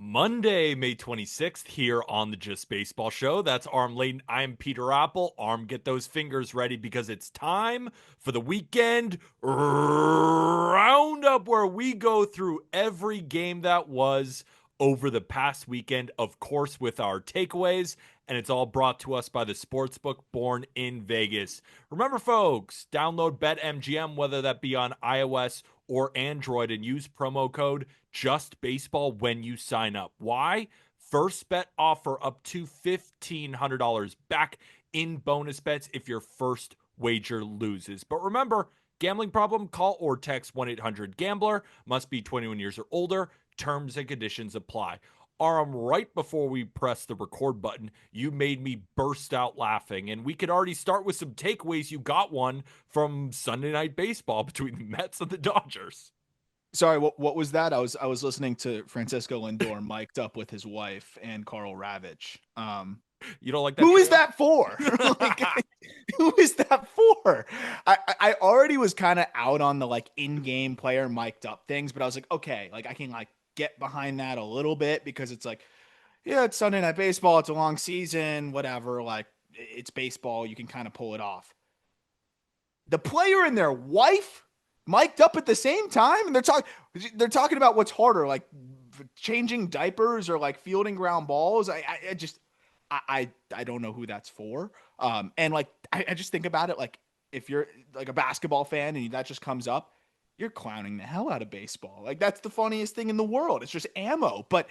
Monday, May 26th, here on the Just Baseball Show. That's Arm Layton. I'm Peter Apple. Arm, get those fingers ready because it's time for the weekend roundup where we go through every game that was over the past weekend, of course, with our takeaways. And it's all brought to us by the sportsbook born in Vegas. Remember, folks, download BetMGM, whether that be on iOS or Android, and use promo code JustBaseball when you sign up. Why? First bet offer up to $1,500 back in bonus bets if your first wager loses. But remember, gambling problem? Call or text 1-800-GAMBLER. Must be 21 years or older. Terms and conditions apply. Right before we press the record button, you made me burst out laughing, and we could already start with some takeaways. You got one from Sunday Night Baseball between the Mets and the Dodgers. Sorry, what was that? I was listening to Francisco Lindor mic'd up with his wife and Carl Ravitch. You don't like that? Who is that for? Like, who is that for? I already was kind of out on the like in-game player mic'd up things, but I was like, okay, like I can like get behind that a little bit because it's like, yeah, it's Sunday Night Baseball, it's a long season, whatever. Like it's baseball, you can kind of pull it off. The player and their wife mic'd up at the same time, and they're talking about what's harder, like changing diapers or like fielding ground balls. I don't know who that's for. And like I just think about it, like if you're like a basketball fan and that just comes up, you're clowning the hell out of baseball. Like that's the funniest thing in the world. It's just ammo. But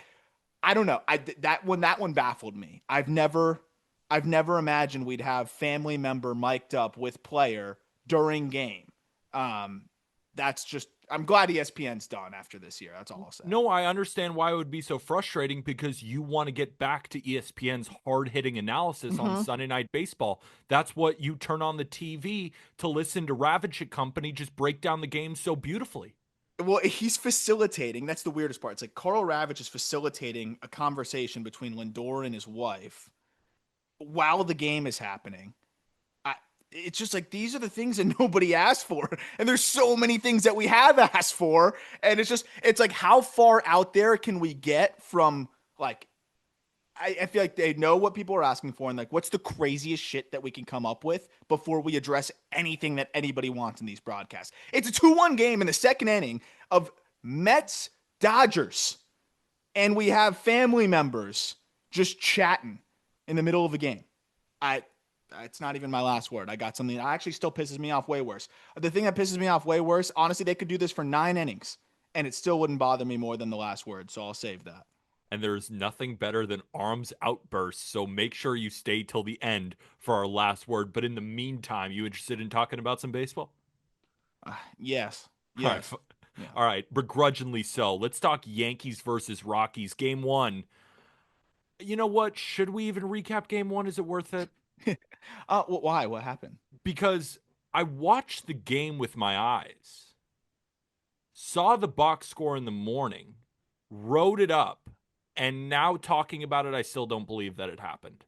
I don't know. That one baffled me. I've never imagined we'd have family member mic'd up with player during game. That's just, I'm glad ESPN's done after this year. That's all I'll say. No, I understand why it would be so frustrating because you want to get back to ESPN's hard-hitting analysis on Mm-hmm. Sunday Night Baseball. That's what you turn on the TV to listen to Ravitch Company just break down the game so beautifully. Well, he's facilitating. That's the weirdest part. It's like Carl Ravitch is facilitating a conversation between Lindor and his wife while the game is happening. It's just like these are the things that nobody asked for, and there's so many things that we have asked for, and it's like how far out there can we get from like I feel like they know what people are asking for, and like what's the craziest shit that we can come up with before we address anything that anybody wants in these broadcasts. It's a 2-1 game in the second inning of Mets Dodgers, and we have family members just chatting in the middle of a game. I It's not even my last word. I got something that actually still pisses me off way worse. The thing that pisses me off way worse, honestly, they could do this for 9 innings, and it still wouldn't bother me more than the last word, so I'll save that. And there's nothing better than arms outbursts, so make sure you stay till the end for our last word. But in the meantime, you interested in talking about some baseball? Yes. All right. Yes. Yeah. All right, begrudgingly so. Let's talk Yankees versus Rockies. Game one. You know what? Should we even recap game one? Is it worth it? Why? What happened? Because I watched the game with my eyes, saw the box score in the morning, wrote it up, and now talking about it, I still don't believe that it happened.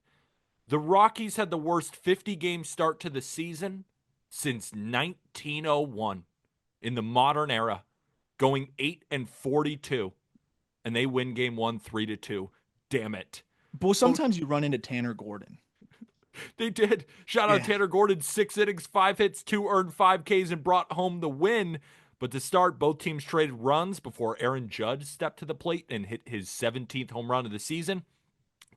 The Rockies had the worst 50 game start to the season since 1901 in the modern era, going 8-42, and they win game one 3-2. Damn it. Well, But sometimes you run into Tanner Gordon. they did. Shout out Yeah. Tanner Gordon, 6 innings, 5 hits, 2 earned 5 Ks, and brought home the win. But to start, both teams traded runs before Aaron Judge stepped to the plate and hit his 17th home run of the season,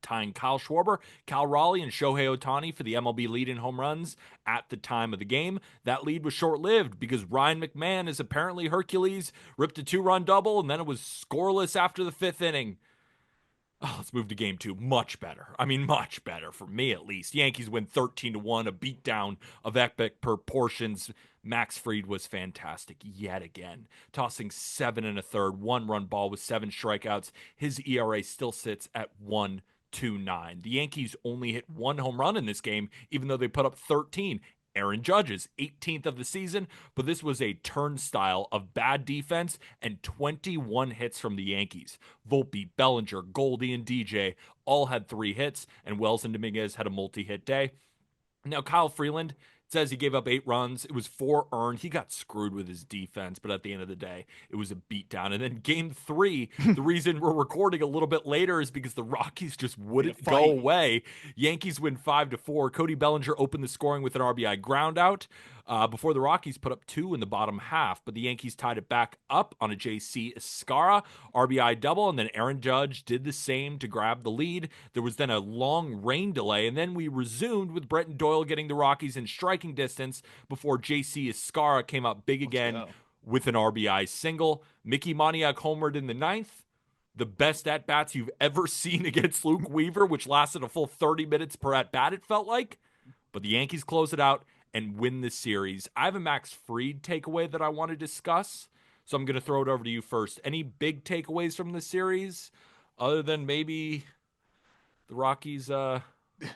tying Kyle Schwarber, Cal Raleigh, and Shohei Ohtani for the MLB lead in home runs at the time of the game. That lead was short-lived because Ryan McMahon is apparently Hercules, ripped a 2-run double, and then it was scoreless after the 5th inning. Oh, let's move to game two. Much better. I mean, much better for me at least. Yankees win 13-1, a beatdown of epic proportions. Max Fried was fantastic yet again, tossing 7 1/3, 1-run ball with 7 strikeouts. His ERA still sits at 1.29. The Yankees only hit 1 home run in this game, even though they put up 13. Aaron Judge's 18th of the season, but this was a turnstile of bad defense and 21 hits from the Yankees. Volpe, Bellinger, Goldie, and DJ all had 3 hits, and Wells and Dominguez had a multi-hit day. Now, Kyle Freeland says he gave up 8 runs. It was 4 earned. He got screwed with his defense, but at the end of the day, it was a beatdown. And then game 3, the reason we're recording a little bit later is because the Rockies just Need a wouldn't go fight. away. Yankees win 5-4. Cody Bellinger opened the scoring with an RBI ground out before the Rockies put up 2 in the bottom half, but the Yankees tied it back up on a JC Escara RBI double, and then Aaron Judge did the same to grab the lead. There was then a long rain delay, and then we resumed with Brenton Doyle getting the Rockies in striking distance before JC Escara came up big Let's again go. with an RBI single. Mickey Moniak homered in the ninth. The best at bats you've ever seen against Luke Weaver, which lasted a full 30 minutes per at bat, it felt like. But the Yankees close it out and win the series. I have a Max Fried takeaway that I want to discuss, so I'm going to throw it over to you first. Any big takeaways from the series other than maybe the Rockies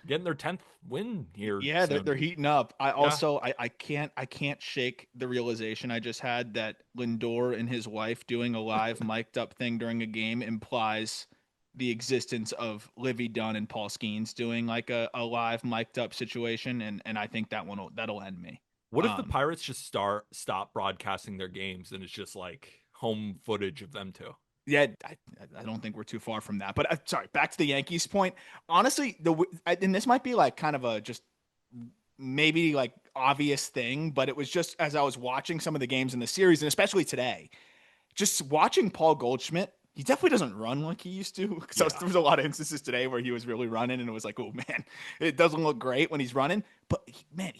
getting their 10th win here Yeah, they're, soon? they're heating up. I Yeah. also I can't shake the realization I just had that Lindor and his wife doing a live mic'd up thing during a game implies the existence of Livy Dunn and Paul Skeens doing like a live mic'd up situation, and I think that'll end me. What if the Um, Pirates just stop broadcasting their games and it's just like home footage of them two? yeah, I don't think we're too far from that. But sorry, back to the Yankees point. Honestly, and this might be like kind of a just maybe like obvious thing, but it was just as I was watching some of the games in the series, and especially today, just watching Paul Goldschmidt. He definitely doesn't run like he used to. So Yeah. there was a lot of instances today where he was really running, and it was like, oh man, it doesn't look great when he's running. But man,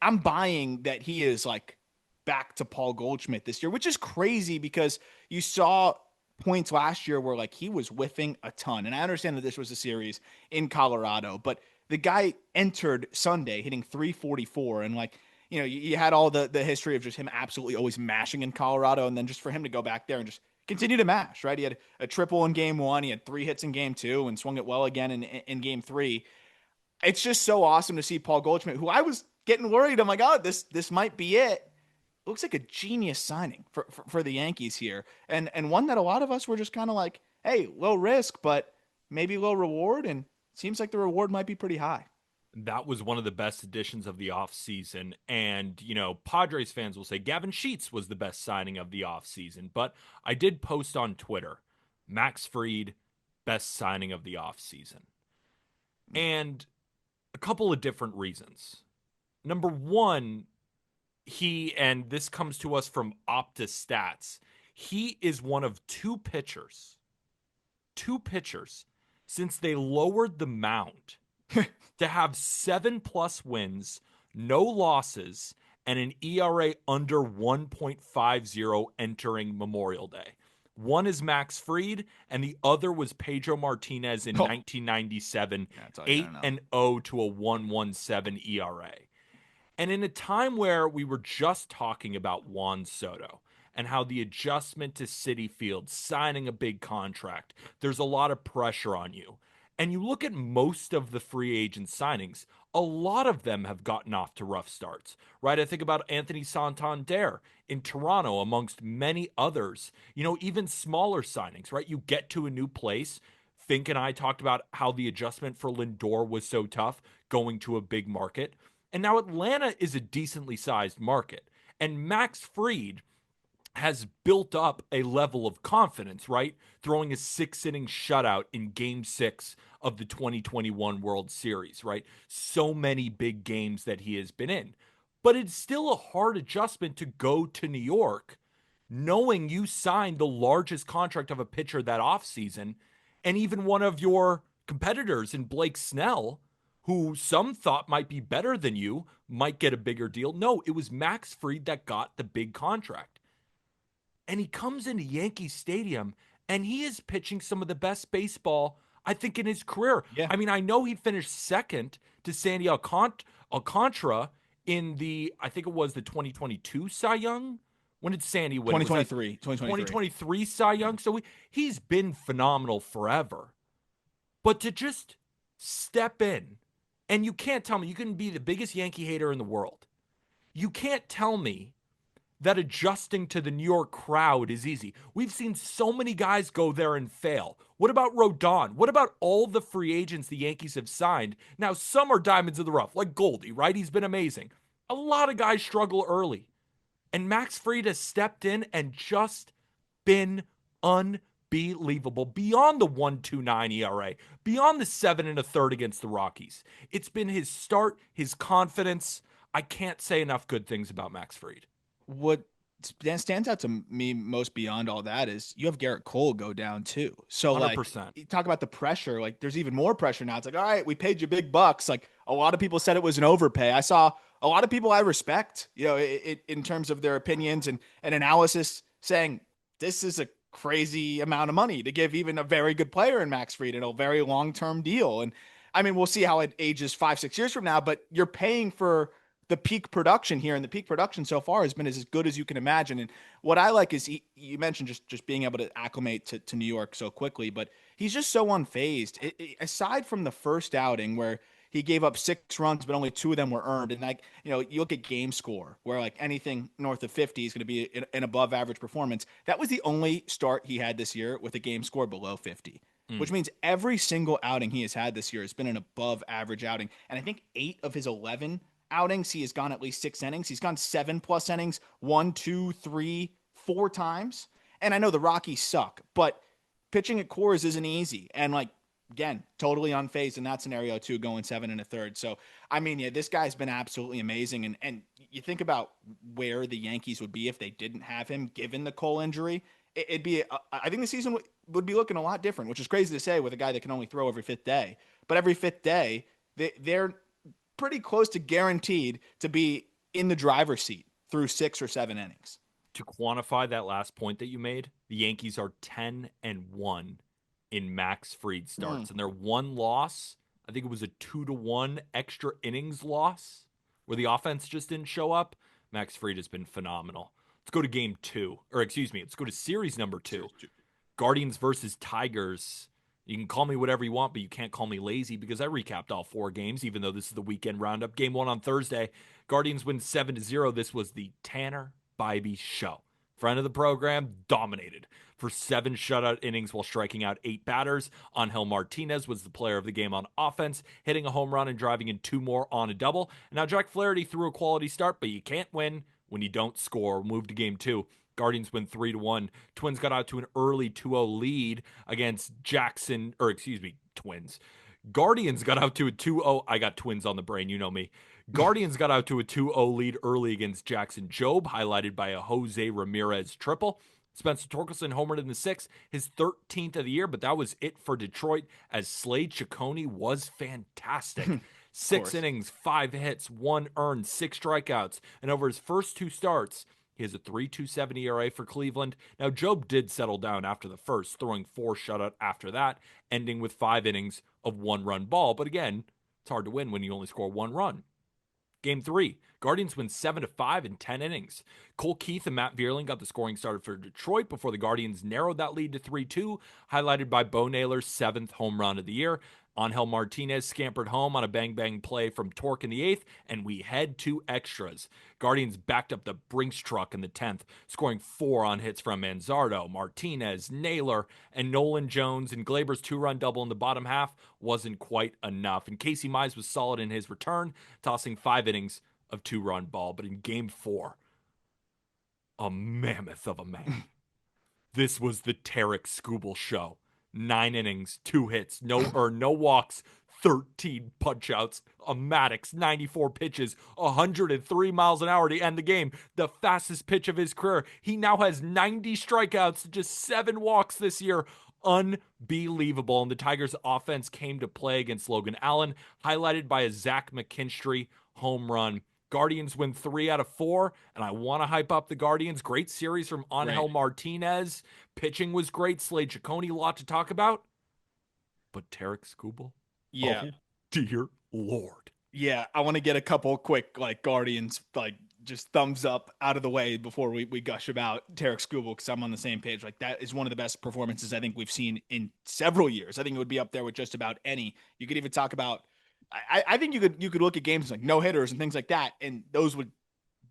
I'm buying that he is like back to Paul Goldschmidt this year, which is crazy because you saw points last year where like he was whiffing a ton. And I understand that this was a series in Colorado, but the guy entered Sunday hitting 344, and like you had all the history of just him absolutely always mashing in Colorado, and then just for him to go back there and just continue to mash, right? He had a triple in game 1, he had 3 hits in game 2, and swung it well again in game 3. It's just so awesome to see Paul Goldschmidt, who I was getting worried. I'm like, oh, this might be it. Looks like a genius signing for the Yankees here, and one that a lot of us were just kind of like, hey, low risk, but maybe low reward, and seems like the reward might be pretty high. That was one of the best additions of the offseason. And, Padres fans will say Gavin Sheets was the best signing of the offseason. But I did post on Twitter, Max Fried, best signing of the offseason. And a couple of different reasons. Number one, and this comes to us from Opta Stats, he is one of two pitchers since they lowered the mound to have 7+ wins, no losses, and an ERA under 1.50 entering Memorial Day. One is Max Fried, and the other was Pedro Martinez in Oh, 1997, that's all you 8 gotta know. and 0 to a 1.17 ERA. And in a time where we were just talking about Juan Soto and how the adjustment to Citi Field, signing a big contract, there's a lot of pressure on you. And you look at most of the free agent signings, a lot of them have gotten off to rough starts, right? I think about Anthony Santander in Toronto, amongst many others, even smaller signings, right? You get to a new place. Fink and I talked about how the adjustment for Lindor was so tough going to a big market. And now Atlanta is a decently sized market. And Max Fried has built up a level of confidence, right? Throwing a 6 inning shutout in game 6 of the 2021 World Series, right? So many big games that he has been in. But it's still a hard adjustment to go to New York knowing you signed the largest contract of a pitcher that offseason, and even one of your competitors in Blake Snell, who some thought might be better than you, might get a bigger deal. No, it was Max Fried that got the big contract. And he comes into Yankee Stadium and he is pitching some of the best baseball, I think, in his career. Yeah, I mean, I know he finished second to Sandy Alcantara in I think it was the 2022 Cy Young. When did Sandy win? Was that 2023, 2023. 2023 Cy Young? So he's been phenomenal forever. But to just step in, and you can't tell me, you can be the biggest Yankee hater in the world. You can't tell me that adjusting to the New York crowd is easy. We've seen so many guys go there and fail. What about Rodon? What about all the free agents the Yankees have signed? Now, some are diamonds in the rough, like Goldie, right? He's been amazing. A lot of guys struggle early. And Max Fried has stepped in and just been unbelievable. Beyond the 1.29 ERA, beyond the 7 1/3 against the Rockies. It's been his start, his confidence. I can't say enough good things about Max Fried. What stands out to me most beyond all that is you have Garrett Cole go down too. So like 100%. you talk about the pressure, like there's even more pressure now. It's like, all right, we paid you big bucks. Like a lot of people said it was an overpay. I saw a lot of people I respect, in terms of their opinions and analysis saying this is a crazy amount of money to give even a very good player in Max Fried in a very long-term deal. And I mean, we'll see how it ages 5, 6 years from now, but you're paying for the peak production here, and the peak production so far has been as good as you can imagine. And what I like is you mentioned just being able to acclimate to New York so quickly, but he's just so unfazed. Aside from the first outing where he gave up 6 runs, but only 2 of them were earned. And like, you look at game score where like anything north of 50 is going to be an above average performance. That was the only start he had this year with a game score below 50. Which means every single outing he has had this year has been an above average outing. And I think 8 of his 11 outings, he has gone at least 6 innings. He's gone 7+ innings, 1, 2, 3, 4 times. And I know the Rockies suck, but pitching at Coors isn't easy. And like, again, totally unfazed in that scenario too, going 7 1/3. So, I mean, yeah, this guy's been absolutely amazing. And you think about where the Yankees would be if they didn't have him, given the Cole injury. It'd be, I think the season would be looking a lot different, which is crazy to say with a guy that can only throw every fifth day. But every fifth day, they're pretty close to guaranteed to be in the driver's seat through 6 or 7 innings. To quantify that last point that you made, the Yankees are 10-1 in Max Fried starts, and their one loss, I think it was a 2-1 extra innings loss where the offense just didn't show up. Max Fried has been phenomenal. Let's go to game 2, or excuse me, let's go to series number 2. Guardians versus Tigers. You can call me whatever you want, but you can't call me lazy because I recapped all 4 games, even though this is the weekend roundup. Game 1 on Thursday. Guardians win 7-0. This was the Tanner Bybee show. Friend of the program, dominated for 7 shutout innings while striking out 8 batters. Angel Martinez was the player of the game on offense, hitting a home run and driving in 2 more on a double. And now Jack Flaherty threw a quality start, but you can't win when you don't score. We'll move to game 2. Guardians win 3-1. Twins got out to an early 2-0 lead against Twins. Guardians got out to a 2-0. I got Twins on the brain, you know me. Guardians got out to a 2-0 lead early against Jackson Jobe, highlighted by a Jose Ramirez triple. Spencer Torkelson homered in the 6th, his 13th of the year, but that was it for Detroit as Slade Ciccone was fantastic. 6 innings, 5 hits, 1 earned, 6 strikeouts, and over his first 2 starts, he has a 3.27 ERA for Cleveland. Now, Jobe did settle down after the first, throwing 4 shutout after that, ending with 5 innings of 1-run ball. But again, it's hard to win when you only score 1 run. Game 3, Guardians win 7-5 in 10 innings. Cole Keith and Matt Vierling got the scoring started for Detroit before the Guardians narrowed that lead to 3-2, highlighted by Bo Naylor's 7th home run of the year. Angel Martinez scampered home on a bang-bang play from Torque in the 8th, and we head to extras. Guardians backed up the Brinks truck in the 10th, scoring 4 on hits from Manzardo, Martinez, Naylor, and Nolan Jones, and Glaber's 2-run double in the bottom half wasn't quite enough. And Casey Mize was solid in his return, tossing 5 innings of 2-run ball. But in Game 4, a mammoth of a man. This was the Tarek Skubal show. 9 innings, 2 hits, no walks, 13 punchouts, a Maddox, 94 pitches, 103 miles an hour to end the game, the fastest pitch of his career. He now has 90 strikeouts, just 7 walks this year. Unbelievable. And the Tigers' offense came to play against Logan Allen, highlighted by a Zach McKinstry home run. Guardians win 3 out of 4, and I want to hype up the Guardians. Great series from Angel Martinez. Pitching was great. Slade Ciccone, a lot to talk about. But Tarek Skubal? Yeah. Oh, dear Lord. Yeah, I want to get a couple quick, like, Guardians, like, just thumbs up out of the way before we gush about Tarek Skubal, because I'm on the same page. Like, that is one of the best performances I think we've seen in several years. I think it would be up there with just about any. You could even talk about, I think you could look at games like no hitters and things like that, and those would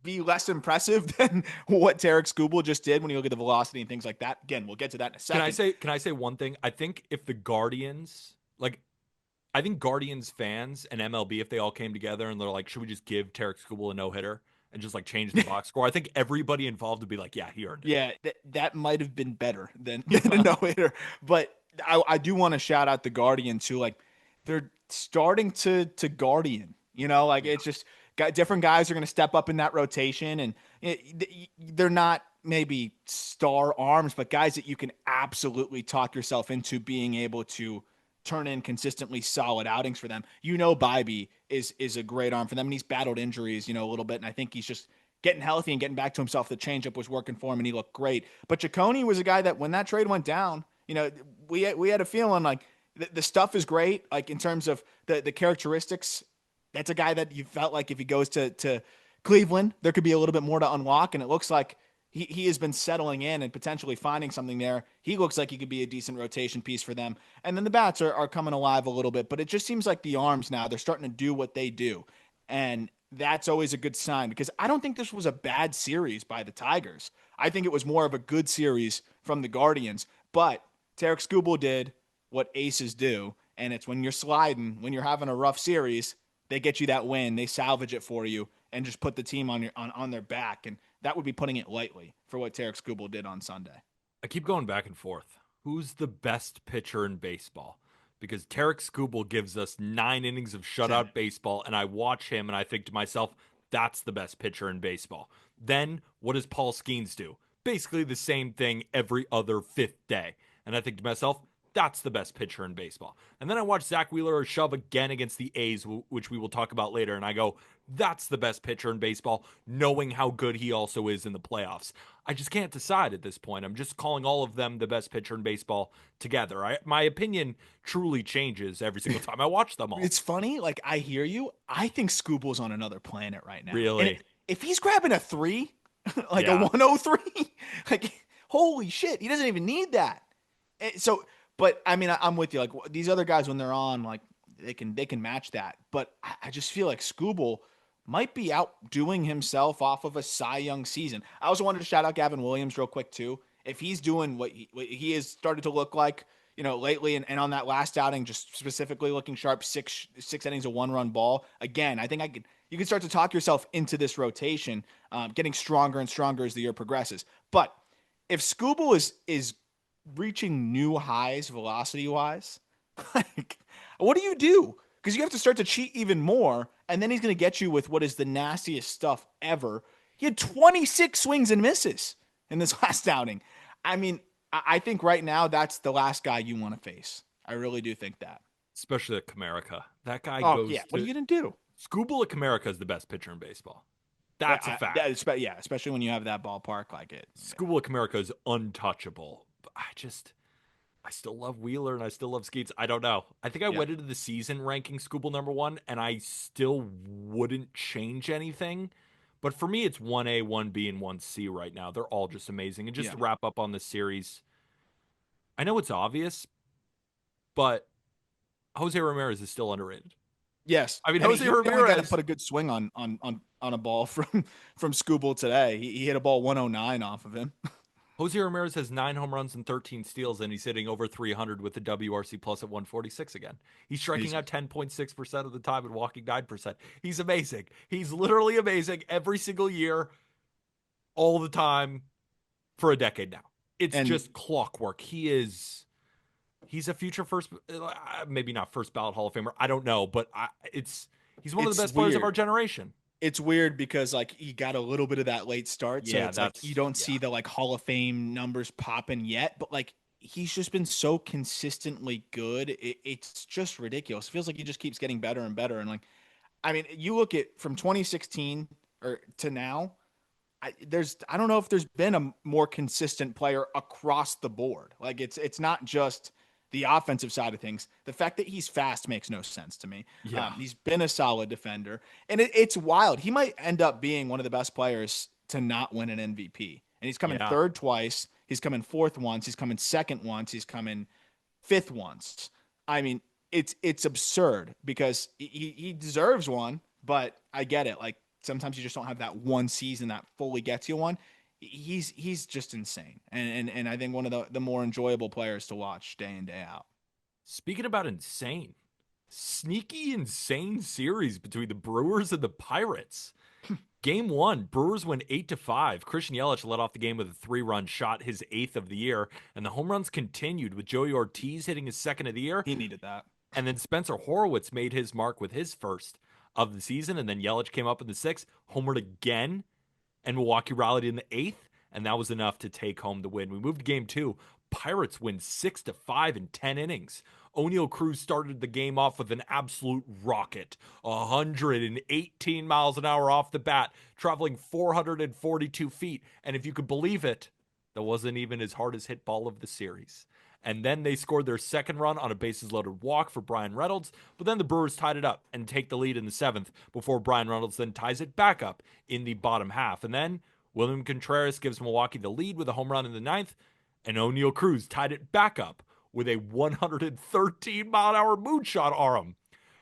be less impressive than what Tarek Skubal just did when you look at the velocity and things like that. Again, we'll get to that in a second. Can I say one thing? I think if the Guardians, like, I think Guardians fans and MLB, if they all came together and they're like, should we just give Tarek Skubal a no-hitter and just like change the box score? I think everybody involved would be like, yeah, he earned it. Yeah, that might have been better than a no hitter. But I do want to shout out the Guardians too. Like they're starting to Guardian. Like Yeah. it's just got different guys are going to step up in that rotation, and they're not maybe star arms, but guys that you can absolutely talk yourself into being able to turn in consistently solid outings for them. Bibee is a great arm for them, and he's battled injuries, a little bit, and I think he's just getting healthy and getting back to himself. The changeup was working for him, and he looked great. But Ciccone was a guy that when that trade went down, we had a feeling like the stuff is great, like in terms of the characteristics. That's a guy that you felt like if he goes to Cleveland, there could be a little bit more to unlock, and it looks like he has been settling in and potentially finding something there. He looks like he could be a decent rotation piece for them. And then the bats are coming alive a little bit, but it just seems like the arms now, they're starting to do what they do. And that's always a good sign because I don't think this was a bad series by the Tigers. I think it was more of a good series from the Guardians. But Tarek Skubal did what aces do, and it's when you're sliding, when you're having a rough series, they get you that win, they salvage it for you, and just put the team on their back. And that would be putting it lightly for what Tarek Skubal did on Sunday. I keep going back and forth. Who's the best pitcher in baseball? Because Tarek Skubal gives us 9 innings of Same. shutout baseball, and I watch him and I think to myself, that's the best pitcher in baseball. Then what does Paul Skeens do? Basically the same thing every other fifth day. And I think to myself, that's the best pitcher in baseball. And then I watch Zach Wheeler shove again against the A's, which we will talk about later. And I go, that's the best pitcher in baseball, knowing how good he also is in the playoffs. I just can't decide at this point. I'm just calling all of them the best pitcher in baseball together. My opinion truly changes every single time I watch them all. It's funny. Like, I hear you. I think Skubal's on another planet right now. And Really? if he's grabbing a three, like a Yeah. 103, like, holy shit, he doesn't even need that. So, but I mean, I'm with you. Like these other guys, when they're on, like they can match that. But I just feel like Skubal might be outdoing himself off of a Cy Young season. I also wanted to shout out Gavin Williams real quick too. If he's doing what he has started to look like, lately, and on that last outing, just specifically looking sharp, six innings of 1-run ball. Again, I think you can start to talk yourself into this rotation, getting stronger and stronger as the year progresses. But if Skubal is reaching new highs velocity wise, like what do you do? Because you have to start to cheat even more, and then he's going to get you with what is the nastiest stuff ever. He had 26 swings and misses in this last outing. I mean, I think right now that's the last guy you want to face. I really do think that. Especially at Comerica. That guy Oh goes yeah, what are to you gonna do? Skubal at Comerica is the best pitcher in baseball. That's a fact. Yeah, especially when you have that ballpark like it. Skubal at Comerica is untouchable. But I still love Wheeler and I still love Skeets. I don't know. I think I Yep. went into the season ranking Skubal number one, and I still wouldn't change anything. But for me, it's 1A, 1B, and 1C right now. They're all just amazing. And just Yeah. to wrap up on this series, I know it's obvious, but Jose Ramirez is still underrated. Yes. I mean, And Jose he the only guy that Ramirez, put a good swing on a ball from Skubal today. He hit a ball 109 off of him. Jose Ramirez has 9 home runs and 13 steals, and he's hitting over 300 with the WRC plus at 146 again. He's striking out 10.6% of the time and walking 9%. He's amazing. He's literally amazing every single year, all the time, for a decade now. It's And just clockwork. He's a future first, maybe not first ballot Hall of Famer. I don't know, but he's one of the it's best players of weird. our generation. It's weird because like he got a little bit of that late start, so Yeah, it's like you don't yeah. see the like Hall of Fame numbers popping yet, but like he's just been so consistently good. It's just ridiculous. It feels like he just keeps getting better and better. And like, I mean, you look at from 2016 or to now, I don't know if there's been a more consistent player across the board. Like it's not just the offensive side of things. The fact that he's fast makes no sense to me. Yeah. He's been a solid defender, and it's wild. He might end up being one of the best players to not win an MVP. And he's coming Yeah. third twice. He's coming fourth once. He's coming second once. He's coming fifth once. I mean, it's absurd because he deserves one, but I get it. Like sometimes you just don't have that one season that fully gets you one. He's just insane, and I think one of the more enjoyable players to watch day in day out. Speaking about insane, Sneaky, insane series between the Brewers and the Pirates. Game one, Brewers win 8-5. Christian Yelich led off the game with a 3-run shot, his 8th of the year, and the home runs continued with Joey Ortiz hitting his 2nd of the year. He needed that. And then Spencer Horwitz made his mark with his 1st of the season. And then Yelich came up in the 6th, homered again, and Milwaukee rallied in the 8th. And that was enough to take home the win. We moved to game two. Pirates win 6-5 in 10 innings. O'Neal Cruz started the game off with an absolute rocket, 118 miles an hour off the bat, traveling 442 feet. And if you could believe it, that wasn't even his hardest hit ball of the series. And then they scored their 2nd run on a bases loaded walk for Brian Reynolds, but then the Brewers tied it up and take the lead in the 7th before Brian Reynolds then ties it back up in the bottom half. And then William Contreras gives Milwaukee the lead with a home run in the 9th, and O'Neal Cruz tied it back up with a 113-mile-an-hour moonshot arm.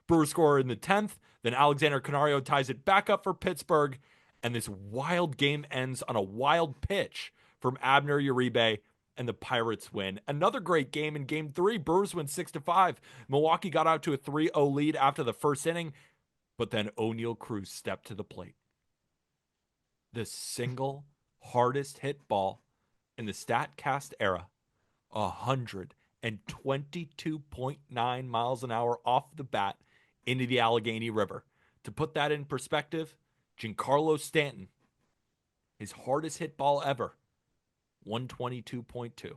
Brewers score in the 10th, then Alexander Canario ties it back up for Pittsburgh, and this wild game ends on a wild pitch from Abner Uribe, and the Pirates win. Another great game in game 3. Brewers win 6-5. Milwaukee got out to a 3-0 lead after the 1st inning, but then O'Neal Cruz stepped to the plate. The single hardest hit ball in the StatCast era, 122.9 miles an hour off the bat into the Allegheny River. To put that in perspective, Giancarlo Stanton, his hardest hit ball ever, 122.2.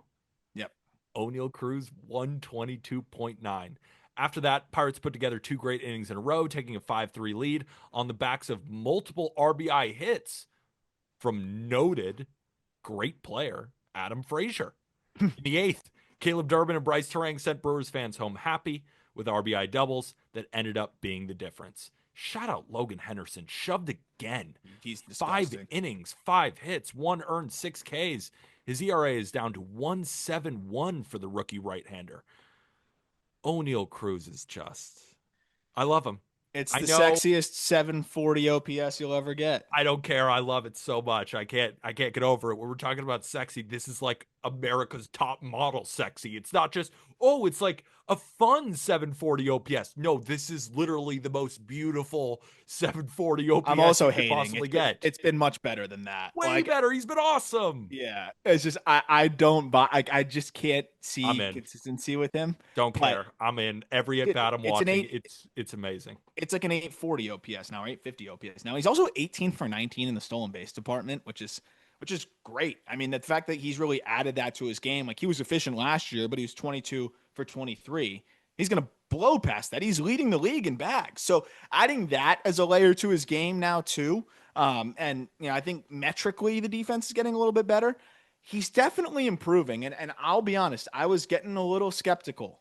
Yep. O'Neal Cruz, 122.9. After that, Pirates put together 2 great innings in a row, taking a 5-3 lead on the backs of multiple RBI hits from noted great player Adam Frazier. In the 8th, Caleb Durbin and Bryce Terang sent Brewers fans home happy with RBI doubles that ended up being the difference. Shout out Logan Henderson, shoved again. He's 5 disgusting. innings, 5 hits, 1 earned, 6 Ks. His ERA is down to 1.71 for the rookie right-hander. O'Neal Cruz is just, I love him. It's I the know, sexiest 740 OPS you'll ever get. I don't care. I love it so much. I can't get over it. When we're talking about sexy, this is like America's top model sexy. It's not just, oh, it's like a fun 740 OPS. No, this is literally the most beautiful 740 OPS I'm also you could hating. possibly get. It's been much better than that. Way better. He's been awesome. Yeah, it's just I don't buy. I just can't see I'm in. consistency with him. Don't But care. I'm in every at bat I'm it's an watching. 8 It's amazing. It's like an 840 OPS now, or 850 OPS now. He's also 18 for 19 in the stolen base department, which is great. I mean, the fact that he's really added that to his game, like he was efficient last year, but he was 22 for 23. He's going to blow past that. He's leading the league in bags. So adding that as a layer to his game now too. And I think metrically the defense is getting a little bit better. He's definitely improving. And I'll be honest, I was getting a little skeptical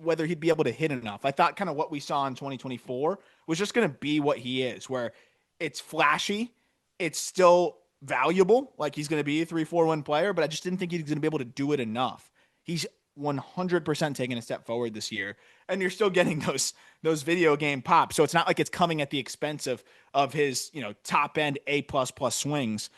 whether he'd be able to hit enough. I thought kind of what we saw in 2024 was just going to be what he is, where it's flashy. It's still valuable. Like he's going to be a 3-4-1 player, but I just didn't think he's going to be able to do it enough. He's 100% taking a step forward this year, and you're still getting those video game pops. So it's not like it's coming at the expense of his top end A++ swings.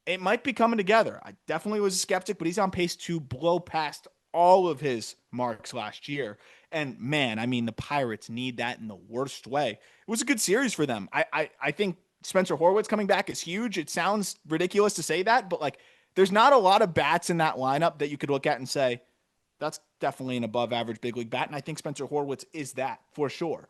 It might be coming together. I definitely was a skeptic, but he's on pace to blow past all of his marks last year. And man, I mean, the Pirates need that in the worst way. It was a good series for them. I think Spencer Horwitz coming back is huge. It sounds ridiculous to say that, but like there's not a lot of bats in that lineup that you could look at and say, that's definitely an above average big league bat. And I think Spencer Horwitz is that for sure.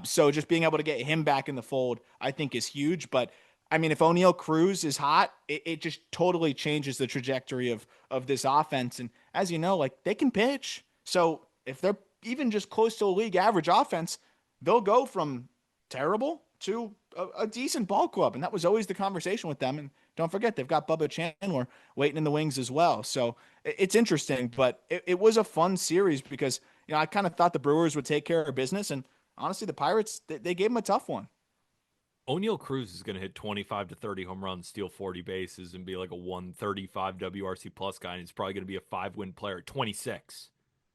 So just being able to get him back in the fold, I think is huge. But I mean, if O'Neal Cruz is hot, it just totally changes the trajectory of this offense. And as you know, like they can pitch. So if they're even just close to a league average offense, they'll go from terrible to a decent ball club. And that was always the conversation with them. And don't forget, they've got Bubba Chandler waiting in the wings as well. So it's interesting, but it was a fun series because, I kind of thought the Brewers would take care of business. And honestly, the Pirates, they gave them a tough one. O'Neal Cruz is going to hit 25 to 30 home runs, steal 40 bases, and be like a 135 WRC plus guy. And he's probably going to be a 5-win player at 26.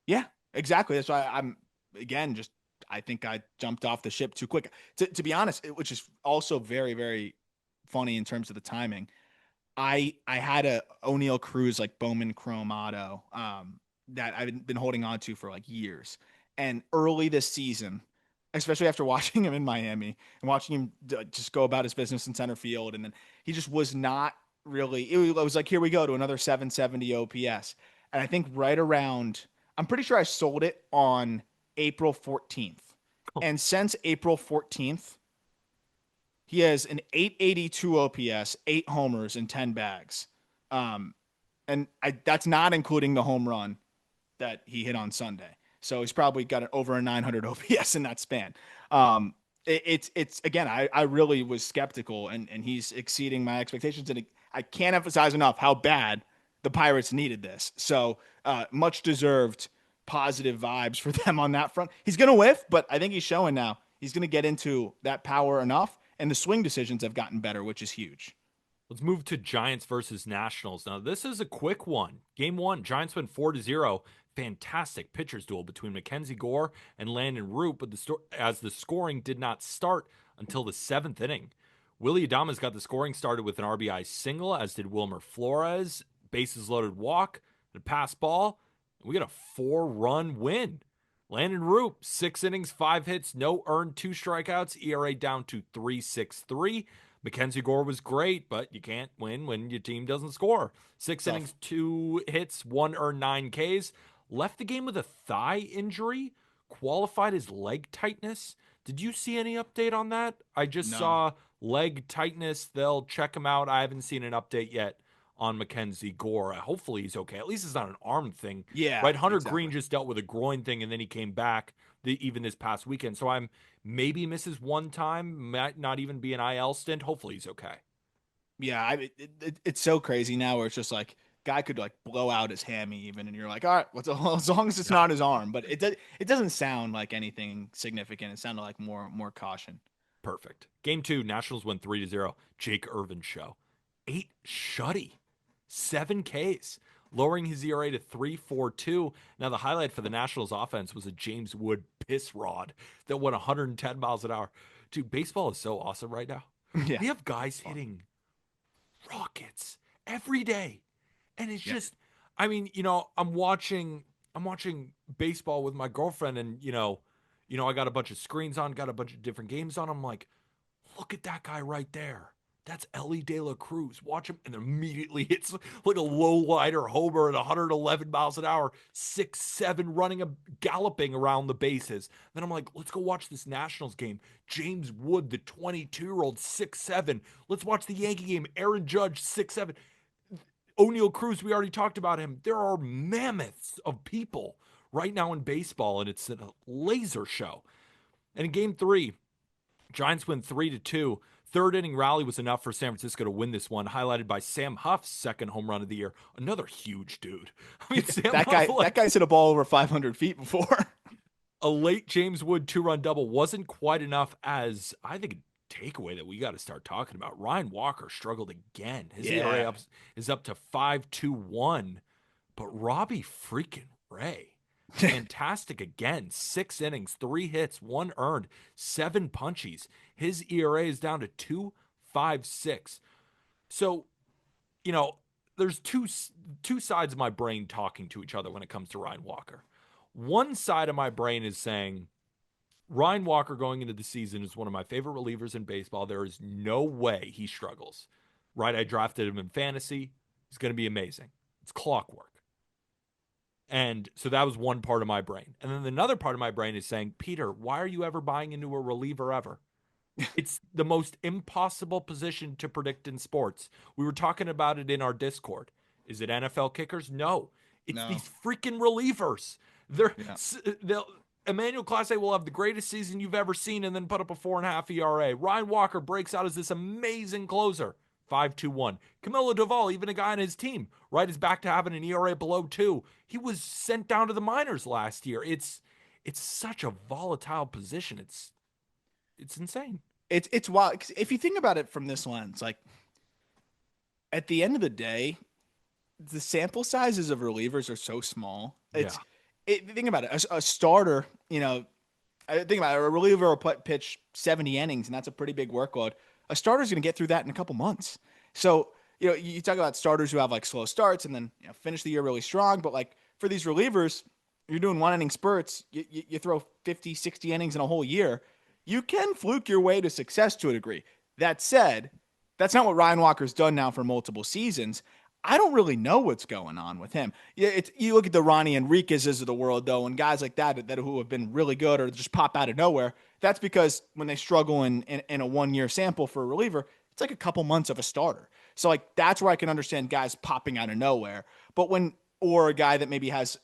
Yeah, exactly. That's why I think I jumped off the ship too quick. To be honest, which is also very, very funny in terms of the timing. I had a O'Neal Cruz like Bowman Chrome auto that I've been holding on to for like years. And early this season, especially after watching him in Miami and watching him just go about his business in center field, and then he just was not really. It was like, here we go to another 770 OPS. And I think right around, I'm pretty sure I sold it on April 14th. And since April 14th, he has an 882 OPS, 8 homers, and 10 bags. Um, that's not including the home run that he hit on Sunday. So he's probably got an over a 900 OPS in that span. It's again, I really was skeptical, and he's exceeding my expectations. And I can't emphasize enough how bad the Pirates needed this. So much deserved positive vibes for them on that front. He's going to whiff, but I think he's showing now he's going to get into that power enough, and the swing decisions have gotten better, which is huge. Let's move to Giants versus Nationals. Now, this is a quick one. Game one, Giants win 4-0. Fantastic pitchers duel between Mackenzie Gore and Landon Root, but as the scoring did not start until the 7th inning. Willie Adames got the scoring started with an RBI single, as did Wilmer Flores. Bases loaded walk, and a pass ball. We got a 4-run win. Landon Root, 6 innings, 5 hits, no earned, 2 strikeouts, ERA down to 3.63. Mackenzie Gore was great, but you can't win when your team doesn't score. 6 innings, 2 hits, 1 earned, 9 Ks. Left the game with a thigh injury, qualified as leg tightness. Did you see any update on that? I just saw leg tightness. They'll check him out. I haven't seen an update yet on Mackenzie Gore. Hopefully he's okay. At least it's not an arm thing. Yeah. Right? Hunter Green just dealt with a groin thing, and then he came back even this past weekend. So I'm maybe misses one time, might not even be an IL stint. Hopefully he's okay. Yeah, it's so crazy now where it's just like, guy could like blow out his hammy even, and you're like, all right, as long as it's not his arm. But it doesn't sound like anything significant. It sounded like more caution. Perfect. Game 2, Nationals win 3-0. Jake Irvin show. 8 shutty. 7 Ks, lowering his ERA to 3.42. Now, the highlight for the Nationals offense was a James Wood piss rod that went 110 miles an hour. Dude, baseball is so awesome right now. Yeah. We have guys hitting rockets every day. And it's just, I mean, I'm watching baseball with my girlfriend, and I got a bunch of screens on, got a bunch of different games on. I'm like, look at that guy right there. That's Ellie De La Cruz. Watch him, and immediately hits like a low-lighter homer at 111 miles an hour, 6'7", galloping around the bases. Then I'm like, let's go watch this Nationals game. James Wood, the 22-year-old, 6'7". Let's watch the Yankee game. Aaron Judge, 6'7". O'Neal Cruz, we already talked about him. There are mammoths of people right now in baseball, and it's a laser show. And in Game 3, Giants win 3-2. Third inning rally was enough for San Francisco to win this one, highlighted by Sam Huff's second home run of the year. Another huge dude. I mean, that guy's hit a ball over 500 feet before. A late James Wood 2-run double wasn't quite enough, as I think a takeaway that we got to start talking about. Ryan Walker struggled again. His ERA is up to 5.21, but Robbie freaking Ray. Fantastic again. 6 innings, 3 hits, 1 earned, 7 punchies. His ERA is down to 2.56. So, there's two sides of my brain talking to each other when it comes to Ryan Walker. One side of my brain is saying, Ryan Walker going into the season is one of my favorite relievers in baseball. There is no way he struggles. Right? I drafted him in fantasy. He's going to be amazing. It's clockwork. And so that was one part of my brain. And then another part of my brain is saying, Peter, why are you ever buying into a reliever ever? It's the most impossible position to predict in sports. We were talking about it in our Discord. Is it NFL kickers? No. It's these freaking relievers. Emmanuel Clase will have the greatest season you've ever seen and then put up a 4.5 ERA. Ryan Walker breaks out as this amazing closer. 5.21. Camilo Doval, even a guy on his team, right, is back to having an ERA below 2. He was sent down to the minors last year. It's such a volatile position. It's insane. It's wild. If you think about it from this lens, like at the end of the day, the sample sizes of relievers are so small. Think about it. A starter, I think about it, a reliever will pitch 70 innings, and that's a pretty big workload. A starter's going to get through that in a couple months. So, you talk about starters who have like slow starts and then finish the year really strong. But like for these relievers, you're doing one inning spurts, you throw 50, 60 innings in a whole year, you can fluke your way to success to a degree. That said, that's not what Ryan Walker's done now for multiple seasons. I don't really know what's going on with him. Yeah, you look at the Ronnie Enriquez's of the world, though, and guys like that who have been really good or just pop out of nowhere. That's because when they struggle in a 1 year sample for a reliever, it's like a couple months of a starter. So like that's where I can understand guys popping out of nowhere. But when or a guy that maybe has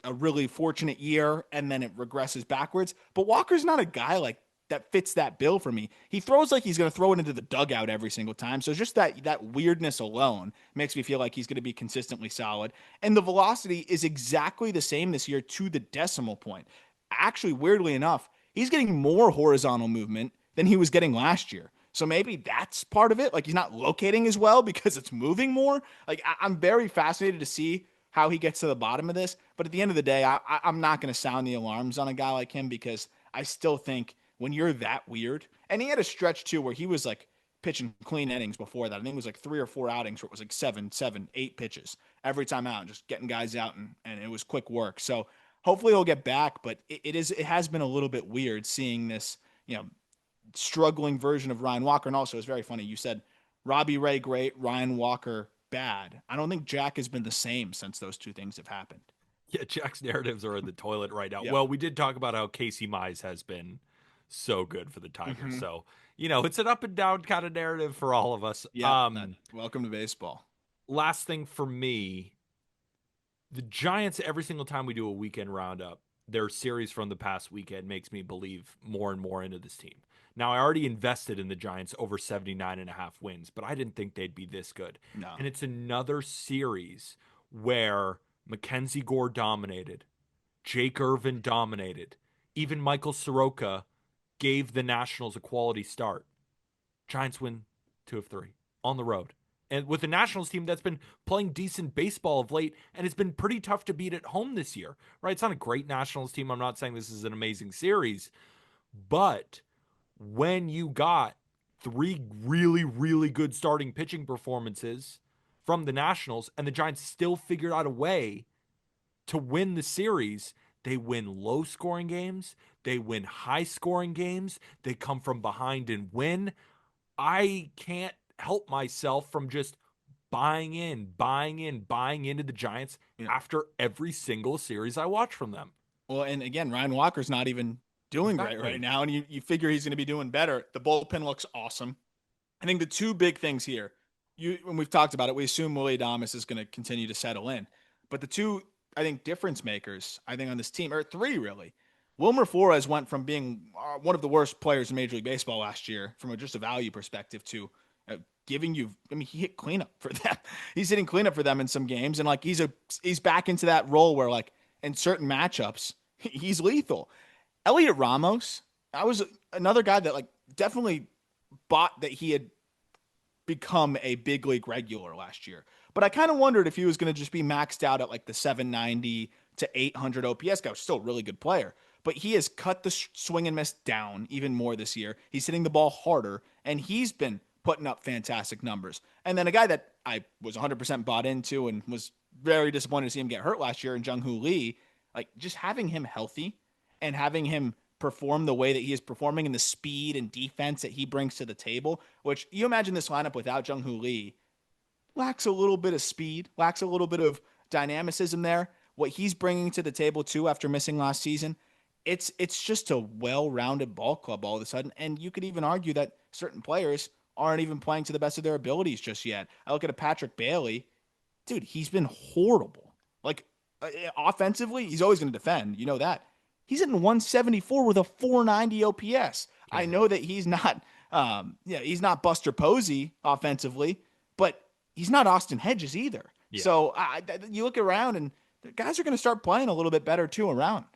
a really fortunate year and then it regresses backwards. But Walker's not a guy like that fits that bill for me. He throws like he's going to throw it into the dugout every single time. So just that weirdness alone makes me feel like he's going to be consistently solid. And the velocity is exactly the same this year to the decimal point. Actually, weirdly enough, he's getting more horizontal movement than he was getting last year. So maybe that's part of it. Like he's not locating as well because it's moving more. Like I'm very fascinated to see how he gets to the bottom of this. But at the end of the day, I'm not going to sound the alarms on a guy like him because I still think when you're that weird, and he had a stretch too where he was like pitching clean innings before that. I think it was like 3 or 4 outings where it was like 7, 7, 8 pitches every time out, just getting guys out, and it was quick work. So hopefully he'll get back, but it has been a little bit weird seeing this, struggling version of Ryan Walker. And also, it's very funny. You said Robbie Ray great, Ryan Walker bad. I don't think Jack has been the same since those two things have happened. Yeah, Jack's narratives are in the toilet right now. Yep. Well, we did talk about how Casey Mize has been so good for the Tigers. Mm-hmm. So, it's an up and down kind of narrative for all of us. Yep. Welcome to baseball. Last thing for me, the Giants, every single time we do a weekend roundup, their series from the past weekend makes me believe more and more into this team. Now, I already invested in the Giants over 79.5 wins, but I didn't think they'd be this good. No. And it's another series where Mackenzie Gore dominated, Jake Irvin dominated, even Michael Soroka gave the Nationals a quality start. Giants win 2 of 3 on the road. And with a Nationals team that's been playing decent baseball of late, and it's been pretty tough to beat at home this year, right? It's not a great Nationals team. I'm not saying this is an amazing series, but when you got 3 really, really good starting pitching performances from the Nationals, and the Giants still figured out a way to win the series, they win low scoring games, they win high scoring games, they come from behind and win. I can't help myself from just buying into the Giants Yeah. after every single series I watch from them. Well, and again, Ryan Walker's not even doing great right now, and you figure he's going to be doing better. The bullpen looks awesome. I think the two big things here, when we've talked about it, we assume Willie Adames is going to continue to settle in. But the two, I think, difference makers, I think, on this team, or three really. Wilmer Flores went from being one of the worst players in Major League Baseball last year, from just a value perspective, to giving you. I mean, he hit cleanup for them. He's hitting cleanup for them in some games, and like he's back into that role where like in certain matchups he's lethal. Elliot Ramos, I was another guy that like definitely bought that he had become a big league regular last year. But I kind of wondered if he was going to just be maxed out at like the 790 to 800 OPS guy, which is still a really good player. But he has cut the swing and miss down even more this year. He's hitting the ball harder, and he's been putting up fantastic numbers. And then a guy that I was 100% bought into and was very disappointed to see him get hurt last year in Jung-Hoo Lee, like just having him healthy and having him perform the way that he is performing and the speed and defense that he brings to the table, which you imagine this lineup without Jung-Hoo Lee lacks a little bit of speed, lacks a little bit of dynamicism there. What he's bringing to the table too after missing last season, it's just a well-rounded ball club all of a sudden. And you could even argue that certain players aren't even playing to the best of their abilities just yet. I look at a Patrick Bailey, dude, he's been horrible. Like offensively, he's always going to defend. You know that. He's hitting 174 with a 490 OPS. I know that he's not, he's not Buster Posey offensively, but he's not Austin Hedges either. Yeah. So you look around and the guys are going to start playing a little bit better too around.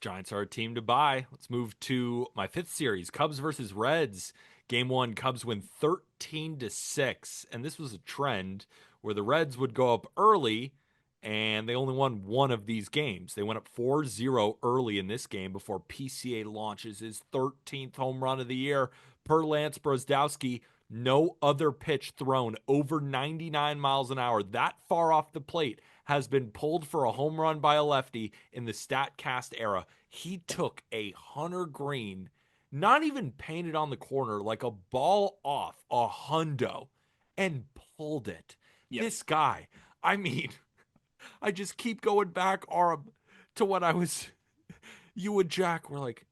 Giants are a team to buy. Let's move to my fifth series, Cubs versus Reds. Game 1, Cubs win 13-6, and this was a trend where the Reds would go up early, and they only won one of these games. They went up 4-0 early in this game before PCA launches his 13th home run of the year. Per Lance Brozdowski, no other pitch thrown over 99 miles an hour that far off the plate has been pulled for a home run by a lefty in the StatCast era. He took a Hunter Green, not even painted on the corner, like a ball off a hundo, and pulled it. Yep. This guy, I mean, I just keep going back, Aram, to when I was, you and Jack were like,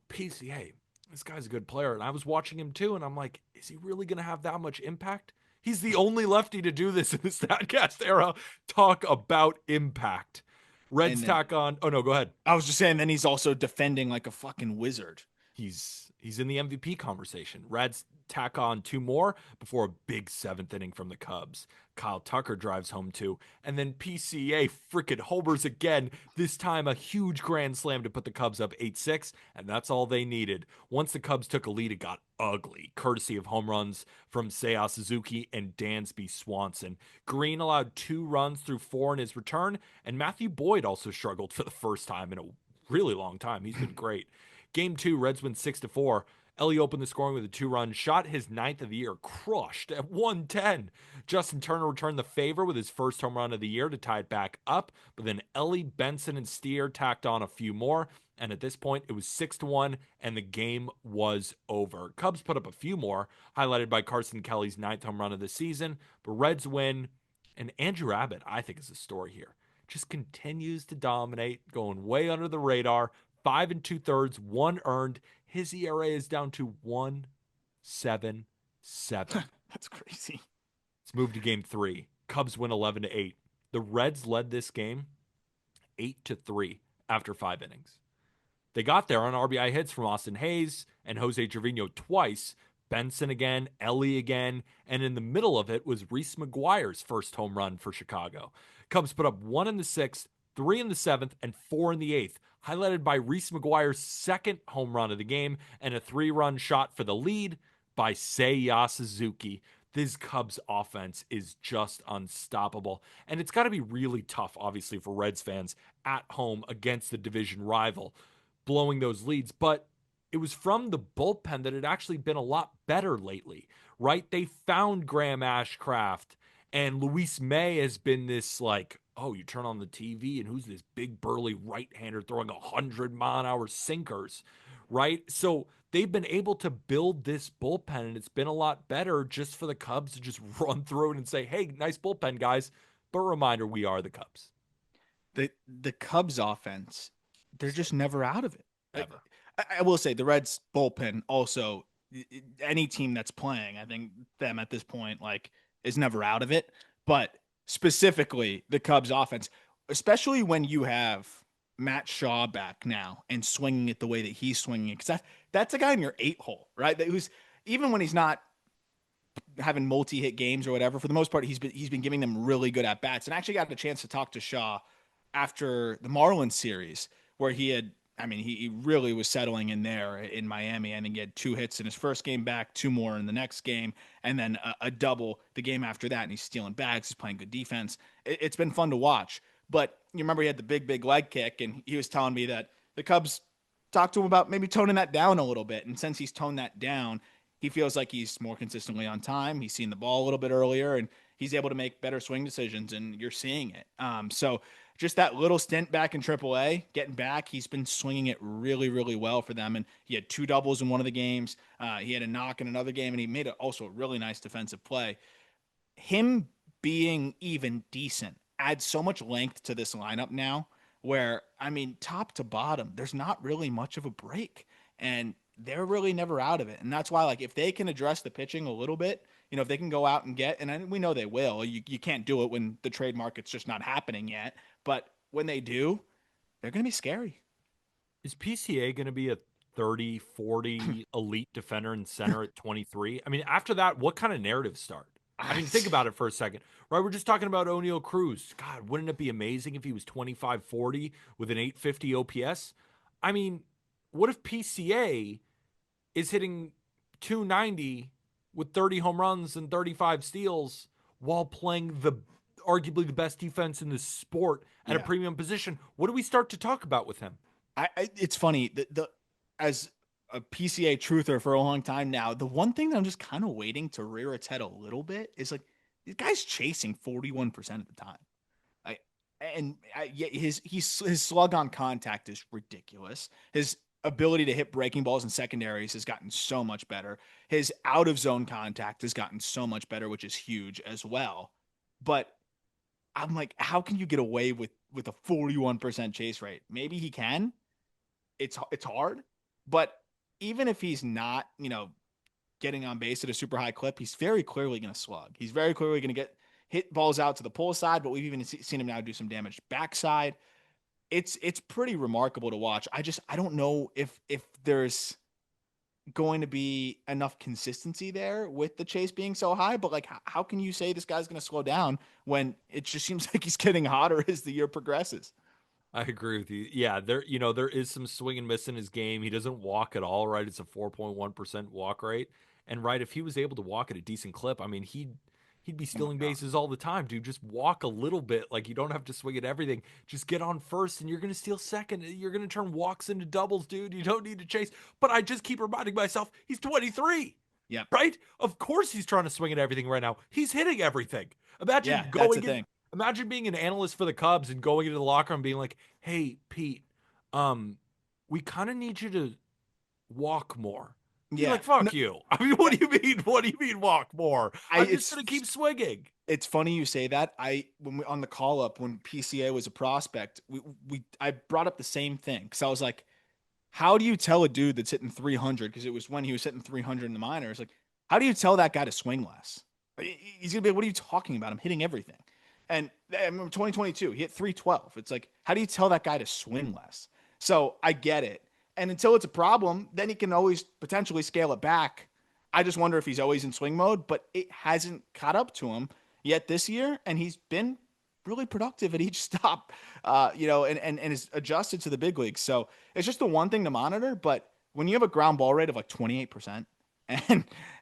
PCA, this guy's a good player. And I was watching him too, and I'm like, is he really going to have that much impact? He's the only lefty to do this in the StatCast era. Talk about impact. Reds And then tack on. Oh, no, go ahead. I was just saying, then he's also defending like a fucking wizard. He's in the MVP conversation. Reds tack on two more before a big seventh inning from the Cubs. Kyle Tucker drives home two, and then PCA frickin' homers again. This time a huge grand slam to put the Cubs up 8-6, and that's all they needed. Once the Cubs took a lead, it got ugly, courtesy of home runs from Seiya Suzuki and Dansby Swanson. Green allowed 2 runs through 4 in his return, and Matthew Boyd also struggled for the first time in a really long time. He's been great. Game 2, Reds win 6-4. Ellie opened the scoring with a 2-run shot, his 9th of the year, crushed at 110. Justin Turner returned the favor with his first home run of the year to tie it back up, but then Ellie, Benson, and Steer tacked on a few more, and at this point, it was 6-1, and the game was over. Cubs put up a few more, highlighted by Carson Kelly's 9th home run of the season, but Reds win, and Andrew Abbott, I think, is the story here. Just continues to dominate, going way under the radar. 5 2/3, 1 earned. His ERA is down to 1.77. That's crazy. Let's move to game 3. Cubs win 11-8. The Reds led this game 8-3 after 5 innings. They got there on RBI hits from Austin Hayes and Jose Trevino twice, Benson again, Ellie again, and in the middle of it was Reese McGuire's first home run for Chicago. Cubs put up 1 in the 6th, 3 in the 7th, and 4 in the 8th, highlighted by Reese McGuire's second home run of the game and a 3-run shot for the lead by Seiya Suzuki. This Cubs offense is just unstoppable. And it's got to be really tough, obviously, for Reds fans at home against the division rival, blowing those leads. But it was from the bullpen that had actually been a lot better lately, right? They found Graham Ashcraft, and Luis May has been this like, oh, you turn on the TV and who's this big burly right-hander throwing 100-mile-an-hour sinkers, right? So they've been able to build this bullpen, and it's been a lot better just for the Cubs to just run through it and say, hey, nice bullpen, guys. But reminder, we are the Cubs. The Cubs offense, they're just never out of it. Ever. I will say the Reds bullpen also, any team that's playing, I think them at this point, like, is never out of it. But specifically the Cubs offense, especially when you have Matt Shaw back now and swinging it the way that he's swinging it. Because that's a guy in your 8-hole, right? That who's, even when he's not having multi-hit games or whatever, for the most part, he's been giving them really good at bats. And I actually got a chance to talk to Shaw after the Marlins series, where he really was settling in there in Miami. I think he had 2 hits in his first game back, 2 more in the next game, and then a double the game after that. And he's stealing bags. He's playing good defense. It's been fun to watch. But you remember he had the big leg kick, and he was telling me that the Cubs talked to him about maybe toning that down a little bit. And since he's toned that down, he feels like he's more consistently on time. He's seen the ball a little bit earlier, and he's able to make better swing decisions, and you're seeing it. So just that little stint back in AAA, getting back, he's been swinging it really, really well for them. And he had 2 doubles in one of the games. He had a knock in another game, and he made also a really nice defensive play. Him being even decent adds so much length to this lineup now where, I mean, top to bottom, there's not really much of a break. And they're really never out of it. And that's why, like, if they can address the pitching a little bit, if they can go out and get, and we know they will, you can't do it when the trade market's just not happening yet. But when they do, they're going to be scary. Is PCA going to be a 30, 40 elite defender and center at 23? I mean, after that, what kind of narrative start? I mean, think about it for a second, right? We're just talking about O'Neal Cruz. God, wouldn't it be amazing if he was 25, 40 with an 850 OPS? I mean, what if PCA is hitting 290 with 30 home runs and 35 steals while playing arguably the best defense in the sport at a premium position? What do we start to talk about with him? It's funny, as a PCA truther for a long time now, the one thing that I'm just kind of waiting to rear its head a little bit is, like, these guys chasing 41% of the time. and yeah, his slug on contact is ridiculous. His ability to hit breaking balls and secondaries has gotten so much better. His out of zone contact has gotten so much better, which is huge as well. But I'm like, how can you get away with a 41% chase rate? Maybe he can. It's hard, but even if he's not, getting on base at a super high clip, he's very clearly going to slug. He's very clearly going to get hit balls out to the pull side, but we've even seen him now do some damage backside. It's pretty remarkable to watch. I don't know if there's going to be enough consistency there with the chase being so high, but like how can you say this guy's going to slow down when it just seems like he's getting hotter as the year progresses? I agree with you. Yeah, there is some swing and miss in his game. He doesn't walk at all, right? It's a 4.1% walk rate. And right, if he was able to walk at a decent clip, I mean, he'd be Oh my stealing god. bases all the time, dude. Just walk a little bit. Like you don't have to swing at everything. Just get on first and you're going to steal second. You're going to turn walks into doubles, dude. You don't need to chase. But I just keep reminding myself, he's 23. Yep. Right? Of course he's trying to swing at everything right now. He's hitting everything. Yeah, Imagine that's the going in thing. Imagine being an analyst for the Cubs and going into the locker room and being like, "Hey, Pete, um, we kind of need you to walk more." Be Yeah. like, No, "Fuck you." I mean, what do you mean? What do you mean walk more? I I'm just gonna keep swinging. it's funny you say that. When we on the call up when PCA was a prospect, I brought up the same thing because I was like, how do you tell a dude that's hitting 300? Because it was when he was hitting 300 in the minors. Like, how do you tell that guy to swing less? He's gonna be. What are you talking about? I'm hitting everything. And I remember 2022, he hit 312. It's like, how do you tell that guy to swing less? So I get it. And until it's a problem, then he can always potentially scale it back. I just wonder if he's always in swing mode, but it hasn't caught up to him yet this year, and he's been really productive at each stop, and is adjusted to the big leagues. So it's just the one thing to monitor. But when you have a ground ball rate of like 28%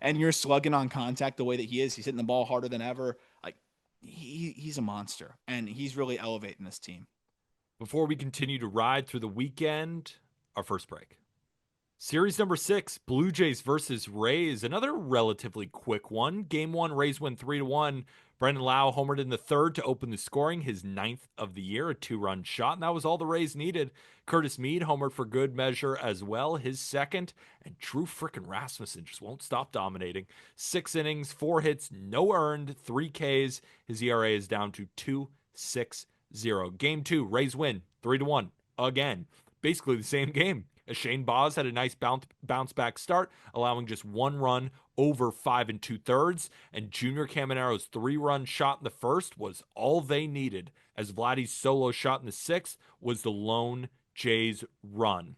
and you're slugging on contact the way that he is, he's hitting the ball harder than ever. Like he's a monster, and he's really elevating this team. Before we continue to ride through the weekend, our first break. Series number 6, Blue Jays versus Rays. Another relatively quick one. Game 1, Rays win 3-1. Brendan Lau homered in the third to open the scoring, his ninth of the year, a 2-run shot, and that was all the Rays needed. Curtis Mead homered for good measure as well, his second, and Drew frickin' Rasmussen just won't stop dominating. 6 innings, 4 hits, no earned, 3 Ks. His ERA is down to 2.60. Game 2, Rays win 3-1 again. Basically the same game. Shane Baz had a nice bounce back start, allowing just 1 run over 5 2/3, and Junior Camaro's 3-run shot in the first was all they needed, as Vladdy's solo shot in the sixth was the lone Jays run.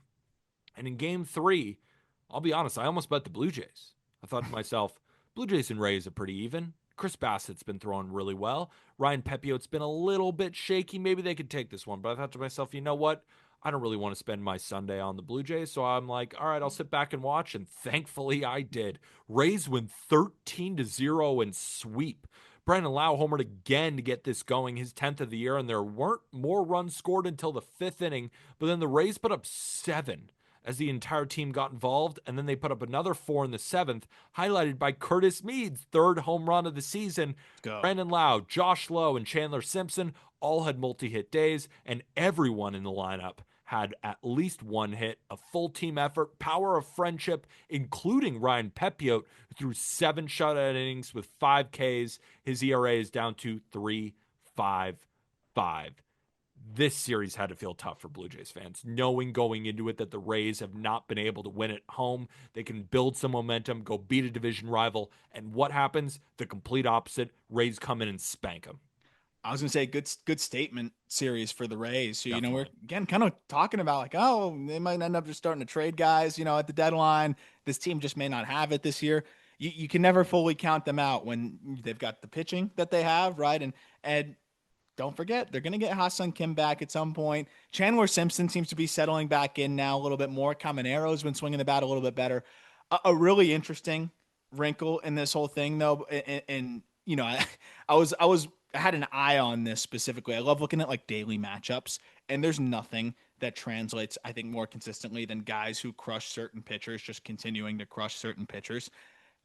And in game 3, I'll be honest, I almost bet the Blue Jays. I thought to myself, Blue Jays and Rays are pretty even. Chris Bassett's been throwing really well. Ryan Pepiot's been a little bit shaky. Maybe they could take this one. But I thought to myself, you know what? I don't really want to spend my Sunday on the Blue Jays. So I'm like, all right, I'll sit back and watch. And thankfully I did. Rays win 13-0 and sweep. Brandon Lau homered again to get this going, his 10th of the year. And there weren't more runs scored until the 5th inning. But then the Rays put up 7 as the entire team got involved, and then they put up another 4 in the 7th, highlighted by Curtis Mead's 3rd home run of the season. Let's go. Brandon Lau, Josh Lowe, and Chandler Simpson all had multi-hit days, and everyone in the lineup had at least 1 hit, a full team effort, power of friendship, including Ryan Pepiot, who threw 7 shutout innings with 5 Ks. His ERA is down to 3.55. This series had to feel tough for Blue Jays fans, knowing going into it that the Rays have not been able to win at home. They can build some momentum, go beat a division rival, and what happens? The complete opposite. Rays come in and spank them. I was gonna say good statement series for the Rays. So, we're Definitely. again kind of talking about like, oh, they might end up just starting to trade guys, at the deadline. This team just may not have it this year. You can never fully count them out when they've got the pitching that they have, right? And don't forget, they're gonna get Ha-Seong Kim back at some point. Chandler Simpson seems to be settling back in now a little bit more. Camanero's been swinging the bat a little bit better. A really interesting wrinkle in this whole thing, though, and I had an eye on this specifically. I love looking at like daily matchups, and there's nothing that translates, I think, more consistently than guys who crush certain pitchers just continuing to crush certain pitchers.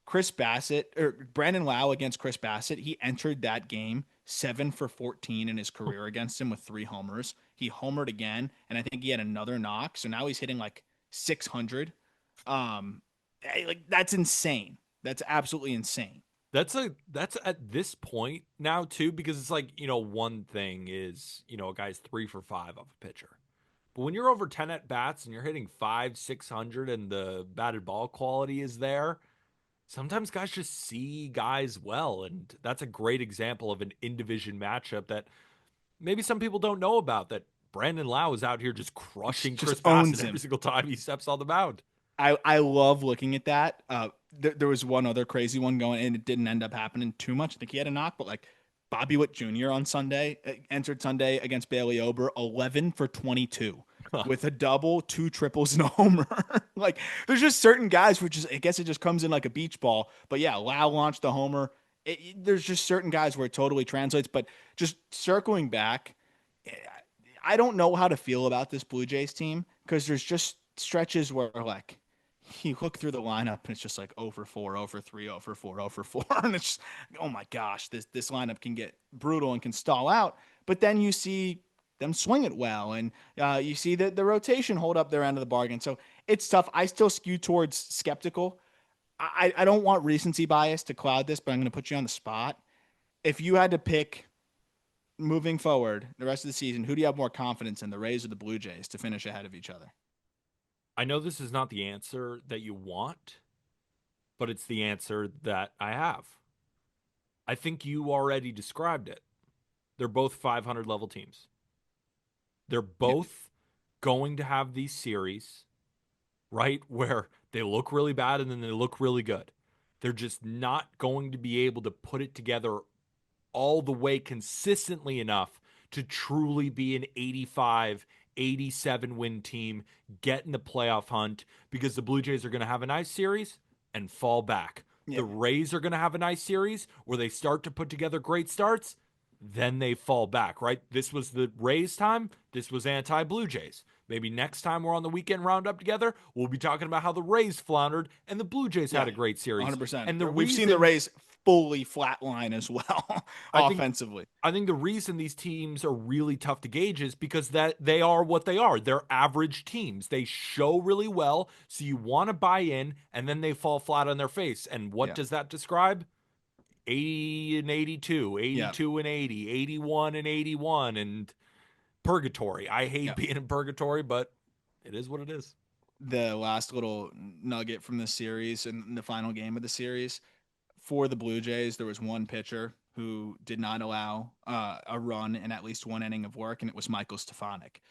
Chris Bassett or Brandon Lau against Chris Bassett, he entered that game 7 for 14 in his career against him with 3 homers. He homered again, and I think he had another knock. So now he's hitting like 600. Like that's insane. That's absolutely insane. That's at this point now too, because it's like, one thing is, a guy's 3 for 5 off a pitcher. But when you're over 10 at bats and you're hitting 600 and the batted ball quality is there, sometimes guys just see guys well. And that's a great example of an in division matchup that maybe some people don't know about, that Brandon Lau is out here just crushing Just Chris owns Bassett every him. single time he steps on the mound. I love looking at that. There was one other crazy one going, and it didn't end up happening too much. I think he had a knock, but like Bobby Witt Jr. on Sunday entered Sunday against Bailey Ober, 11 for 22 with a double, 2 triples, and a homer. Like there's just certain guys, which is I guess it just comes in like a beach ball. But yeah, Lau launched the homer. There's just certain guys where it totally translates. But just circling back, I don't know how to feel about this Blue Jays team because there's just stretches where like you look through the lineup and it's just like 0 for 4, 0 for 3, 0 for 4, 0 for 4. And it's just, oh my gosh, this lineup can get brutal and can stall out. But then you see them swing it well, and you see the rotation hold up their end of the bargain. So it's tough. I still skew towards skeptical. I don't want recency bias to cloud this, but I'm going to put you on the spot. If you had to pick moving forward the rest of the season, who do you have more confidence in, the Rays or the Blue Jays, to finish ahead of each other? I know this is not the answer that you want, but it's the answer that I have. I think you already described it. They're both 500 level teams. They're Yeah. both going to have these series, right, where they look really bad and then they look really good. They're just not going to be able to put it together all the way consistently enough to truly be an 85, 87 win team, get in the playoff hunt, because the Blue Jays are going to have a nice series and fall back. Yeah. The Rays are going to have a nice series where they start to put together great starts, then they fall back, right? This was the Rays time. This was anti-Blue Jays. Maybe next time we're on the weekend roundup together, we'll be talking about how the Rays floundered and the Blue Jays Yeah. had a great series. 100%. And the We've seen the reason Rays fully flatline as well I think offensively. I think the reason these teams are really tough to gauge is because that they are what they are. They're average teams. They show really well, so you want to buy in, and then they fall flat on their face. And what Yeah. does that describe? 80 and 82, Yeah. 82 and 80, 81 and 81, and purgatory. I hate Yeah. being in purgatory, but it is what it is. The last little nugget from this series and the final game of the series for the Blue Jays, there was one pitcher who did not allow a run in at least one inning of work, and it was Michael Stefanik.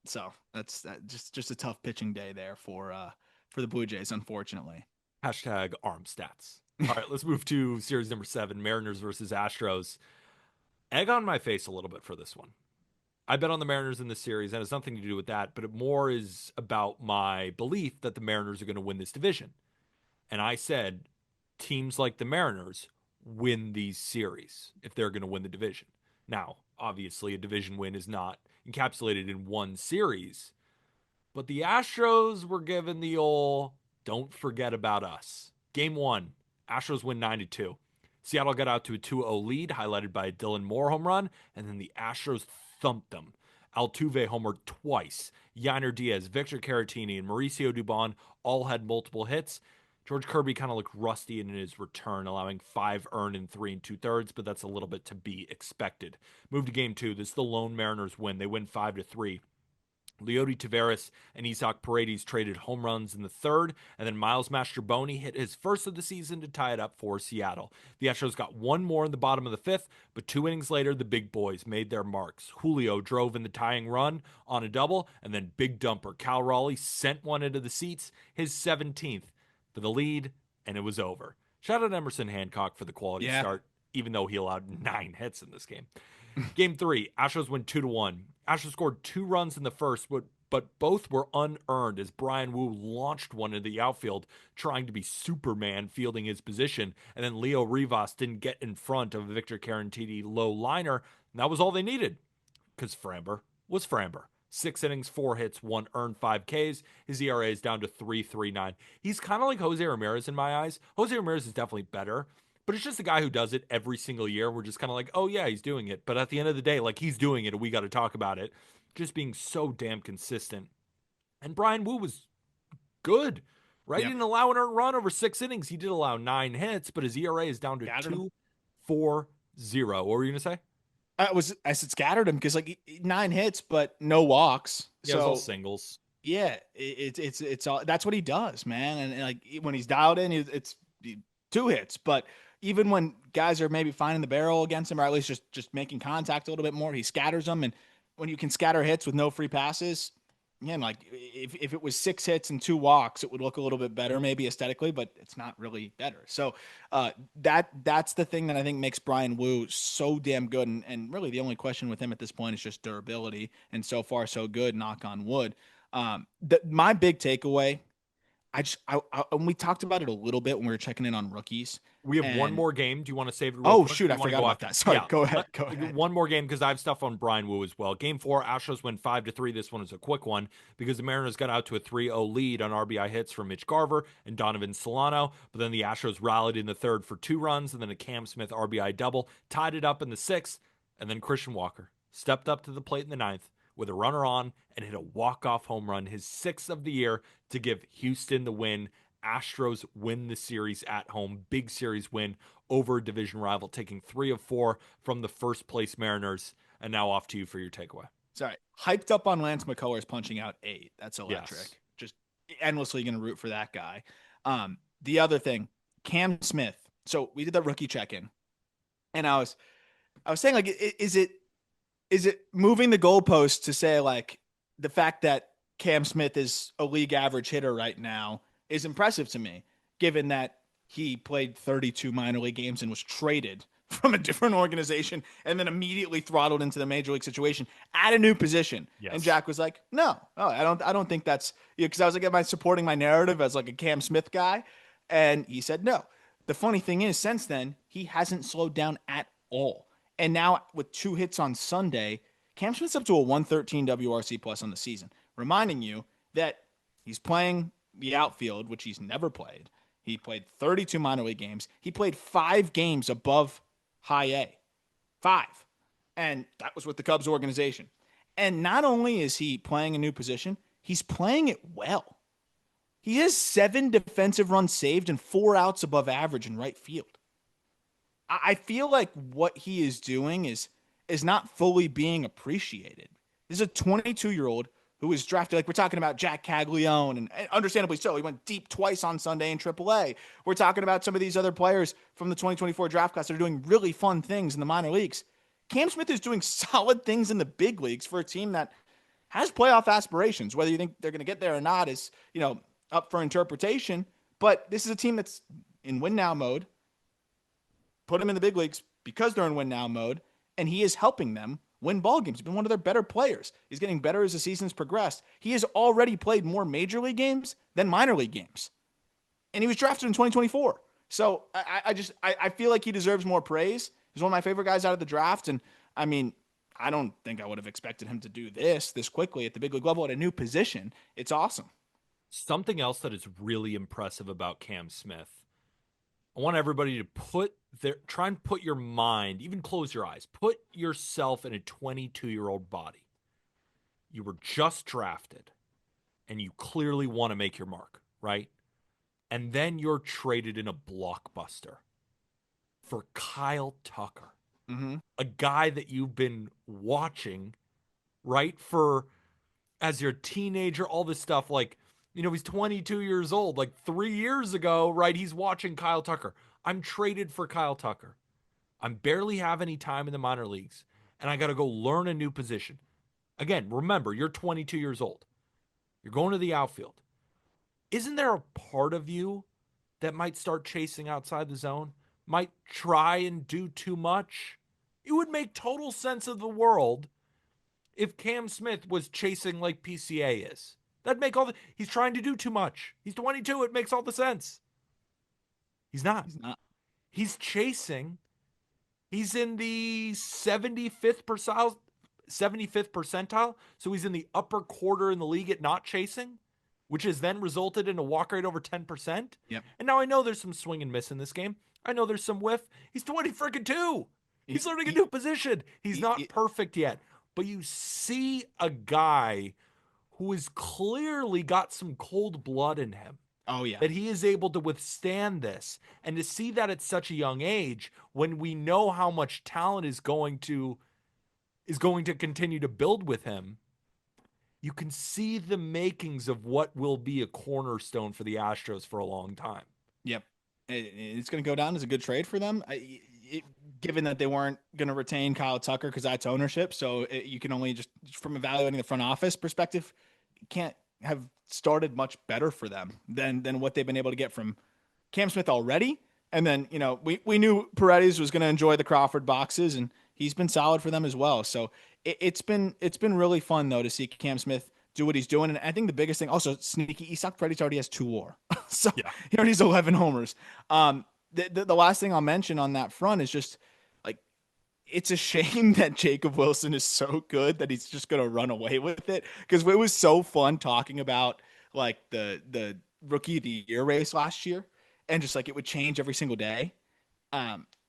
So that's just a tough pitching day there for the Blue Jays, unfortunately. Hashtag arm stats. All right, let's move to series number 7, Mariners versus Astros. Egg on my face a little bit for this one. I bet on the Mariners in this series, and it has nothing to do with that, but it more is about my belief that the Mariners are going to win this division. And I said teams like the Mariners win these series if they're going to win the division. Now, obviously, a division win is not encapsulated in one series, but the Astros were given the old don't forget about us. Game 1, Astros win 9-2. Seattle got out to a 2-0 lead, highlighted by a Dylan Moore home run, and then the Astros thumped them. Altuve homered twice. Yainer Diaz, Victor Caratini, and Mauricio Dubon all had multiple hits. George Kirby kind of looked rusty in his return, allowing 5 earned in 3 2/3, but that's a little bit to be expected. Move to game 2. This is the lone Mariners win. They win 5-3. Leody Taveras and Isaac Paredes traded home runs in the third, and then Miles Mastrobuoni hit his first of the season to tie it up for Seattle. The Astros got one more in the bottom of the 5th, but 2 innings later, the big boys made their marks. Julio drove in the tying run on a double, and then big dumper Cal Raleigh sent one into the seats, his 17th for the lead, and it was over. Shout out Emerson Hancock for the quality Yeah. start, even though he allowed 9 hits in this game. Game 3, Astros win 2-1. Astros scored 2 runs in the first, but both were unearned as Brian Wu launched one into the outfield, trying to be Superman fielding his position, and then Leo Rivas didn't get in front of Victor Caratini low liner, and that was all they needed, because Framber was Framber. 6 innings, 4 hits, 1 earned, 5 Ks. His ERA is down to 3.39. He's kind of like Jose Ramirez in my eyes. Jose Ramirez is definitely better, But it's just a guy who does it every single year. We're just kind of like, oh yeah, he's doing it. But at the end of the day, like he's doing it and we got to talk about it. Just being so damn consistent. And Brian Wu was good, right? He Yep. didn't allow an earned run over 6 innings. He did allow 9 hits, but his ERA is down to Scattered him. 2.40. What were you going to say? I said scattered him because like 9 hits, but no walks. Yeah, it was all So singles. yeah, it's all that's what he does, man. And like when he's dialed in, it's 2 hits. But even when guys are maybe finding the barrel against him, or at least just making contact a little bit more, he scatters them. And when you can scatter hits with no free passes, again, like if it was 6 hits and 2 walks, it would look a little bit better, maybe aesthetically, but it's not really better. So that's the thing that I think makes Brian Wu so damn good. And really the only question with him at this point is just durability. And so far, so good, knock on wood. My big takeaway, and we talked about it a little bit when we were checking in on rookies. We have one And more game. Do you want to save it real oh quick? shoot, You I want to forgot go about after? that. Sorry, Yeah, go ahead. Go ahead. one more game because I have stuff on Brian Wu as well. Game 4, Astros win 5-3. This one is a quick one because the Mariners got out to a 3-0 lead on RBI hits from Mitch Garver and Donovan Solano. But then the Astros rallied in the third for 2 runs and then a Cam Smith RBI double, tied it up in the 6th. And then Christian Walker stepped up to the plate in the 9th with a runner on and hit a walk-off home run, his 6th of the year, to give Houston the win. Astros win the series at home. Big series win over a division rival, taking 3 of 4 from the first place Mariners. And now off to you for your takeaway. Sorry, hyped up on Lance McCullers punching out 8. That's electric. Yes. Just endlessly going to root for that guy. The other thing, Cam Smith. So we did that rookie check-in, and I was saying like, is it moving the goalpost to say like the fact that Cam Smith is a league average hitter right now is impressive to me, given that he played 32 minor league games and was traded from a different organization and then immediately throttled into the major league situation at a new position. Yes. And Jack was like, no, I don't think that's, because I was like, am I supporting my narrative as like a Cam Smith guy? And he said, no. The funny thing is, since then, he hasn't slowed down at all. And now with 2 hits on Sunday, Cam Smith's up to a 113 WRC plus on the season, reminding you that he's playing the outfield, which he's never played. He played 32 minor league games. He played 5 games above high A. 5. And that was with the Cubs organization. And not only is he playing a new position, he's playing it well. He has 7 defensive runs saved and 4 outs above average in right field. I feel like what he is doing is not fully being appreciated. This is a 22-year-old who was drafted, like we're talking about Jack Caglione, and understandably so. He went deep twice on Sunday in AAA. We're talking about some of these other players from the 2024 draft class that are doing really fun things in the minor leagues. Cam Smith is doing solid things in the big leagues for a team that has playoff aspirations. Whether you think they're going to get there or not is, up for interpretation. But this is a team that's in win now mode. Put them in the big leagues because they're in win now mode, and he is helping them win ball games. He's been one of their better players. He's getting better as the season's progressed. He has already played more major league games than minor league games. And he was drafted in 2024. So I feel like he deserves more praise. He's one of my favorite guys out of the draft. And I mean, I don't think I would have expected him to do this quickly at the big league level at a new position. It's awesome. Something else that is really impressive about Cam Smith. I want everybody to try and put your mind, even close your eyes, put yourself in a 22-year-old body. You were just drafted and you clearly want to make your mark, right? And then you're traded in a blockbuster for Kyle Tucker, a guy that you've been watching, right, as your teenager, all this stuff. Like, he's 22 years old. Like 3 years ago, right, he's watching Kyle Tucker. I'm traded for Kyle Tucker. I'm barely have any time in the minor leagues, and I got to go learn a new position. Again, remember, you're 22 years old. You're going to the outfield. Isn't there a part of you that might start chasing outside the zone? Might try and do too much? It would make total sense of the world if Cam Smith was chasing like PCA is. That'd make he's trying to do too much. He's 22. It makes all the sense. He's not. He's chasing. He's in the 75th percentile. So he's in the upper quarter in the league at not chasing, which has then resulted in a walk rate over 10%. Yep. And now I know there's some swing and miss in this game. I know there's some whiff. He's 20 freaking two. He's He, learning a he, new position. He's not he, perfect yet, but you see a guy who has clearly got some cold blood in him, oh yeah. that he is able to withstand this. And to see that at such a young age, when we know how much talent is going to continue to build with him, you can see the makings of what will be a cornerstone for the Astros for a long time. Yep. It's going to go down as a good trade for them. Given that they weren't going to retain Kyle Tucker because that's ownership, so you can only just from evaluating the front office perspective, can't have started much better for them than what they've been able to get from Cam Smith already. And then we knew Paredes was going to enjoy the Crawford boxes, and he's been solid for them as well. So it's been really fun though to see Cam Smith do what he's doing. And I think the biggest thing, also sneaky, Isak Paredes already has 2 WAR, so Yeah. he already has 11 homers. The last thing I'll mention on that front is just like it's a shame that Jacob Wilson is so good that he's just gonna run away with it because it was so fun talking about like the rookie of the year race last year and just like it would change every single day.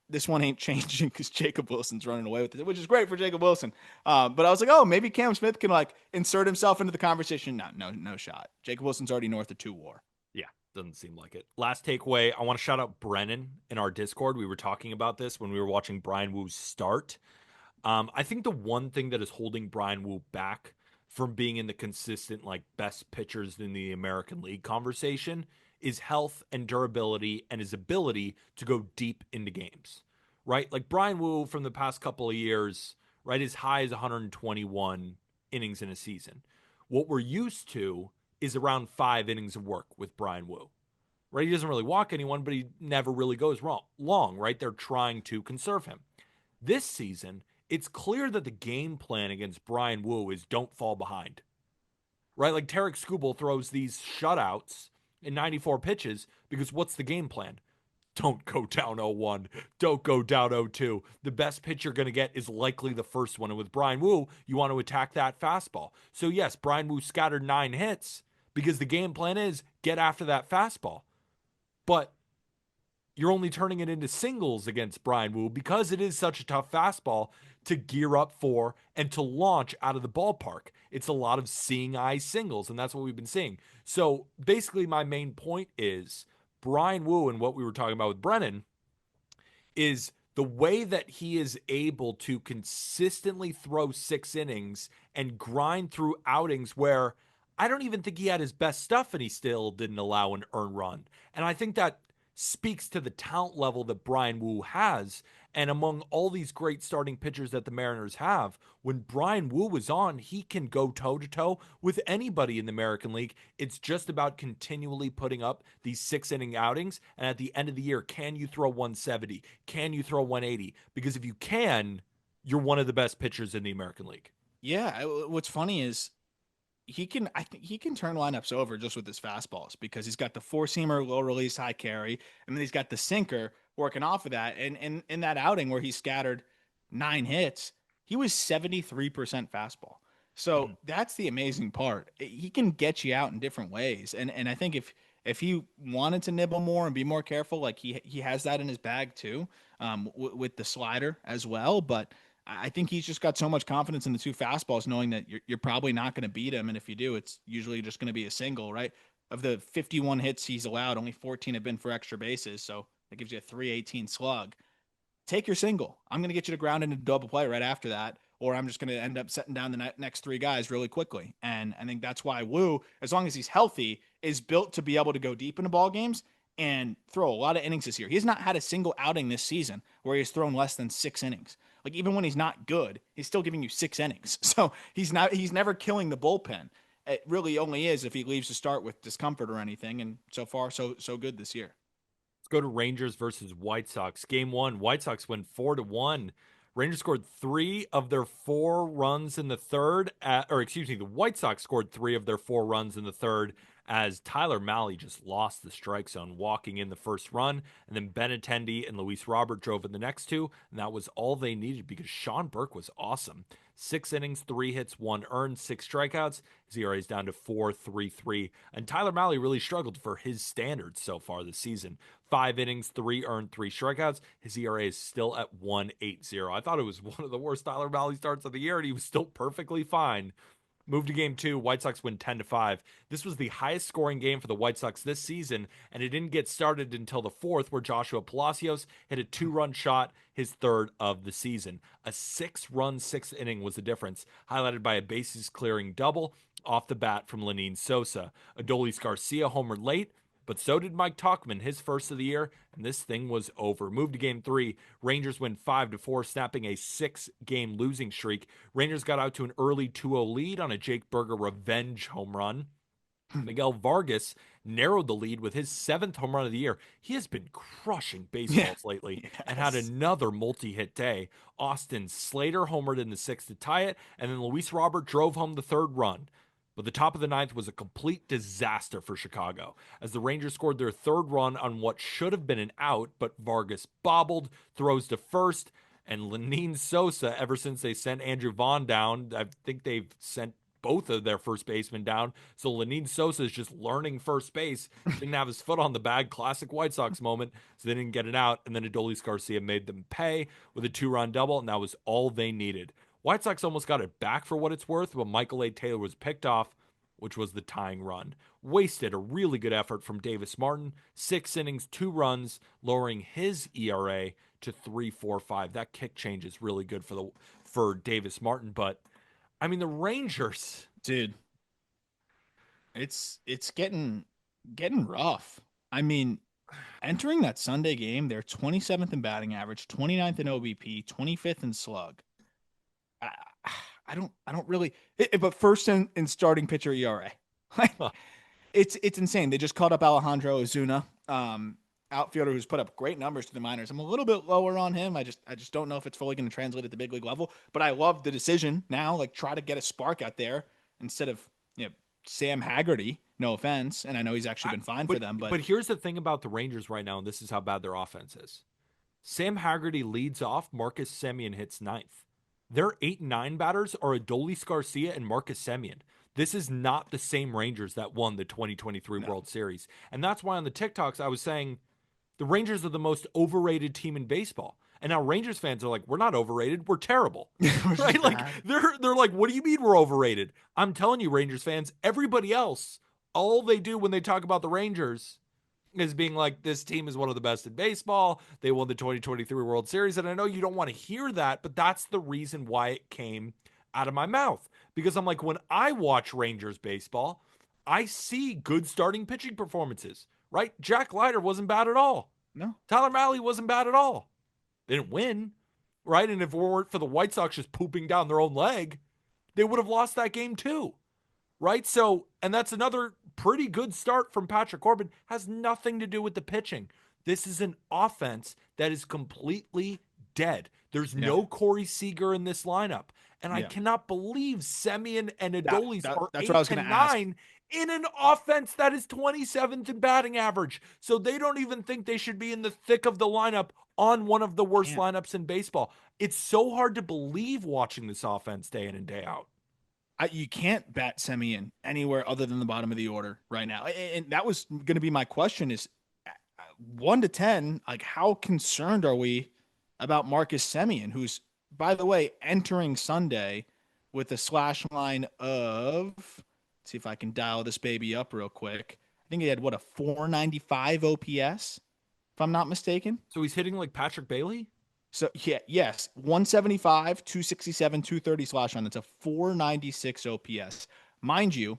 This one ain't changing because Jacob Wilson's running away with it, which is great for Jacob Wilson. But I was like, oh, maybe Cam Smith can like insert himself into the conversation. No shot. Jacob Wilson's already north of 2 WAR. Yeah, doesn't seem like it. Last takeaway, I want to shout out Brennan in our Discord. We were talking about this when we were watching Brian Woo's start. I think the one thing that is holding Brian Wu back from being in the consistent, like, best pitchers in the American League conversation is health and durability and his ability to go deep into games, right? Like, Brian Wu from the past couple of years, right, as high as 121 innings in a season. What we're used to is around 5 innings of work with Brian Wu, right? He doesn't really walk anyone, but he never really goes long, right? They're trying to conserve him. This season, it's clear that the game plan against Brian Wu is don't fall behind, right? Like Tarek Skubal throws these shutouts in 94 pitches because what's the game plan? Don't go down 0-1. Don't go down 0-2. The best pitch you're going to get is likely the first one. And with Brian Wu, you want to attack that fastball. So, yes, Brian Wu scattered 9 hits because the game plan is get after that fastball. But you're only turning it into singles against Brian Wu because it is such a tough fastball to gear up for and to launch out of the ballpark. It's a lot of seeing eye singles, and that's what we've been seeing. So basically, my main point is Brian Wu and what we were talking about with Brennan is the way that he is able to consistently throw 6 innings and grind through outings where I don't even think he had his best stuff and he still didn't allow an earned run. And I think that speaks to the talent level that Brian Wu has. And among all these great starting pitchers that the Mariners have, when Brian Wu was on, he can go toe to toe with anybody in the American League. It's just about continually putting up these 6 inning outings. And at the end of the year, can you throw 170? Can you throw 180? Because if you can, you're one of the best pitchers in the American League. Yeah, what's funny is I think he can turn lineups over just with his fastballs because he's got the four seamer, low release, high carry, and then he's got the sinker working off of that. And in that outing where he scattered 9 hits, he was 73% fastball. So Mhm. that's the amazing part. He can get you out in different ways. And I think if he wanted to nibble more and be more careful, like he has that in his bag too, with the slider as well. But I think he's just got so much confidence in the 2 fastballs, knowing that you're probably not going to beat him. And if you do, it's usually just going to be a single, right? Of the 51 hits he's allowed, only 14 have been for extra bases. So that gives you a 318 slug. Take your single. I'm going to get you to ground into double play right after that, or I'm just going to end up setting down the next 3 guys really quickly. And I think that's why Wu, as long as he's healthy, is built to be able to go deep into ball games and throw a lot of innings this year. He has not had a single outing this season where he has thrown less than 6 innings. Like even when he's not good, he's still giving you 6 innings. So he's never killing the bullpen. It really only is if he leaves to start with discomfort or anything. And so far, so good this year. Let's go to Rangers versus White Sox. Game one, White Sox win 4-1. Rangers scored 3 of their 4 runs in the third, or excuse me, the White Sox scored 3 of their 4 runs in the third as Tyler Mahle just lost the strike zone, walking in the first run, and then Benintendi and Luis Robert drove in the next 2, and that was all they needed because Sean Burke was awesome. 6 innings, 3 hits, 1 earned, 6 strikeouts. His ERA is down to 4.33. And Tyler Mahle really struggled for his standards so far this season. 5 innings, 3 earned, 3 strikeouts. His ERA is still at 1.80. I thought it was one of the worst Tyler Mahle starts of the year, and he was still perfectly fine. Move to game 2. White Sox win 10-5. This was the highest scoring game for the White Sox this season, and it didn't get started until the 4th, where Joshua Palacios hit a 2-run shot, his 3rd of the season. A 6-run 6th inning was the difference, highlighted by a bases clearing double off the bat from Lenyn Sosa. Adolis Garcia homered late, but so did Mike Tauchman, his first of the year, and this thing was over. Move to game 3. Rangers win 5-4, snapping a 6-game losing streak. Rangers got out to an early 2-0 lead on a Jake Burger revenge home run. Miguel Vargas narrowed the lead with his 7th home run of the year. He has been crushing baseballs lately and had another multi-hit day. Austin Slater homered in the 6th to tie it, and then Luis Robert drove home the 3rd run. But the top of the 9th was a complete disaster for Chicago, as the Rangers scored their 3rd run on what should have been an out, but Vargas bobbled, throws to first, and Lenyn Sosa, ever since they sent Andrew Vaughn down, I think they've sent both of their first basemen down. So Lenyn Sosa is just learning first base. Didn't have his foot on the bag. Classic White Sox moment. So they didn't get it out. And then Adolis Garcia made them pay with a 2-run double, and that was all they needed. White Sox almost got it back for what it's worth when Michael A. Taylor was picked off, which was the tying run. Wasted a really good effort from Davis Martin. 6 innings, 2 runs, lowering his ERA to 3.45. That kick change is really good for Davis Martin, but I mean, the Rangers, dude, it's getting rough. I mean, entering that Sunday game, they're 27th in batting average, 29th in OBP, 25th in slug. I don't really, but first in starting pitcher ERA. huh, It's insane. They just called up Alejandro Ozuna, outfielder who's put up great numbers to the minors. I'm a little bit lower on him. I just don't know if it's fully going to translate at the big league level. But I love the decision now. Like, try to get a spark out there instead of Sam Haggerty. No offense, and I know he's actually been fine for them. But here's the thing about the Rangers right now, and this is how bad their offense is. Sam Haggerty leads off. Marcus Semien hits 9th. Their 8 and 9 batters are Adolis Garcia and Marcus Semien. This is not the same Rangers that won the 2023 World Series. And that's why on the TikToks I was saying the Rangers are the most overrated team in baseball. And now Rangers fans are like, we're not overrated, we're terrible. Right? Like they're like, what do you mean we're overrated? I'm telling you, Rangers fans, everybody else, all they do when they talk about the Rangers is being like, this team is one of the best in baseball. They won the 2023 World Series. And I know you don't want to hear that, but that's the reason why it came out of my mouth. Because I'm like, when I watch Rangers baseball, I see good starting pitching performances, right? Jack Leiter wasn't bad at all. No. Tyler Mahle wasn't bad at all. They didn't win, right? And if it weren't for the White Sox just pooping down their own leg, they would have lost that game too. Right? So, and that's another pretty good start from Patrick Corbin. Has nothing to do with the pitching. This is an offense that is completely dead. There's no Corey Seager in this lineup. And I cannot believe Semien and Adolis are that's 8 what I was and gonna ask. 9 in an offense that is 27th in batting average. So they don't even think they should be in the thick of the lineup on one of the worst lineups in baseball. It's so hard to believe watching this offense day in and day out. You can't bat Semien anywhere other than the bottom of the order right now. And that was going to be my question is 1 to 10, like how concerned are we about Marcus Semien, who's, by the way, entering Sunday with a slash line of, let's see if I can dial this baby up real quick. I think he had, a 495 OPS, if I'm not mistaken. So he's hitting like Patrick Bailey? So, yes, 175, 267, 230 slash line. That's a 496 OPS. Mind you,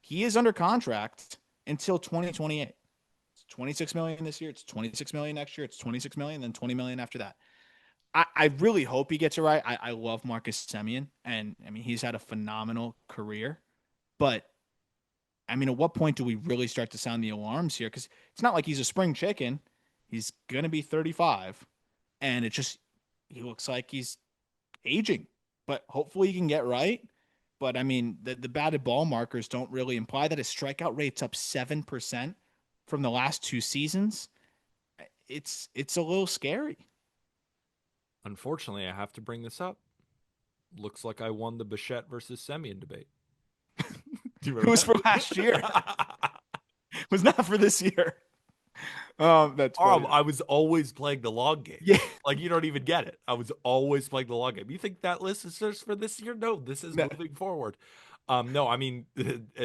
he is under contract until 2028. It's 26 million this year. It's 26 million next year. It's 26 million, then 20 million after that. I really hope he gets it right. I love Marcus Semien, and I mean, he's had a phenomenal career. But I mean, at what point do we really start to sound the alarms here? Because it's not like he's a spring chicken. He's going to be 35. And he looks like he's aging, but hopefully he can get right. But I mean, the batted ball markers don't really imply that his strikeout rate's up 7% from the last 2 seasons. It's a little scary. Unfortunately, I have to bring this up. Looks like I won the Bichette versus Semien debate. Do you It was remember for last year. that? It was not for this year. That's funny. I was always playing the long game. Yeah. Like you don't even get it. I was always playing the long game. You think that list is just for this year? No, this is No. moving forward. No, I mean,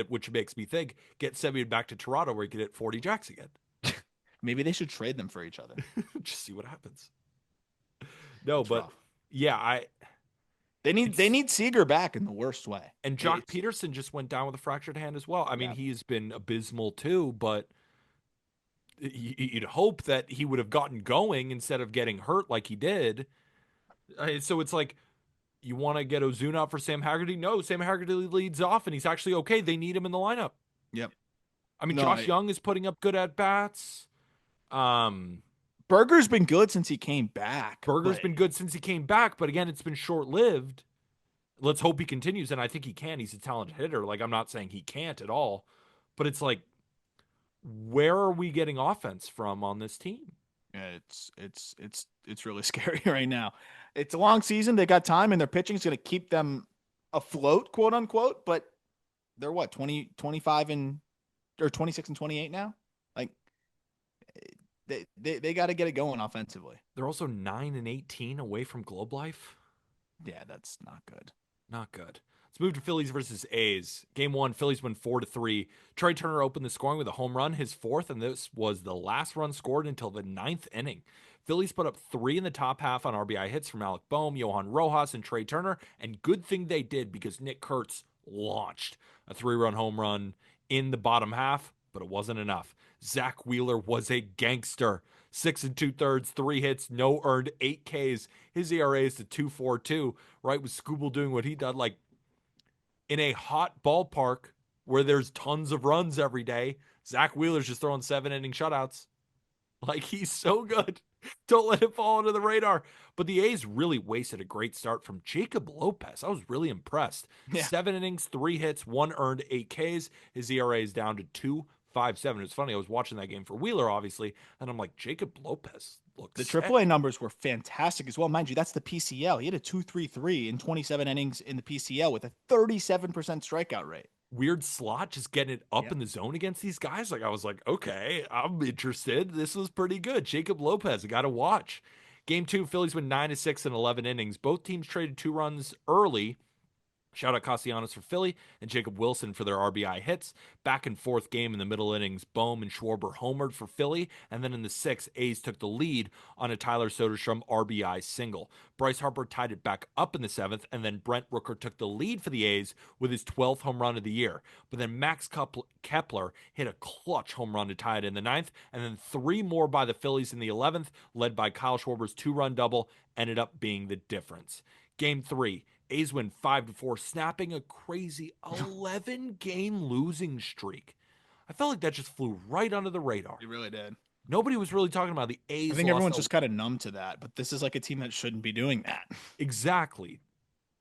which makes me think get Semien back to Toronto where he can hit 40 jacks again. Maybe they should trade them for each other. Just see what happens. No, It's but rough. yeah, I They it's need Seager back in the worst way. and Jock It's Peterson just went down with a fractured hand as well. I mean, yeah. he's been abysmal too, but you'd hope that he would have gotten going instead of getting hurt like he did. So it's like you want to get Ozuna out for Sam Haggerty? No, Sam Haggerty leads off and he's actually okay. They need him in the lineup. Yep. I mean, No, Josh Young is putting up good at bats. Berger's been good since he came back, Berger's but been good since he came back, but again, it's been short lived. Let's hope he continues, and I think he can. He's a talented hitter. Like I'm not saying he can't at all, but it's like, where are we getting offense from on this team? it's really scary right now. It's a long season. They got time, and their pitching is going to keep them afloat, quote unquote. But they're what 20, 25 and or 26 and 28 now. Like they got to get it going offensively. They're also 9-18 away from Globe Life. Yeah, that's not good. Not good. Let's move to Phillies versus A's. Game one, Phillies win 4-3. Trey Turner opened the scoring with a home run, his fourth, and this was the last run scored until the ninth inning. Phillies put up 3 in the top half on RBI hits from Alec Boehm, Johan Rojas, and Trey Turner, and good thing they did because Nick Kurtz launched a 3-run home run in the bottom half, but it wasn't enough. Zach Wheeler was a gangster. 6 2/3, 3 hits, no earned, 8 Ks. His ERA is to 2.42, right? With Scooble doing what he did, like in a hot ballpark where there's tons of runs every day. Zach Wheeler's just throwing 7 inning shutouts. Like he's so good. Don't let him fall under the radar. But the A's really wasted a great start from Jacob Lopez. I was really impressed. Yeah. 7 innings, 3 hits, 1 earned, 8 Ks. His ERA is down to 2.57. It's funny. I was watching that game for Wheeler, obviously, and I'm like, Jacob Lopez looks The sick. AAA numbers were fantastic as well. Mind you, that's the PCL. He had a 2.33 in 27 innings in the PCL with a 37% strikeout rate. Weird slot, just getting it up Yep. in the zone against these guys. Like I was like, okay, I'm interested. This was pretty good. Jacob Lopez, I got to watch. Game two, Phillies win 9-6 in 11 innings. Both teams traded 2 runs early. Shout out Castellanos for Philly and Jacob Wilson for their RBI hits. Back and forth game in the middle innings. Boehm and Schwarber homered for Philly. And then in the sixth, A's took the lead on a Tyler Soderstrom RBI single. Bryce Harper tied it back up in the seventh. And then Brent Rooker took the lead for the A's with his 12th home run of the year. But then Max Kepler hit a clutch home run to tie it in the ninth. And then 3 more by the Phillies in the 11th, led by Kyle Schwarber's 2-run double, ended up being the difference. Game three, A's win 5-4, snapping a crazy 11-game losing streak. I felt like that just flew right under the radar. He really did. Nobody was really talking about the A's. I think everyone's just kind of numb to that, but this is like a team that shouldn't be doing that. Exactly.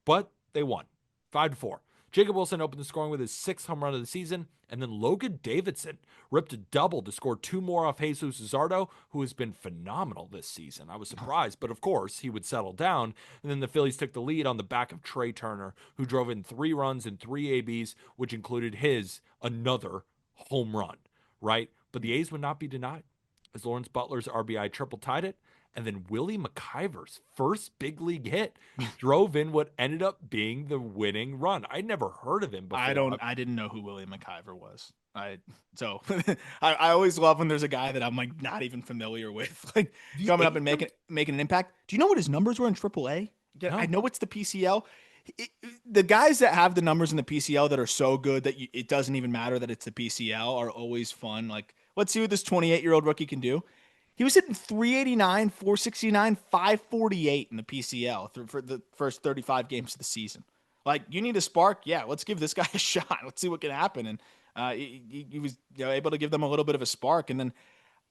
But they won 5-4. Jacob Wilson opened the scoring with his 6th home run of the season, and then Logan Davidson ripped a double to score 2 more off Jesus Luzardo, who has been phenomenal this season. I was surprised, but of course he would settle down. And then the Phillies took the lead on the back of Trey Turner, who drove in 3 runs and 3 ABs, which included his another home run, right? But the A's would not be denied, as Lawrence Butler's RBI triple tied it. And then Willie McIver's first big league hit drove in what ended up being the winning run. I'd never heard of him before. I didn't know who Willie McIver was. So I always love when there's a guy that I'm like not even familiar with, like coming up and making an impact. Do you know what his numbers were in AAA? Yeah, No. I know it's the PCL. The guys that have the numbers in the PCL that are so good that it doesn't even matter that it's the PCL are always fun. Like, let's see what this 28-year-old rookie can do. He was hitting 389, 469, 548 in the PCL for the first 35 games of the season. Like, you need a spark? Yeah, let's give this guy a shot. Let's see what can happen. And he was able to give them a little bit of a spark. And then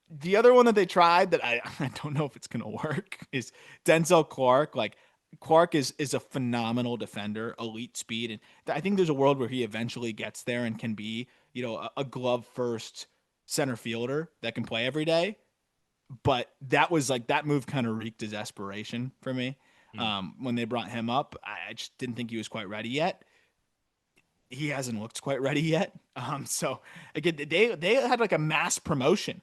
the other one that they tried that I don't know if it's going to work is Denzel Clark. Like, Clark is a phenomenal defender, elite speed. And I think there's a world where he eventually gets there and can be, a glove first center fielder that can play every day. But that was like that move kind of reeked as desperation for me. Mm. when they brought him up. I just didn't think he was quite ready yet. He hasn't looked quite ready yet. So again, they had like a mass promotion.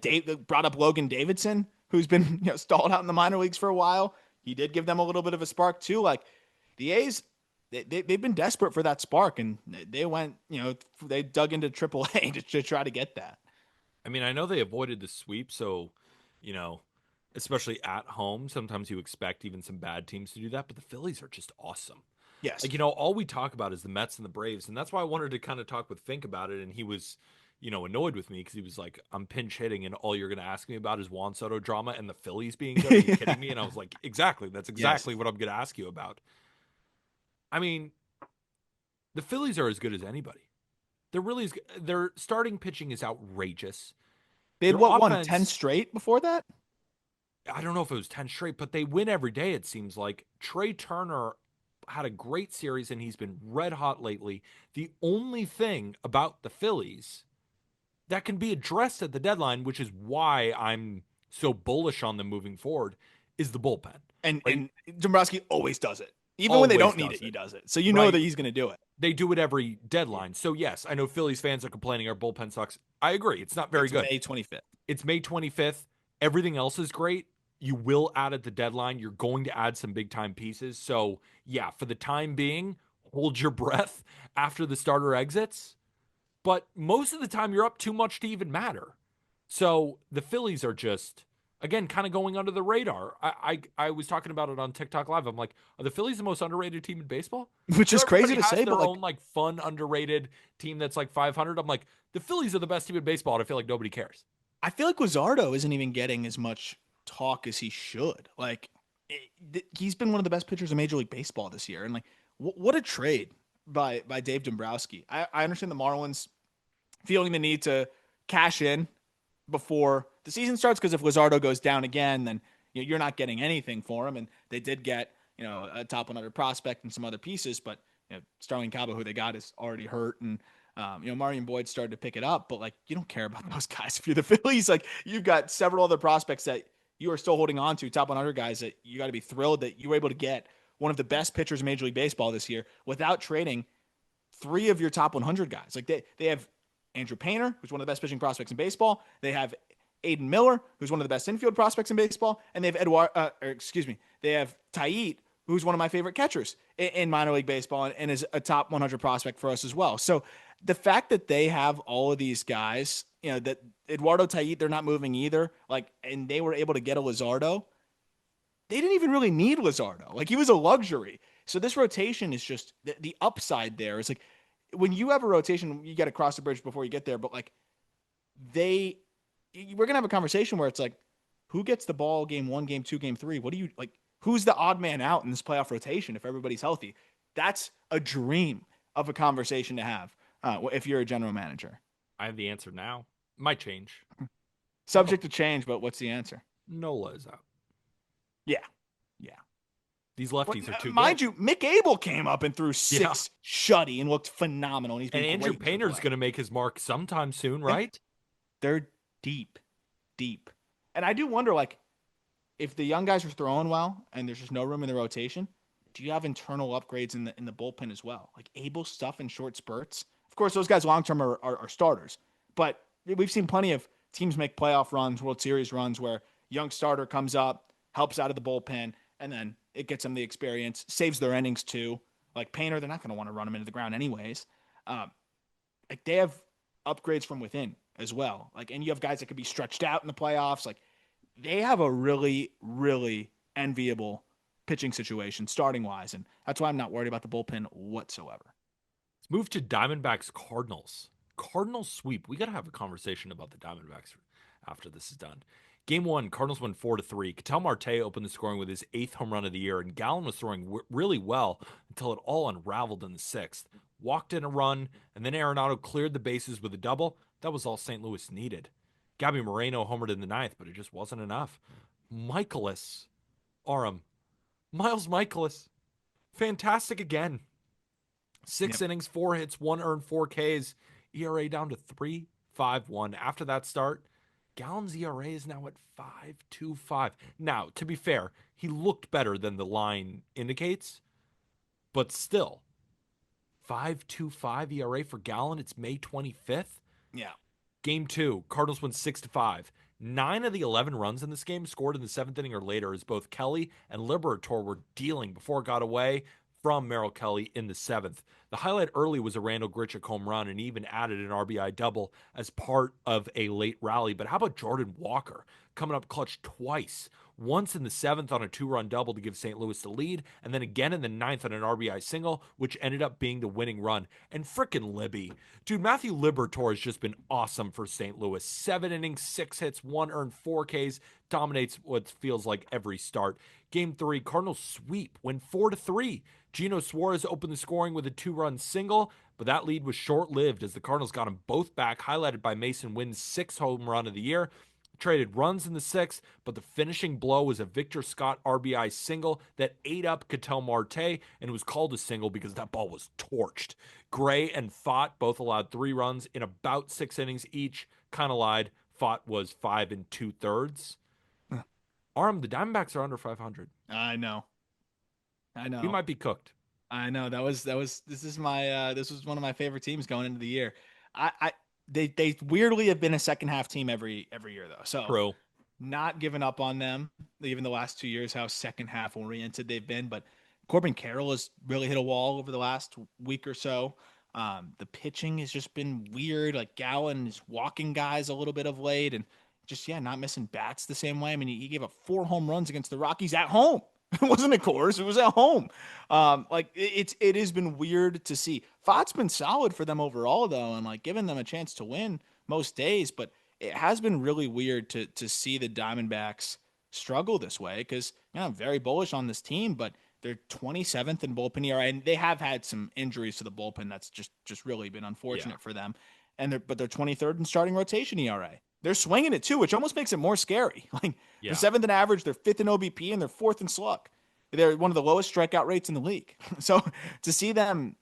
Dave brought up Logan Davidson, who's been stalled out in the minor leagues for a while. He did give them a little bit of a spark too. Like the A's, they've been desperate for that spark, and they went, they dug into AAA to try to get that. I mean, I know they avoided the sweep, so, you know, especially at home, sometimes you expect even some bad teams to do that, but the Phillies are just awesome. Yes. Like, all we talk about is the Mets and the Braves, and that's why I wanted to kind of talk with Fink about it, and he was, annoyed with me because he was like, I'm pinch hitting, and all you're going to ask me about is Juan Soto drama and the Phillies being good. Are you kidding me? And I was like, exactly. That's Yes. exactly what I'm going to ask you about. I mean, the Phillies are as good as anybody. They're really their starting pitching is outrageous. They had Their what, won 10 offense, straight before that? I don't know if it was 10 straight, but they win every day, it seems like. Trey Turner had a great series, and he's been red hot lately. The only thing about the Phillies that can be addressed at the deadline, which is why I'm so bullish on them moving forward, is the bullpen. And Right? Dombrowski always does it. Even when they Always don't need does it, he it. does it. So you know that Right? he's going to do it. They do it every deadline. So, yes, I know Phillies fans are complaining our bullpen sucks. I agree. It's not very It's good. May 25th. It's May 25th. Everything else is great. You will add at the deadline. You're going to add some big time pieces. So, yeah, for the time being, hold your breath after the starter exits. But most of the time, you're up too much to even matter. So the Phillies are just, again, kind of going under the radar. I was talking about it on TikTok Live. I'm like, are the Phillies the most underrated team in baseball? Which is crazy Everybody to has say, but their like, own like fun underrated team that's like 500. I'm like, the Phillies are the best team in baseball, and I feel like nobody cares. I feel like Luzardo isn't even getting as much talk as he should. Like, he's been one of the best pitchers in Major League Baseball this year, and like, what a trade by Dave Dombrowski. I understand the Marlins feeling the need to cash in before the season starts because if Luzardo goes down again, then you're not getting anything for him. And they did get a top 100 prospect and some other pieces, but Starling Cabo, who they got, is already hurt, and Marion Boyd started to pick it up, but like you don't care about those guys if you're the Phillies. Like you've got several other prospects that you are still holding on to, top 100 guys that you got to be thrilled that you were able to get one of the best pitchers in Major League Baseball this year without trading three of your top 100 guys. Like they have Andrew Painter, who's one of the best pitching prospects in baseball. They have Aiden Miller, who's one of the best infield prospects in baseball, and they have they have Taiit, who's one of my favorite catchers in minor league baseball and is a top 100 prospect for us as well. So the fact that they have all of these guys, that Eduardo Taiit, they're not moving either, like, and they were able to get a Luzardo. They didn't even really need Luzardo. Like he was a luxury. So this rotation is just the upside there. Is like when you have a rotation, you got to cross the bridge before you get there. But like we're gonna have a conversation where it's like, who gets the ball game 1, game 2, game 3? What do you like? Who's the odd man out in this playoff rotation if everybody's healthy? That's a dream of a conversation to have if you're a general manager. I have the answer now. Might change. Subject to change, but what's the answer? Nola is out. Yeah. Yeah. These lefties are too mind good. you, Mick Abel came up and threw 6 shutty and looked phenomenal. And he's been Andrew great Painter's going to make his mark sometime soon, right? They're deep. And I do wonder, like, if the young guys are throwing well and there's just no room in the rotation, do you have internal upgrades in the bullpen as well? Like Abel stuff in short spurts. Of course, those guys long term are starters, but we've seen plenty of teams make playoff runs, World Series runs, where young starter comes up, helps out of the bullpen, and then it gets them the experience, saves their innings too. Like Painter, they're not going to want to run him into the ground anyways. Like they have upgrades from within as well. Like, and you have guys that could be stretched out in the playoffs. Like they have a really, really enviable pitching situation starting wise. And that's why I'm not worried about the bullpen whatsoever. Let's move to Diamondbacks Cardinals. Cardinals sweep. We got to have a conversation about the Diamondbacks after this is done. Game 1, Cardinals won 4-3. Ketel Marte opened the scoring with his 8th home run of the year, and Gallen was throwing really well until it all unraveled in the 6th. Walked in a run, and then Arenado cleared the bases with a double. That was all St. Louis needed. Gabby Moreno homered in the 9th, but it just wasn't enough. Michaelis, Miles Michaelis, fantastic again. 6 innings, 4 hits, 1 earned, 4 Ks. ERA down to 3.51. After that start, Gallen's ERA is now at 5.25. Now, to be fair, he looked better than the line indicates, but still, 5.25 ERA for Gallen. It's May 25th. Yeah. Game two, Cardinals win 6-5. 9 of the 11 runs in this game scored in the seventh inning or later as both Kelly and Liberator were dealing before it got away from Merrill Kelly in the seventh. The highlight early was a Randall Grichuk home run and even added an RBI double as part of a late rally. But how about Jordan Walker coming up clutch twice? Once in the seventh on a 2-run double to give St. Louis the lead, and then again in the ninth on an RBI single, which ended up being the winning run. And frickin' Libby. Dude, Matthew Liberatore has just been awesome for St. Louis. 7 innings, 6 hits, 1 earned, 4 Ks, dominates what feels like every start. Game 3, Cardinals sweep, win 4-3. Gino Suarez opened the scoring with a 2-run single, but that lead was short-lived as the Cardinals got them both back, highlighted by Mason Wynn's 6th home run of the year. Traded runs in the sixth, but the finishing blow was a Victor Scott RBI single that ate up Ketel Marte, and it was called a single because that ball was torched. Gray and Fott both allowed 3 runs in about 6 innings each. Kind of lied. Fott was 5 2/3. Arm, the Diamondbacks are under 500. I know. We might be cooked. I know. This is my this was one of my favorite teams going into the year. They weirdly have been a second half team every year though. So True. Not giving up on them, even the last 2 years, how second half oriented they've been. But Corbin Carroll has really hit a wall over the last week or so. The pitching has just been weird. Like Gallen is walking guys a little bit of late and just, not missing bats the same way. I mean, he gave up 4 home runs against the Rockies at home. It wasn't at Coors. It was at home. It has been weird to see. Fott's been solid for them overall, though, and like giving them a chance to win most days. But it has been really weird to see the Diamondbacks struggle this way because I'm very bullish on this team, but they're 27th in bullpen ERA, and they have had some injuries to the bullpen. That's just really been unfortunate for them. And they're 23rd in starting rotation ERA. They're swinging it too, which almost makes it more scary. They're 7th in average, they're 5th in OBP, and they're 4th in slug. They're one of the lowest strikeout rates in the league. So to see them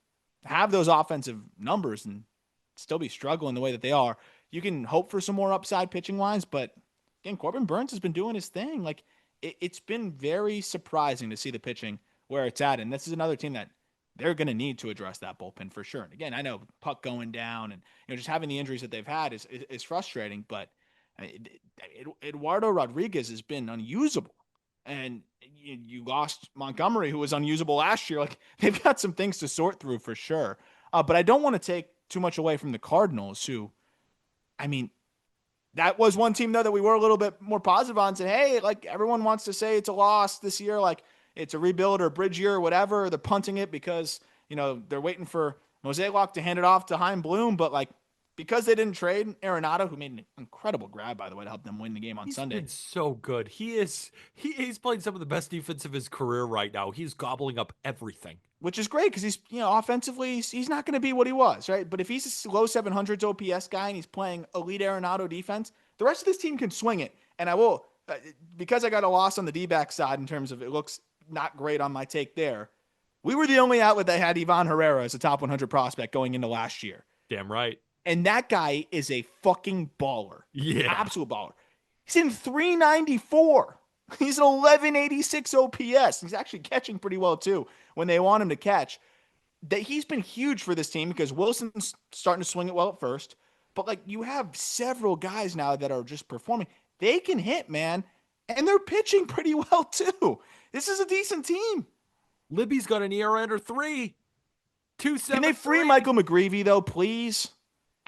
have those offensive numbers and still be struggling the way that they are, you can hope for some more upside pitching wise. But again, Corbin Burns has been doing his thing. Like it's been very surprising to see the pitching where it's at. And this is another team that they're going to need to address that bullpen for sure. And again, I know Puck going down and just having the injuries that they've had is frustrating, but Eduardo Rodriguez has been unusable. And you lost Montgomery, who was unusable last year. Like they've got some things to sort through for sure. But I don't want to take too much away from the Cardinals, who, I mean, that was one team though that we were a little bit more positive on. Said, hey, like everyone wants to say it's a loss this year, like it's a rebuild or a bridge year or whatever. They're punting it because they're waiting for Mozeliak to hand it off to Chaim Bloom, but like because they didn't trade Arenado, who made an incredible grab by the way to help them win the game on Sunday. He's so good. He's playing some of the best defense of his career right now. He's gobbling up everything, which is great because he's offensively he's not going to be what he was, right? But if he's a low 700s OPS guy and he's playing elite Arenado defense, the rest of this team can swing it. And I will, because I got a loss on the D-back side in terms of it looks not great on my take there. We were the only outlet that had Ivan Herrera as a top 100 prospect going into last year. Damn right. And that guy is a fucking baller. Yeah. Absolute baller. He's in 394. He's an 1186 OPS. He's actually catching pretty well too when they want him to catch. That he's been huge for this team because Wilson's starting to swing it well at first. But like you have several guys now that are just performing. They can hit, man. And they're pitching pretty well too. This is a decent team. Libby's got an ERA under 3. 2.73. Can they free Michael McGreevy though, please?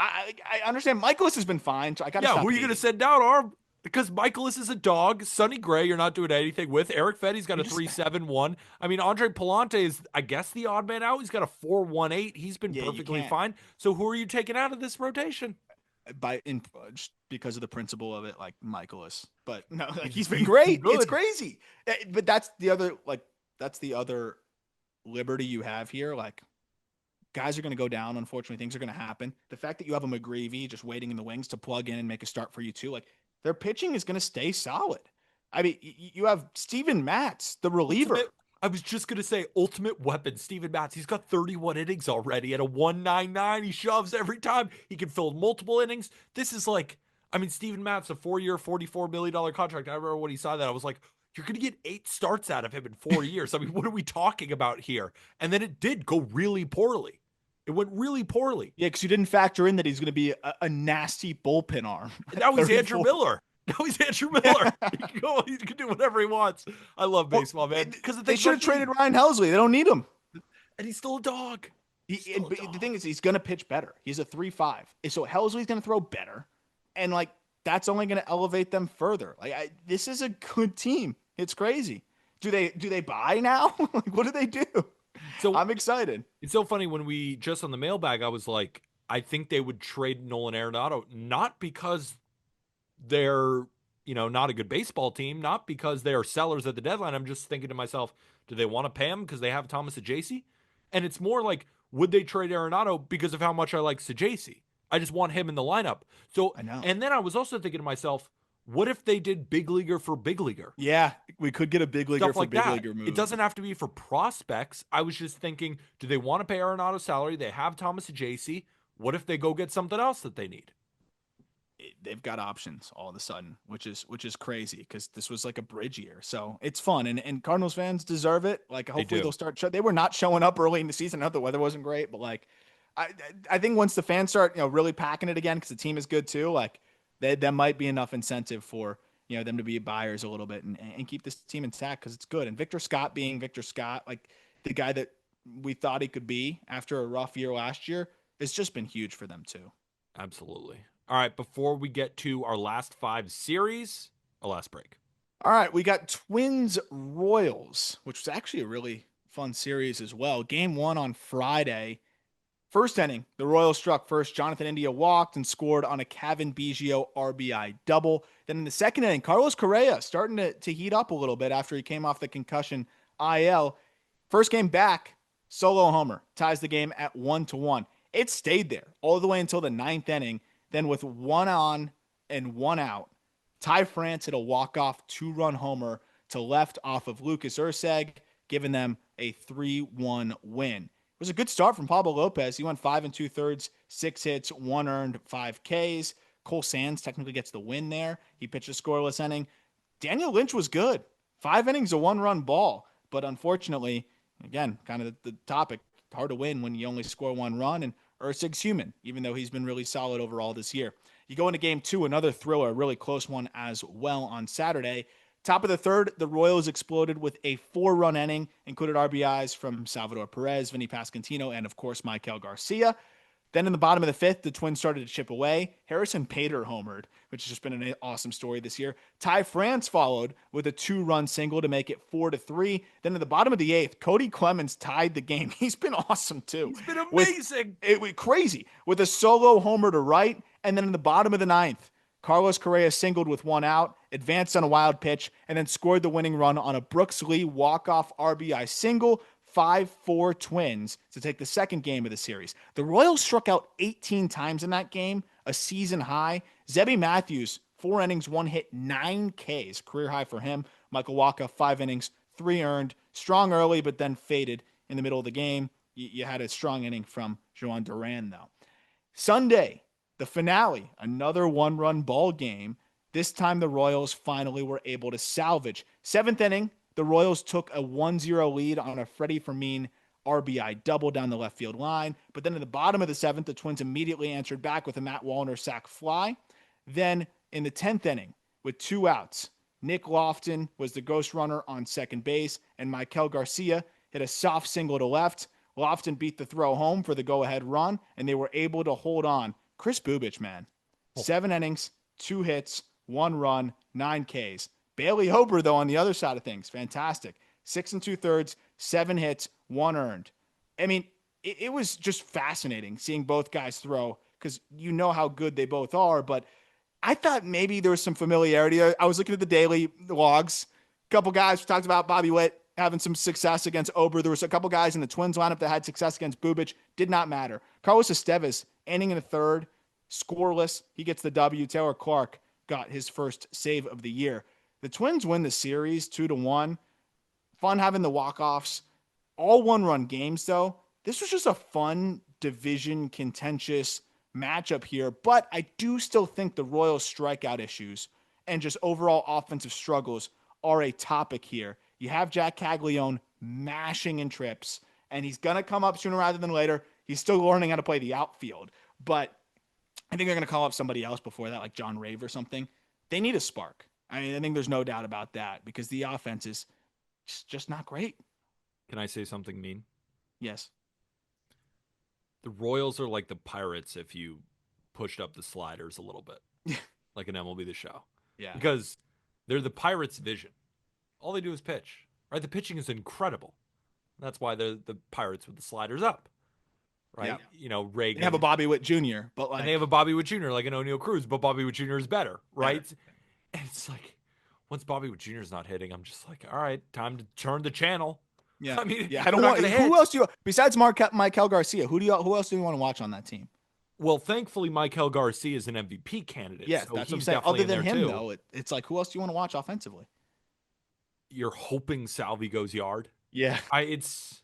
I understand Michaelis has been fine. So I got who are you going to send down, Arm? Because Michaelis is a dog. Sonny Gray, you're not doing anything with. Eric Fetty's got a 3.71. I mean, Andre Palante is, I guess, the odd man out. He's got a 4.18. He's been perfectly fine. So who are you taking out of this rotation? Just because of the principle of it, like Michaelis. But no, like he's been great. It's crazy. But that's the other liberty you have here. Like guys are going to go down. Unfortunately, things are going to happen. The fact that you have a McGreevy just waiting in the wings to plug in and make a start for you too, like their pitching is going to stay solid. I mean, you have Steven Matz, the reliever. I was just going to say ultimate weapon, Steven Matz. He's got 31 innings already at a 1.99. He shoves every time. He can fill multiple innings. This is like I mean, Steven Matt's a 4-year, $44 million contract. I remember when he signed that, I was like, you're going to get 8 starts out of him in 4 years. I mean, what are we talking about here? And then it did go really poorly. It went really poorly. Yeah, because you didn't factor in that he's going to be a nasty bullpen arm. And now he's Andrew 34. Miller. Now he's Andrew Miller. Yeah. He can go, he can do whatever he wants. I love Well, baseball, man. Because the they thing should about have traded me, Ryan Helsley. They don't need him. and he's still a dog. Still a But dog. the thing is, he's going to pitch better. He's a 3.5. So Helsley's going to throw better. And, like, that's only going to elevate them further. Like, this is a good team. It's crazy. Do they buy now? Like, what do they do? So I'm excited. it's so funny when we just on the mailbag, I was like, I think they would trade Nolan Arenado, not because they're, not a good baseball team, not because they are sellers at the deadline. I'm just thinking to myself, do they want to pay him because they have Thomas Saggese? And it's more like, would they trade Arenado because of how much I like Saggese? I just want him in the lineup. So, I know. and then I was also thinking to myself, what if they did big leaguer for big leaguer? Yeah, we could get a big leaguer Stuff for like big that. leaguer move. It doesn't have to be for prospects. I was just thinking, do they want to pay Arenado's salary? They have Thomas Saggese. What if they go get something else that they need? They've got options all of a sudden, which is crazy because this was like a bridge year. So it's fun, and Cardinals fans deserve it. Like hopefully they'll start. They were not showing up early in the season. I know the weather wasn't great, but like I think once the fans start really packing it again because the team is good too. Like that might be enough incentive for them to be buyers a little bit and keep this team intact because it's good. And Victor Scott being Victor Scott, like the guy that we thought he could be after a rough year last year, it's just been huge for them too. Absolutely. All right, before we get to our last 5 series, a last break. All right, we got Twins Royals, which was actually a really fun series as well. Game 1 on Friday. First inning, the Royals struck first. Jonathan India walked and scored on a Kevin Biggio RBI double. Then in the second inning, Carlos Correa starting to heat up a little bit after he came off the concussion IL. First game back, solo homer, ties the game at 1-1. It stayed there all the way until the 9th inning. Then with 1 on and 1 out, Ty France hit a walk-off 2-run homer to left off of Lucas Erceg, giving them a 3-1 win. It was a good start from Pablo Lopez. He went 5 2/3, 6 hits, 1 earned, 5 Ks. Cole Sands technically gets the win there. He pitched a scoreless inning. Daniel Lynch was good. 5 innings, a 1-run ball. But unfortunately, again, kind of the topic, hard to win when you only score 1 run. And Erceg's human, even though he's been really solid overall this year. You go into game 2, another thriller, a really close one as well on Saturday. Top of the third, the Royals exploded with a 4-run inning, included RBIs from Salvador Perez, Vinny Pasquantino, and of course, Maikel Garcia. Then in the bottom of the 5th, the Twins started to chip away. Harrison Pater homered, which has just been an awesome story this year. Ty France followed with a 2-run single to make it 4-3. Then in the bottom of the 8th, Cody Clemens tied the game. He's been awesome too. He's been amazing. It was crazy with a solo homer to right. And then in the bottom of the 9th, Carlos Correa singled with 1 out, advanced on a wild pitch, and then scored the winning run on a Brooks Lee walk-off RBI single. 5-4 Twins to take the second game of the series. The Royals struck out 18 times in that game, a season high. Zebby Matthews, 4 innings, 1 hit, 9 Ks, career high for him. Michael Wacha, 5 innings, 3 earned. Strong early, but then faded in the middle of the game. You had a strong inning from Joan Duran, though. Sunday, the finale, another 1-run ball game. This time the Royals finally were able to salvage. 7th inning, the Royals took a 1-0 lead on a Freddie Fermin RBI double down the left field line. But then in the bottom of the 7th, the Twins immediately answered back with a Matt Wallner sac fly. Then in the 10th inning, with 2 outs, Nick Lofton was the ghost runner on second base, and Maikel Garcia hit a soft single to left. Lofton beat the throw home for the go-ahead run, and they were able to hold on. Chris Bubich, man. 7 innings, 2 hits, 1 run, 9 Ks. Bailey Hober, though, on the other side of things, fantastic. 6 2/3, 7 hits, 1 earned. I mean, it was just fascinating seeing both guys throw because you know how good they both are. But I thought maybe there was some familiarity. I was looking at the daily logs. A couple guys talked about Bobby Witt having some success against Ober. There was a couple guys in the Twins lineup that had success against Bubich. Did not matter. Carlos Estevez, inning in the 3rd, scoreless. He gets the W. Taylor Clark got his first save of the year. The Twins win the series 2-1. Fun having the walk-offs. All 1-run games, though. This was just a fun, division, contentious matchup here, but I do still think the Royals' strikeout issues and just overall offensive struggles are a topic here. You have Jack Caglione mashing in trips, and he's going to come up sooner rather than later. He's still learning how to play the outfield, but I think they're going to call up somebody else before that, like John Rave or something. They need a spark. I mean, I think there's no doubt about that because the offense is just not great. Can I say something mean? Yes. The Royals are like the Pirates if you pushed up the sliders a little bit, like an MLB The Show. Yeah. Because they're the Pirates' vision. All they do is pitch, right? The pitching is incredible. That's why they're the Pirates with the sliders up, right? Yeah. You know, Reagan. They have a Bobby Witt Jr., but like. And they have a Bobby Witt Jr., like an O'Neill Cruz, but Bobby Witt Jr. is better, right? Better. And it's like, once Bobby Witt Jr. is not hitting, I'm just like, all right, time to turn the channel. Yeah. I mean, yeah, I don't want. Who else do you, besides Michael Garcia, who else do you want to watch on that team? Well, thankfully, Michael Garcia is an MVP candidate. Yes, so that's what I'm he's saying. definitely Other than in him, there too. though, it's like, who else do you want to watch offensively? You're hoping Salvi goes yard. Yeah. It's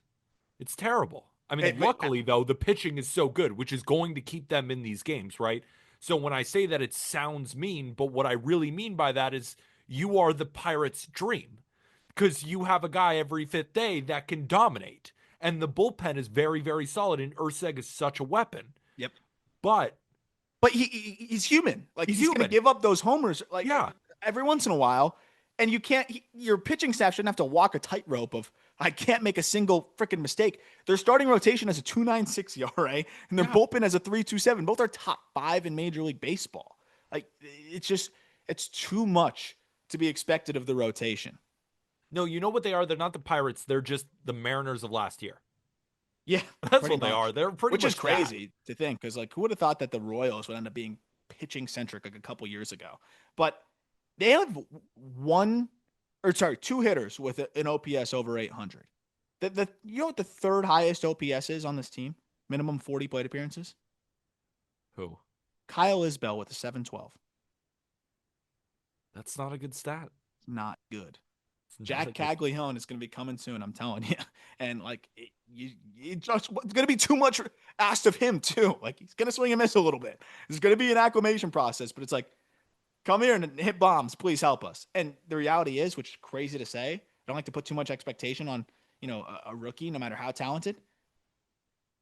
terrible. I mean, luckily, though, the pitching is so good, which is going to keep them in these games, right? So when I say that, it sounds mean, but what I really mean by that is you are the Pirates' dream because you have a guy every fifth day that can dominate. And the bullpen is very, very solid, and Urseg is such a weapon. Yep. But he's human. Like, he's human. going to give up those homers like Yeah. every once in a while. And you can't, your pitching staff shouldn't have to walk a tightrope of, I can't make a single freaking mistake. Their starting rotation has a 2.96 ERA, and their bullpen has a 3.27. Both are top 5 in Major League Baseball. Like, it's too much to be expected of the rotation. No, you know what they are? They're not the Pirates. They're just the Mariners of last year. Yeah. That's what they are. They're pretty Which much is crazy to think, because, like, who would have thought that the Royals would end up being pitching-centric like a couple years ago? But they have two hitters with an OPS over 800. You know what the third highest OPS is on this team? Minimum 40 plate appearances? Who? Kyle Isbell with a 712. That's not a good stat. Not good. Jack Caglione is going to be coming soon, I'm telling you. And, like, it's going to be too much asked of him, too. Like, he's going to swing and miss a little bit. There's going to be an acclimation process, but it's like, come here and hit bombs. Please help us. And the reality is, which is crazy to say, I don't like to put too much expectation on, a rookie, no matter how talented.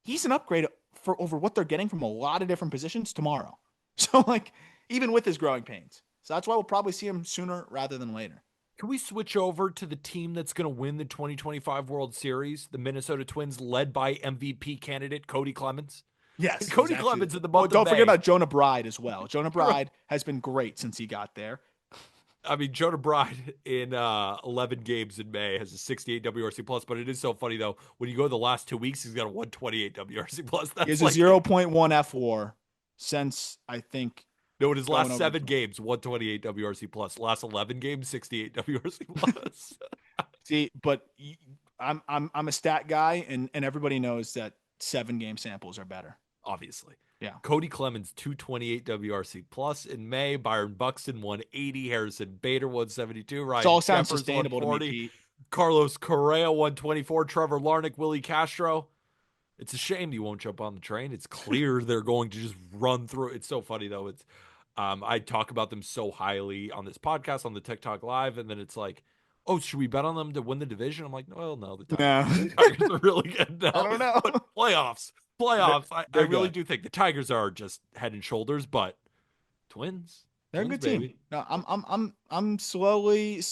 He's an upgrade over what they're getting from a lot of different positions tomorrow. So, like, even with his growing pains. So that's why we'll probably see him sooner rather than later. Can we switch over to the team that's going to win the 2025 World Series, the Minnesota Twins, led by MVP candidate Cody Clemens? Yes. Cody Clemens in the month of don't May. forget about Jonah Bride as well. Jonah Bride has been great since he got there. I mean, Jonah Bride in 11 games in May has a 68 WRC plus, but it is so funny, though. When you go the last 2 weeks, he's got a 128 WRC plus. He has a 0.1 F4 since, I think, no, in his last 7 games, 128 WRC plus. Last 11 games, 68 WRC plus. See, but I'm a stat guy, and everybody knows that 7-game samples are better. Obviously. Yeah. Cody Clemens, 228 WRC plus in May. Byron Buxton, 180. Harrison Bader, 172. Ryan it all sounds Jeffers, sustainable to me, Pete. Carlos Correa, 124. Trevor Larnach, Willie Castro. It's a shame you won't jump on the train. It's clear they're going to just run through. It's so funny, though. It's I talk about them so highly on this podcast, on the TikTok Live, and then it's like, oh, should we bet on them to win the division? I'm like, well, no. The Tigers are really good now. I don't know. But playoffs. I really do think the Tigers are just head and shoulders, but Twins. They're a good team. No, I'm slowly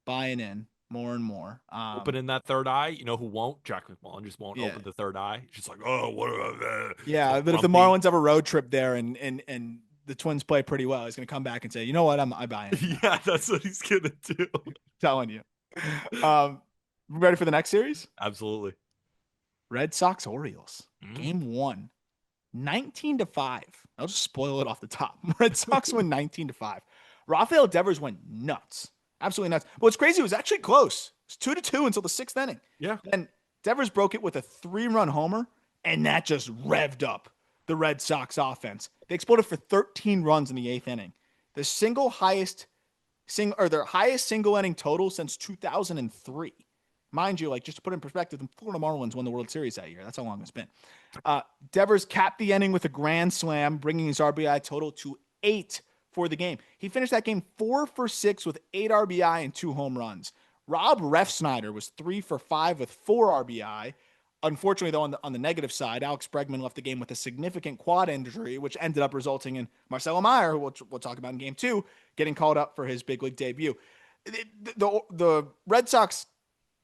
buying in more and more. Opening that third eye. You know who won't? Jack McMullen just won't open the third eye. Just like, oh, what? Yeah, but if the Marlins have a road trip there and the Twins play pretty well, he's gonna come back and say, you know what, I buy in. Yeah, that's what he's gonna do. I'm telling you. Ready for the next series? Absolutely. Red Sox Orioles. Game 1. 19-5. I'll just spoil it off the top. Red Sox win 19-5. Rafael Devers went nuts. Absolutely nuts. But what's crazy, it was actually close. It was 2-2 until the 6th inning. Yeah. And Devers broke it with a 3-run homer, and that just revved up the Red Sox offense. They exploded for 13 runs in the 8th inning. Their highest single inning total since 2003. Mind you, like just to put in perspective, the Florida Marlins won the World Series that year. That's how long it's been. Devers capped the inning with a grand slam, bringing his RBI total to 8 for the game. He finished that game 4 for 6 with 8 RBI and 2 home runs. Rob Refsnyder was 3 for 5 with 4 RBI. Unfortunately, though, on the negative side, Alex Bregman left the game with a significant quad injury, which ended up resulting in Marcelo Meyer, which we'll talk about in game 2, getting called up for his big league debut. The Red Sox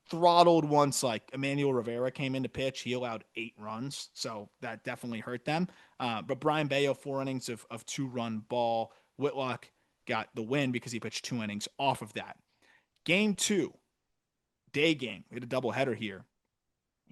throttled once like Emmanuel Rivera came in to pitch. He allowed 8 runs, so that definitely hurt them. But Brian Bayo, 4 innings of 2-run ball. Whitlock got the win because he pitched 2 innings off of that. Game 2, day game. We had a doubleheader here.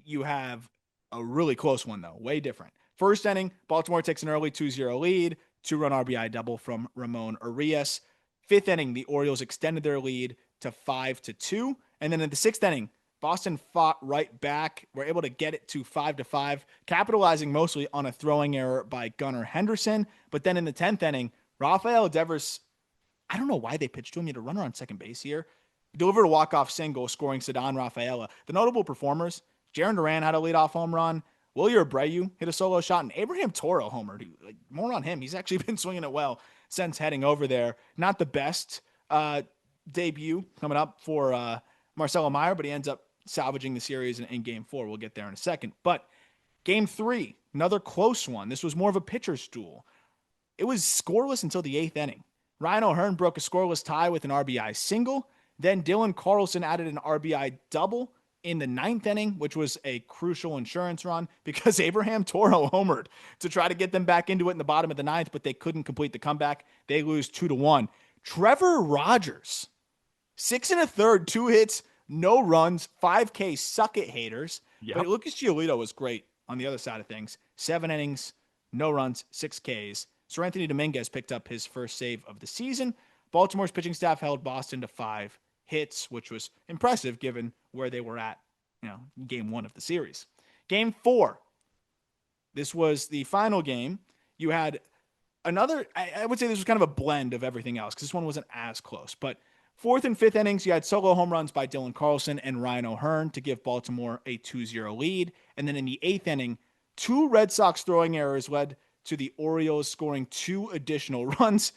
You have a really close one, though. Way different. First inning, Baltimore takes an early 2-0 lead. 2-run RBI double from Ramon Arias. 5th inning, the Orioles extended their lead to 5-2. And then in the 6th inning, Boston fought right back. Were able to get it to 5-5, capitalizing mostly on a throwing error by Gunnar Henderson. But then in the 10th inning, Rafael Devers, I don't know why they pitched to him. He had a runner on second base here. Delivered a walk-off single, scoring Ceddanne Rafaela. The notable performers, Jarren Duran had a leadoff home run. Wilyer Abreu hit a solo shot, and Abraham Toro homered. Like, more on him. He's actually been swinging it well since heading over there. Not the best debut coming up for Marcelo Meyer, but he ends up salvaging the series in game 4. We'll get there in a second. But game 3, another close one. This was more of a pitcher's duel. It was scoreless until the 8th inning. Ryan O'Hearn broke a scoreless tie with an RBI single. Then Dylan Carlson added an RBI double in the 9th inning, which was a crucial insurance run because Abraham Toro homered to try to get them back into it in the bottom of the 9th, but they couldn't complete the comeback. They lose 2-1. Trevor Rogers, 6 1/3, 2 hits, no runs, 5K, suck it haters. Yep. But Lucas Giolito was great on the other side of things. 7 innings, no runs, 6 Ks. Sir Anthony Dominguez picked up his first save of the season. Baltimore's pitching staff held Boston to 5 hits, which was impressive given where they were at, game 1 of the series. Game 4. This was the final game. You had another, I would say this was kind of a blend of everything else because this one wasn't as close. But 4th and 5th innings, you had solo home runs by Dylan Carlson and Ryan O'Hearn to give Baltimore a 2-0 lead. And then in the 8th inning, 2 Red Sox throwing errors led to the Orioles scoring 2 additional runs.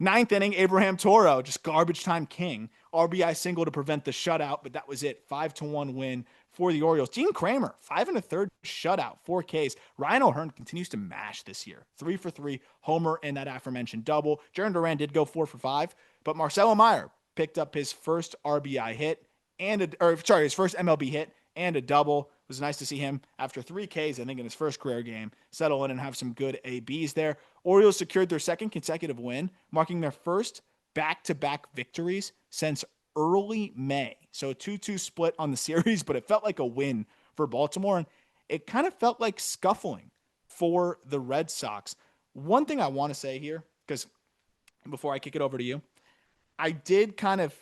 9th inning, Abraham Toro, just garbage time king. RBI single to prevent the shutout, but that was it. 5-1 win for the Orioles. Dean Kramer, 5 1/3 shutout, 4 Ks. Ryan O'Hearn continues to mash this year. 3 for 3, homer and that aforementioned double. Jarren Duran did go 4 for 5, but Marcelo Meyer picked up his first RBI hit his first MLB hit and a double. It was nice to see him after 3 Ks, I think, in his first career game, settle in and have some good ABs there. Orioles secured their 2nd consecutive win, marking their first back-to-back victories since early May. So a 2-2 split on the series, but it felt like a win for Baltimore, and it kind of felt like scuffling for the Red Sox. One thing I want to say here, because before I kick it over to you, I did kind of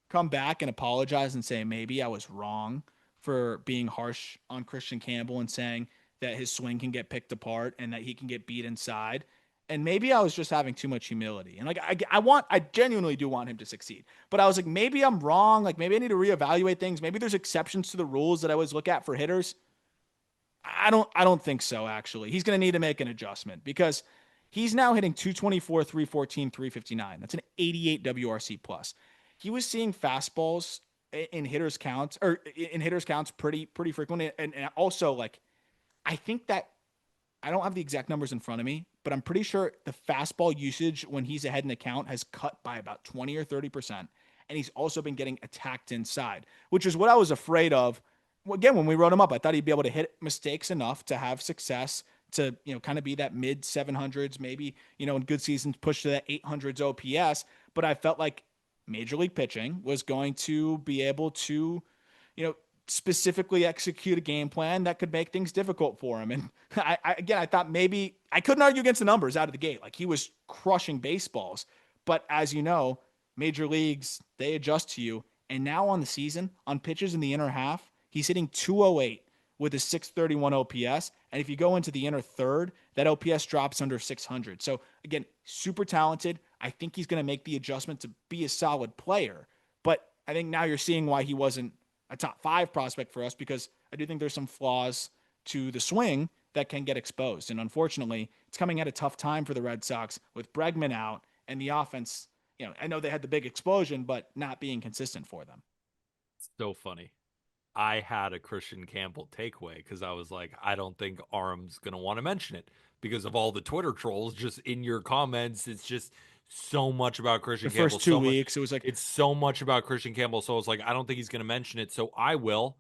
come back and apologize and say maybe I was wrong for being harsh on Christian Campbell and saying that his swing can get picked apart and that he can get beat inside. And maybe I was just having too much humility. And like, I genuinely do want him to succeed, but I was like, maybe I'm wrong. Like maybe I need to reevaluate things. Maybe there's exceptions to the rules that I always look at for hitters. I don't think so. Actually, he's going to need to make an adjustment because he's now hitting 224, 314, 359. That's an 88 WRC plus. He was seeing fastballs in hitters counts pretty frequently. And also, like, I think that I don't have the exact numbers in front of me, but I'm pretty sure the fastball usage when he's ahead in the count has cut by about 20 or 30%. And he's also been getting attacked inside, which is what I was afraid of. Again, when we wrote him up, I thought he'd be able to hit mistakes enough to have success, to, kind of be that mid 700s, maybe, in good seasons, push to that 800s OPS. But I felt like Major League Pitching was going to be able to, specifically execute a game plan that could make things difficult for him. And I thought maybe I couldn't argue against the numbers out of the gate. Like, he was crushing baseballs, but as you know, major leagues, they adjust to you. And now on the season, on pitches in the inner half, he's hitting 208 with a 631 OPS. And if you go into the inner third, that OPS drops under 600. So again, super talented. I think he's going to make the adjustment to be a solid player, but I think now you're seeing why he wasn't a top 5 prospect for us because I do think there's some flaws to the swing that can get exposed. And unfortunately, it's coming at a tough time for the Red Sox with Bregman out and the offense. I know they had the big explosion, but not being consistent for them. So funny. I had a Christian Campbell takeaway because I was like, I don't think Arm's going to want to mention it because of all the Twitter trolls just in your comments. It's just so much about The Christian Campbell. first two So much. weeks, it was like, It's so much about Christian Campbell. So I was like, I don't think he's going to mention it. So I will.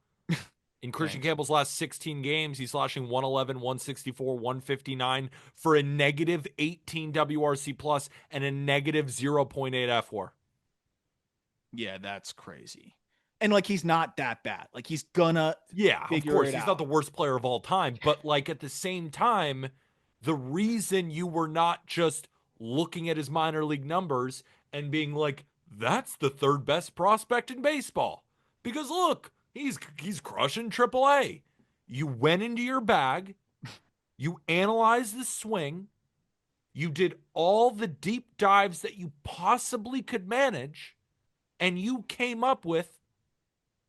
In Christian thanks. Campbell's last 16 games, he's slashing 111, 164, 159 for a negative 18 WRC plus and a negative 0.8 F4. Yeah, that's crazy. And like he's not that bad. Like he's gonna Yeah, of figure course. it He's out. not the worst player of all time, but like at the same time, the reason you were not just looking at his minor league numbers and being like, that's the third best prospect in baseball. Because look, he's crushing AAA. You went into your bag, you analyzed the swing, you did all the deep dives that you possibly could manage, and you came up with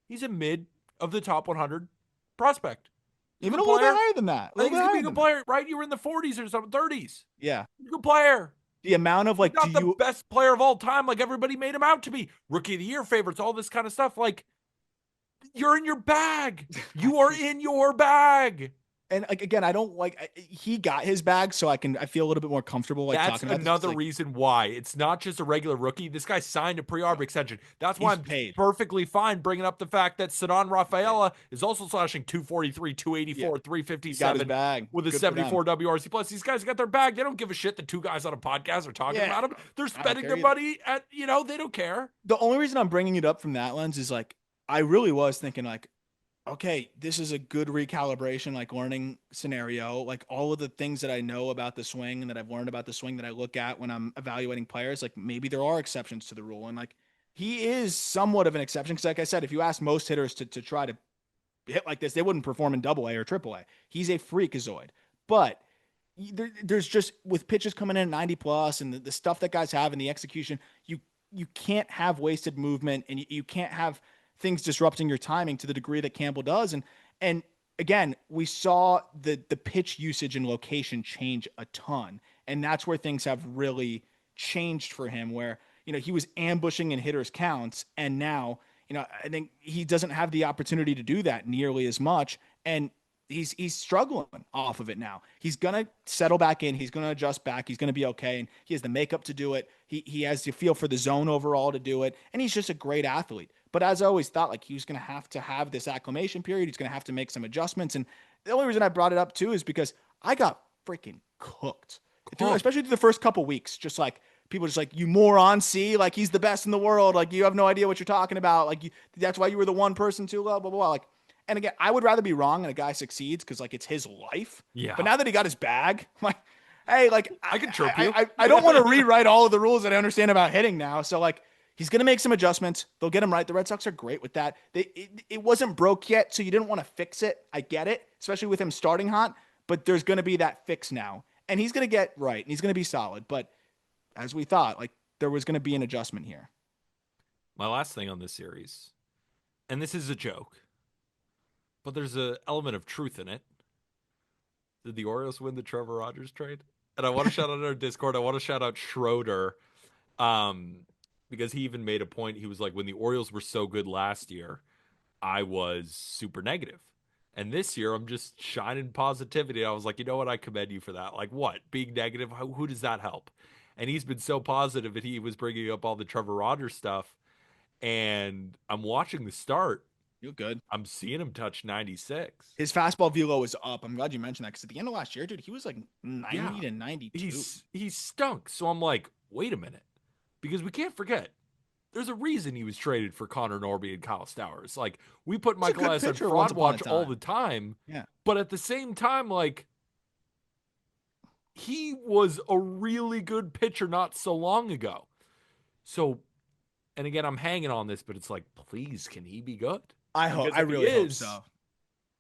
he's a mid of the top 100 prospect. Even Good a little bit player. higher than that. A I little think bit he's gonna be higher a good than that. player, right? You were in the 40s or something, 30s. Yeah. Good player. The amount of He's like, do not the you best player of all time, like everybody made him out to be. Rookie of the year favorites, all this kind of stuff. Like, you're in your bag. You are in your bag. and like again, I don't like he got his bag, so I feel a little bit more comfortable like That's talking about this. another reason why it's not just a regular rookie. This guy signed a pre-arb extension. That's why He's I'm paid. perfectly fine bringing up the fact that Sadan Rafaela is also slashing 243, Yeah, 284, he got his 357 bag. with a Good for them. 74 WRC plus. These guys got their bag. They don't give a shit that two guys on a podcast are talking Yeah, about him. They're I don't spending care their either. money at, they don't care. The only reason I'm bringing it up from that lens is like I really was thinking like, okay, this is a good recalibration, like learning scenario, like all of the things that I know about the swing and that I've learned about the swing that I look at when I'm evaluating players. Like maybe there are exceptions to the rule, and like he is somewhat of an exception because, like I said, if you ask most hitters to try to hit like this, they wouldn't perform in Double A or Triple A. He's a freakazoid, but there's just with pitches coming in at 90 plus and the stuff that guys have and the execution, you can't have wasted movement and you can't have things disrupting your timing to the degree that Campbell does. And again, we saw the pitch usage and location change a ton, and that's where things have really changed for him. Where he was ambushing in hitters counts, and now I think he doesn't have the opportunity to do that nearly as much, and he's struggling off of it now. He's gonna settle back in. He's gonna adjust back. He's gonna be okay, and he has the makeup to do it. He has the feel for the zone overall to do it, and he's just a great athlete. But as I always thought, like he was gonna have to have this acclimation period. He's gonna have to make some adjustments, and the only reason I brought it up too is because I got freaking cooked, especially through the first couple weeks. Just like people just like, you moron, see, like he's the best in the world. Like you have no idea what you're talking about. Like that's why you were the one person too. Blah blah blah. Like. And again, I would rather be wrong and a guy succeeds because like it's his life. Yeah. But now that he got his bag, I'm like, hey, like I can chirp you. I don't want to rewrite all of the rules that I understand about hitting now. So like he's gonna make some adjustments. They'll get him right. The Red Sox are great with that. It wasn't broke yet, so you didn't want to fix it. I get it, especially with him starting hot. But there's gonna be that fix now, and he's gonna get right and he's gonna be solid. But as we thought, like there was gonna be an adjustment here. My last thing on this series, and this is a joke, but there's an element of truth in it. Did the Orioles win the Trevor Rogers trade? And I want to shout out our Discord. I want to shout out Schroeder, because he even made a point. He was like, when the Orioles were so good last year, I was super negative. And this year, I'm just shining positivity. I was like, you know what? I commend you for that. Like, what? Being negative? Who does that help? And he's been so positive, and he was bringing up all the Trevor Rogers stuff. And I'm watching the start. You're good. I'm seeing him touch 96. His fastball velo is up. I'm glad you mentioned that because at the end of last year, dude, he was like 90 to 92. He stunk. So I'm like, wait a minute. Because we can't forget, there's a reason he was traded for Connor Norby and Kyle Stowers. Like, we put Michael S. on fraud watch all the time. Yeah. But at the same time, like, he was a really good pitcher not so long ago. So, and again, I'm hanging on this, but it's like, please, can he be good? I really hope so.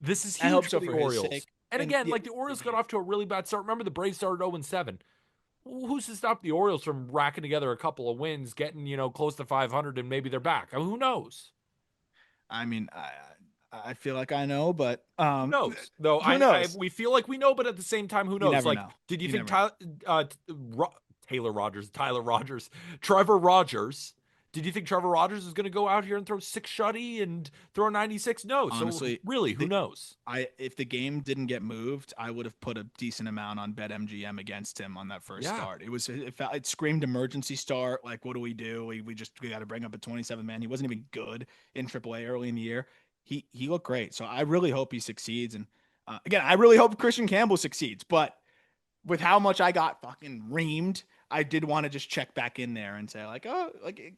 This is huge for the Orioles. And again, the Orioles got off to a really bad start. Remember, the Braves started 0-7. Who's to stop the Orioles from racking together a couple of wins, getting, close to 500, and maybe they're back? I mean, who knows? I mean, I feel like I know, but Who knows? Though who knows? we feel like we know, but at the same time, who You knows? never Like, know. did you You think never know. Tyler Rogers, Trevor Rogers? Did you think Trevor Rogers is going to go out here and throw 6 shutty and throw 96? No. So Honestly, really, who knows? if the game didn't get moved, I would have put a decent amount on BetMGM against him on that first Yeah, start. It screamed emergency start. Like, what do we do? We got to bring up a 27 man. He wasn't even good in AAA early in the year. He looked great. So I really hope he succeeds. And again, I really hope Christian Campbell succeeds. But with how much I got fucking reamed, I did want to just check back in there and say like, oh, like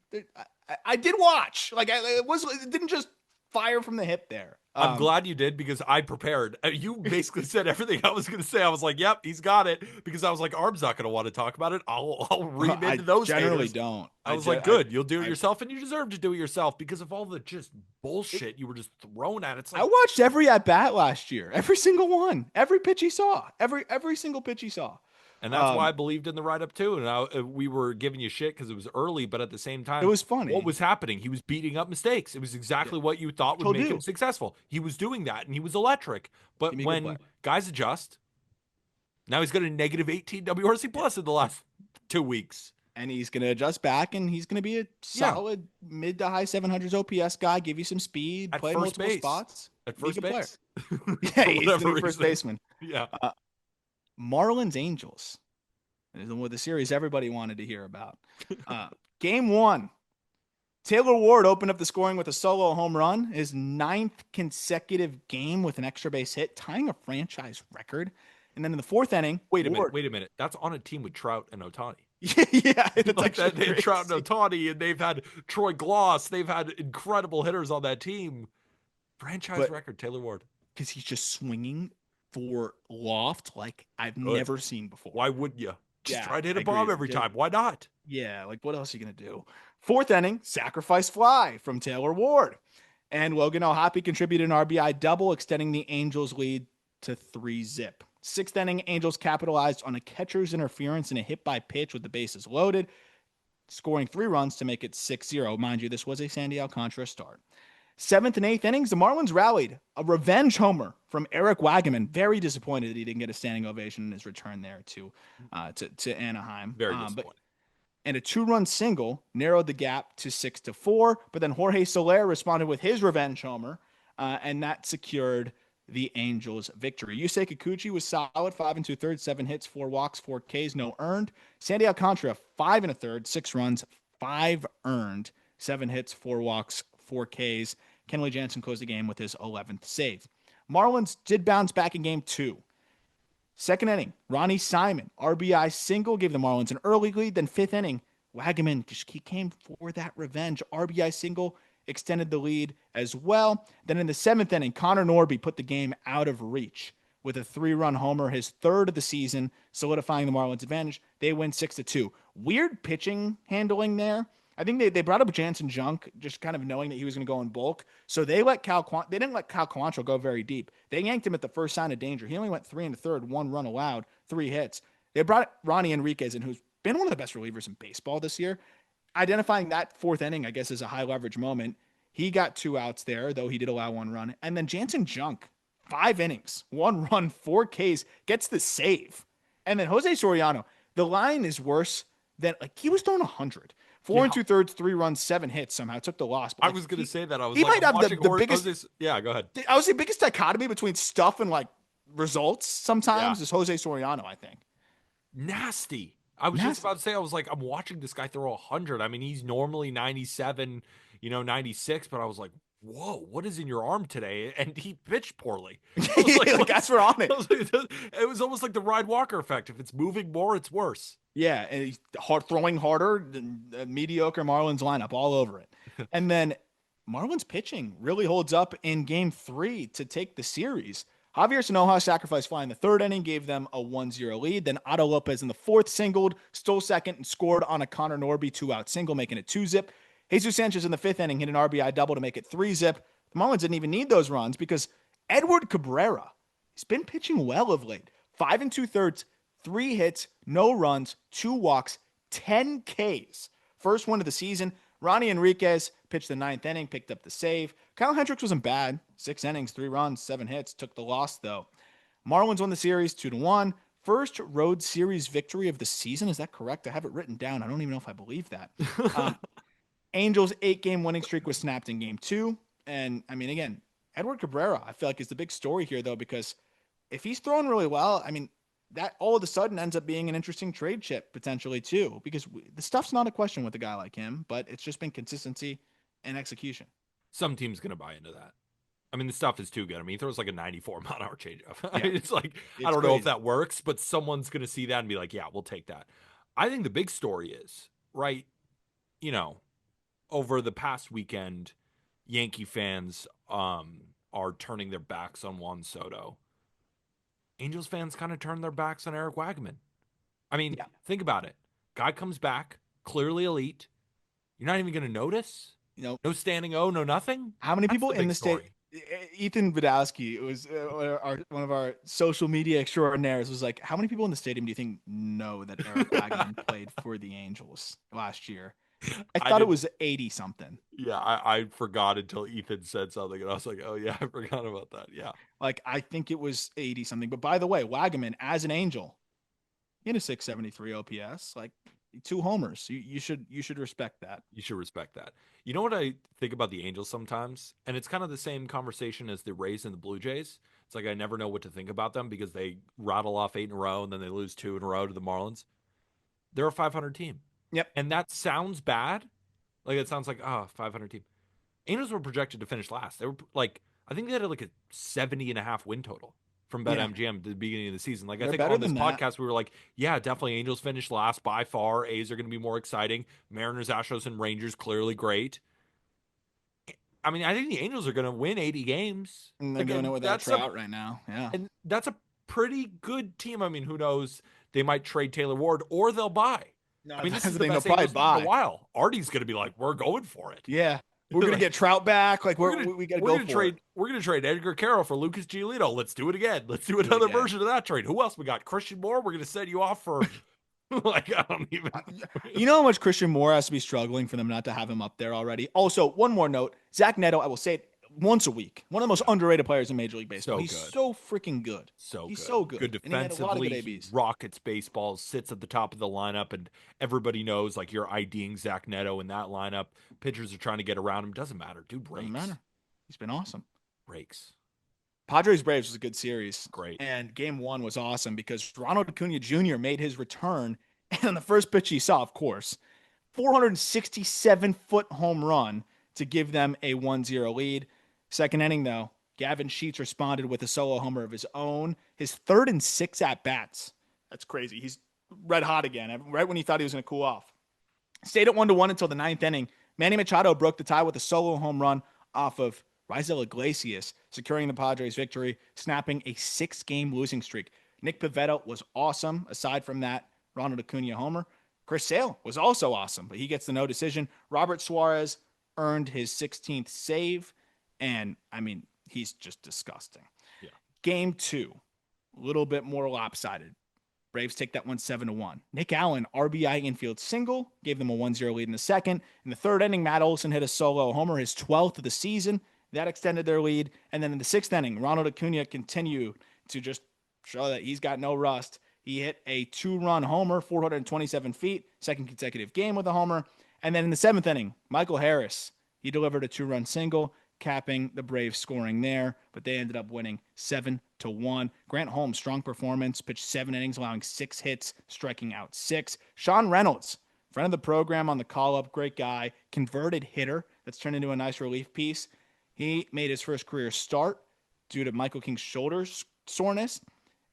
I did watch. Like it didn't just fire from the hip there. I'm glad you did because I prepared. You basically said everything I was going to say. I was like, "Yep, he's got it," because I was like, "Arm's not going to want to talk about it." I'll read into I those generally haters. don't. I was like, "Good, you'll do it I, yourself, and you deserve to do it yourself because of all the just bullshit you were just throwing at it." It's I like, watched every at bat last year, every single one, every pitch he saw, every single pitch he saw. and that's why I believed in the write up too. And we were giving you shit because it was early, but at the same It time, was what funny. was happening? He was beating up mistakes. It was exactly what you thought would He'll make him do. successful. He was doing that, and he was electric. Give But me a good play. when guys adjust, now he's got a negative 18 WRC plus in the last 2 weeks. And he's going to adjust back, and he's going to be a solid mid to high 700s OPS guy. Give you some speed, At play first multiple base. spots. At Be a first good player. base. Yeah, he's going to be first baseman. Yeah. Marlins Angels. The series everybody wanted to hear about. Game 1. Taylor Ward opened up the scoring with a solo home run, his 9th consecutive game with an extra base hit, tying a franchise record. And then in the 4th inning, wait a minute. That's on a team with Trout and Ohtani. Yeah, it's like that. They had crazy. Trout and Ohtani, and they've had Troy Gloss. They've had incredible hitters on that team. Franchise record, Taylor Ward. Because he's just swinging for loft like I've never seen before. Why wouldn't you? Just try to hit a agree. bomb every time. Why not? Yeah, like what else are you going to do? 4th inning, sacrifice fly from Taylor Ward. And Logan O'Hoppe contributed an RBI double, extending the Angels' lead to 3-zip. 6th inning, Angels capitalized on a catcher's interference and a hit by pitch with the bases loaded, scoring 3 runs to make it 6-0. Mind you, this was a Sandy Alcantara start. 7th and 8th innings, the Marlins rallied. A revenge homer from Eric Wagaman. Very disappointed that he didn't get a standing ovation in his return there to Anaheim. Very disappointed. And a 2-run single narrowed the gap to 6-4. But then Jorge Soler responded with his revenge homer, and that secured the Angels' victory. Yusei Kikuchi was solid, 5 2/3, 7 hits, 4 walks, 4 Ks, no earned. Sandy Alcantara, 5 1/3, 6 runs, 5 earned, 7 hits, 4 walks, 4 Ks. Kenley Jansen closed the game with his 11th save. Marlins did bounce back in game 2. 2nd inning, Ronnie Simon, RBI single, gave the Marlins an early lead. Then 5th inning, Wagaman, he came for that revenge. RBI single, extended the lead as well. Then in the 7th inning, Connor Norby put the game out of reach with a 3-run homer, his 3rd of the season, solidifying the Marlins' advantage. They win 6-2. Weird pitching handling there. I think they brought up Jansen Junk, just kind of knowing that he was going to go in bulk. So they didn't let Cal Quantrill go very deep. They yanked him at the first sign of danger. He only went 3 1/3, 1 run allowed, 3 hits. They brought Ronnie Enriquez in, who's been one of the best relievers in baseball this year. Identifying that 4th inning, I guess, as a high leverage moment. He got 2 outs there, though he did allow 1 run. And then Jansen Junk, 5 innings, 1 run, 4 Ks, gets the save. And then Jose Soriano, the line is worse than, like, he was throwing 100. 4 2/3, 3 runs, 7 hits somehow. Took the loss. But I was going to say that. I was he like, might have the biggest. Yeah, go ahead. I was the biggest dichotomy between stuff and like results sometimes is Jose Soriano, I think. Nasty. I was just about to say, I was like, I'm watching this guy throw 100. I mean, he's normally 97, 96, but I was like, whoa, what is in your arm today? And he pitched poorly. Like, that's what on it. It was almost like the Ride Walker effect. If it's moving more, it's worse. Yeah, and he's throwing harder than a mediocre Marlins lineup all over it. And then Marlins pitching really holds up in game 3 to take the series. Javier Sanoja sacrificed fly in the 3rd inning, gave them a 1-0 lead. Then Otto Lopez in the 4th singled, stole 2nd, and scored on a Connor Norby 2-out single, making it 2-zip. Jesus Sanchez in the 5th inning hit an RBI double to make it 3-zip. The Marlins didn't even need those runs because Edward Cabrera has been pitching well of late. 5 2/3, 3 hits, no runs, 2 walks, 10 Ks. First one of the season. Ronnie Enriquez pitched the 9th inning, picked up the save. Kyle Hendricks wasn't bad. 6 innings, 3 runs, 7 hits. Took the loss though. Marlins won the series 2-1. First road series victory of the season. Is that correct? I have it written down. I don't even know if I believe that. Um, Angels 8-game winning streak was snapped in game 2. And I mean, again, Edward Cabrera, I feel like is the big story here though, because if he's throwing really well, I mean, that all of a sudden ends up being an interesting trade chip potentially too, because the stuff's not a question with a guy like him, but it's just been consistency and execution. Some team's going to buy into that. I mean, the stuff is too good. I mean, he throws like a 94-mile-an-hour changeup. I Yeah, mean, it's like, I it's don't know if crazy. that works, but someone's going to see that and be like, yeah, we'll take that. I think the big story is, right, you know, over the past weekend, Yankee fans are turning their backs on Juan Soto. Angels fans kind of turned their backs on Eric Wagman. I mean, Yeah. think about it. Guy comes back, clearly elite. You're not even going to notice? You know, No standing O, no nothing? how many That's people the in big the state? story. Ethan Vidowski was one of our social media extraordinaires. Was like, how many people in the stadium do you think know that Eric Wagman played for the Angels last year? I I thought it did. was 80 something. Yeah, I forgot until Ethan said something, and I was like, oh yeah, I forgot about that. Yeah, Like, I think it was 80 something. But by the way, Wagaman as an Angel, he had a 673 OPS, like 2 homers. You should respect that. you should respect that. You know what I think about the Angels sometimes, and it's kind of the same conversation as the Rays and the Blue Jays. It's like I never know what to think about them because they rattle off 8 in a row and then they lose 2 in a row to the Marlins. They're a 500 team, Yep. and that sounds bad. Like it sounds like 500 team. Angels were projected to finish last. They were like, I think they had like a 70.5 win total from Yeah. BetMGM at the beginning of the season. Like I They're think better on this than that. podcast we were like, yeah, definitely Angels finished last by far. A's are going to be more exciting. Mariners, Astros, and Rangers clearly great. I mean, I think the Angels are going to win 80 games. And they're Like doing it without that's a Trout right now. Yeah. pretty good team. I mean, who knows? They might trade Taylor Ward or they'll buy. No, I mean, this that's is the the thing. They'll best probably Angels team in a buy. while. Artie's going to be like, we're going for it. Yeah. We're gonna Like, get Trout back. Like we're gonna we got to we're go gonna for it. trade Edgar Carroll for Lucas Giolito. Let's do it again. Let's do Do it another again. version of that trade. Who else we got? Christian Moore. We're gonna set you off for like I don't even. You know how much Christian Moore has to be struggling for them not to have him up there already. Also, one more note: Zach Neto. I will say it once a week. One of the most underrated players in Major League Baseball. So He's good. so freaking good. So He's good. so good. Good And he had a lot of defensively. good He ABs. rockets baseballs, sits at the top of the lineup, and everybody knows like you're IDing Zach Neto in that lineup. Pitchers are trying to get around him. Doesn't matter. Dude Doesn't breaks. matter. He's been awesome. Breaks. Padres Braves was a good series. Great. And game 1 was awesome because Ronald Acuna Jr. made his return. And on the first pitch he saw, of course, 467-foot home run to give them a 1-0 lead. Second inning, though, Gavin Sheets responded with a solo homer of his own. His third and 6 at bats. That's crazy. He's red hot again, right when he thought he was going to cool off. Stayed at 1-1 until the ninth inning. Manny Machado broke the tie with a solo home run off of Raisel Iglesias, securing the Padres' victory, snapping a 6-game losing streak. Nick Pivetta was awesome. Aside from that, Ronald Acuna homer. Chris Sale was also awesome, but he gets the no decision. Robert Suarez earned his 16th save, and I mean, he's just disgusting. Yeah. Game 2, a little bit more lopsided. Braves take that one 7-1. Nick Allen, RBI infield single, gave them a 1-0 lead in the second. In the third inning, Matt Olson hit a solo homer, his 12th of the season. That extended their lead. And then in the sixth inning, Ronald Acuna continued to just show that he's got no rust. He hit a 2-run homer, 427 feet, second consecutive game with a homer. And then in the seventh inning, Michael Harris, he delivered a 2-run single, capping the Braves scoring there, but they ended up winning 7-1. Grant Holmes, strong performance, pitched 7 innings, allowing 6 hits, striking out 6. Sean Reynolds, friend of the program on the call-up, great guy, converted hitter that's turned into a nice relief piece. He made his first career start due to Michael King's shoulder soreness,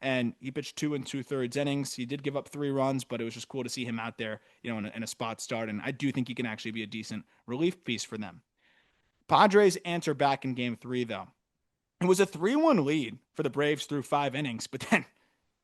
and he pitched 2 2/3 innings. He did give up 3 runs, but it was just cool to see him out there, in a spot start, and I do think he can actually be a decent relief piece for them. Padres answer back in game 3, though. It was a 3-1 lead for the Braves through 5 innings, but then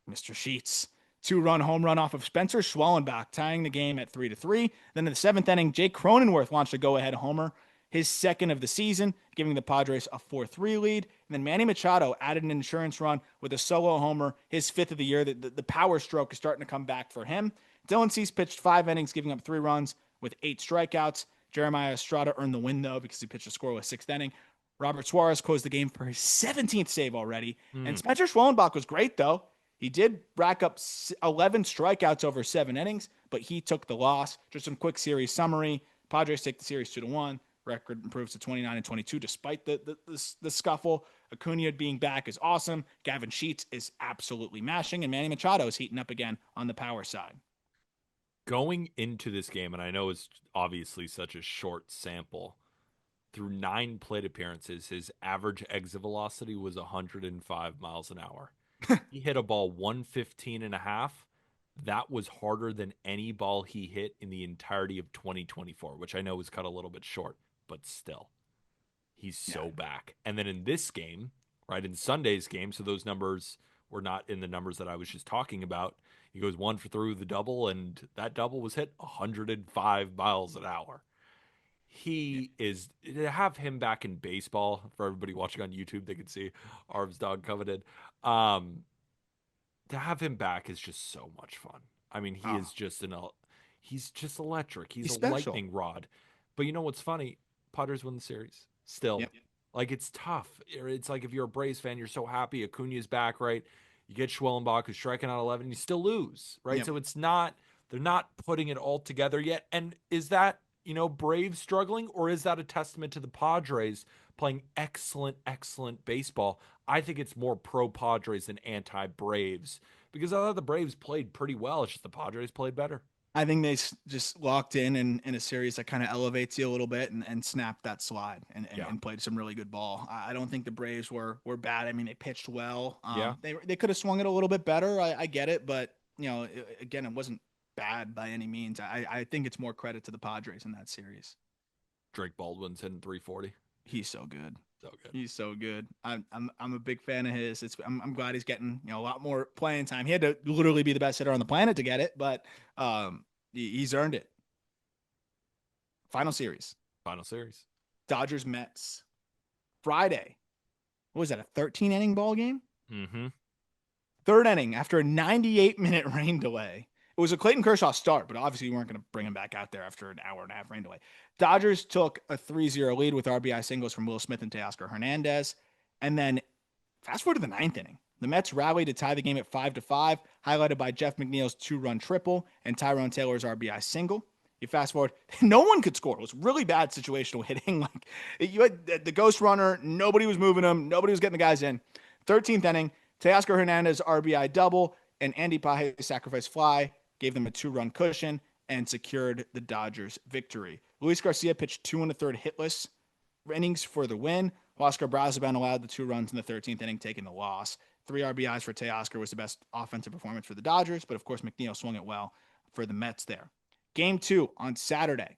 Mr. Sheets, 2-run home run off of Spencer Schwallenbach, tying the game at 3-3. Then in the 7th inning, Jake Cronenworth launched a go-ahead homer, his second of the season, giving the Padres a 4-3 lead. And then Manny Machado added an insurance run with a solo homer, his 5th of the year. The power stroke is starting to come back for him. Dylan Cease pitched 5 innings, giving up 3 runs with 8 strikeouts. Jeremiah Estrada earned the win, though, because he pitched a scoreless 6th inning. Robert Suarez closed the game for his 17th save already. And Mm. Spencer Schwellenbach was great, though. He did rack up 11 strikeouts over 7 innings, but he took the loss. Just some quick series summary. Padres take the series 2-1. Record improves to 29-22 despite the scuffle. Acuna being back is awesome. Gavin Sheets is absolutely mashing, and Manny Machado is heating up again on the power side. Going into this game, and I know it's obviously such a short sample, through 9 plate appearances, his average exit velocity was 105 miles an hour. He hit a ball 115 and a half. That was harder than any ball he hit in the entirety of 2024, which I know was cut a little bit short, but still, he's so back. And then in this game, right, in Sunday's game, so those numbers were not in the numbers that I was just talking about. He goes 1 for 3 with the double, and that double was hit 105 miles an hour. He is, to have him back in baseball, for everybody watching on YouTube, they can see Arv's dog coveted. To have him back is just so much fun. I mean, he's just electric. He's a special. lightning rod. But you know what's funny? Padres win the series still. Yep. Like, it's tough. It's like if you're a Braves fan, you're so happy Acuna's back, right? You get Schwellenbach who's striking out 11, you still lose, right? Yep. So it's not, they're not putting it all together yet. And is that, Braves struggling, or is that a testament to the Padres playing excellent, excellent baseball? I think it's more pro Padres than anti Braves, because I thought the Braves played pretty well. It's just the Padres played better. I think they just locked in a series that kind of elevates you a little bit and snapped that slide and played some really good ball. I don't think the Braves were bad. I mean, they pitched well. They could have swung it a little bit better. I get it, but again, it wasn't bad by any means. I think it's more credit to the Padres in that series. Drake Baldwin's hitting 340. He's so good. So good. He's so good. I'm a big fan of his. I'm glad he's getting a lot more playing time. He had to literally be the best hitter on the planet to get it, but he's earned it. Final series. Dodgers Mets. Friday. What was that? A 13-inning ball game? Mm-hmm. Third inning after a 98-minute rain delay. It was a Clayton Kershaw start, but obviously you weren't going to bring him back out there after an hour and a half rain delay. Dodgers took a 3-0 lead with RBI singles from Will Smith and Teoscar Hernandez. And then fast forward to the 9th inning. The Mets rallied to tie the game at 5-5, highlighted by Jeff McNeil's 2-run triple and Tyrone Taylor's RBI single. You fast forward, no one could score. It was really bad situational hitting. Like, you had the ghost runner, nobody was moving him, nobody was getting the guys in. 13th inning, Teoscar Hernandez RBI double and Andy Page's sacrifice fly gave them a 2-run cushion and secured the Dodgers' victory. Luis Garcia pitched 2 1/3 hitless innings for the win. Oscar Brazoban allowed the 2 runs in the 13th inning, taking the loss. 3 RBIs for Teoscar was the best offensive performance for the Dodgers, but of course McNeil swung it well for the Mets there. Game 2 on Saturday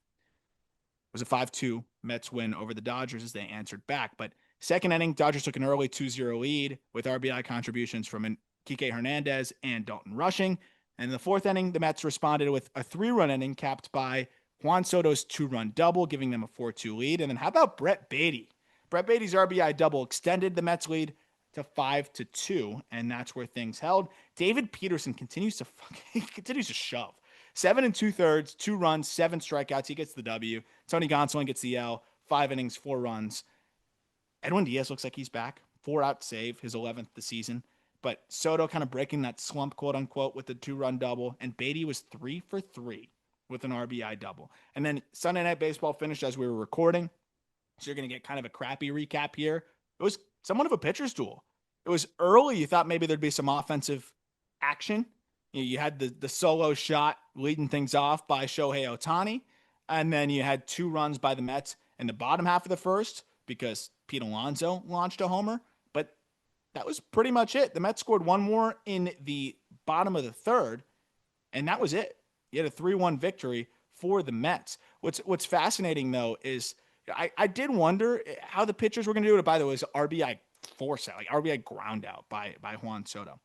was a 5-2 Mets win over the Dodgers as they answered back. But second inning, Dodgers took an early 2-0 lead with RBI contributions from Kike Hernandez and Dalton Rushing. And in the 4th inning, the Mets responded with a 3-run inning capped by Juan Soto's 2-run double, giving them a 4-2 lead. And then how about Brett Baty? Brett Baty's RBI double extended the Mets lead to 5-2, and that's where things held. David Peterson continues to shove. 7 2/3, 2 runs, 7 strikeouts. He gets the W. Tony Gonsolin gets the L. 5 innings, 4 runs. Edwin Diaz looks like he's back. 4-out save, his 11th this season. But Soto kind of breaking that slump, quote unquote, with the 2-run double. And Baty was 3 for 3 with an RBI double. And then Sunday Night Baseball finished as we were recording. So you're going to get kind of a crappy recap here. It was somewhat of a pitcher's duel. It was early. You thought maybe there'd be some offensive action. You had the solo shot leading things off by Shohei Ohtani. And then you had 2 runs by the Mets in the bottom half of the first because Pete Alonso launched a homer. But that was pretty much it. The Mets scored 1 more in the bottom of the 3rd, and that was it. You had a 3-1 victory for the Mets. What's fascinating, though, is I did wonder how the pitchers were going to do it. By the way, it was RBI force out, like RBI ground out by Juan Soto.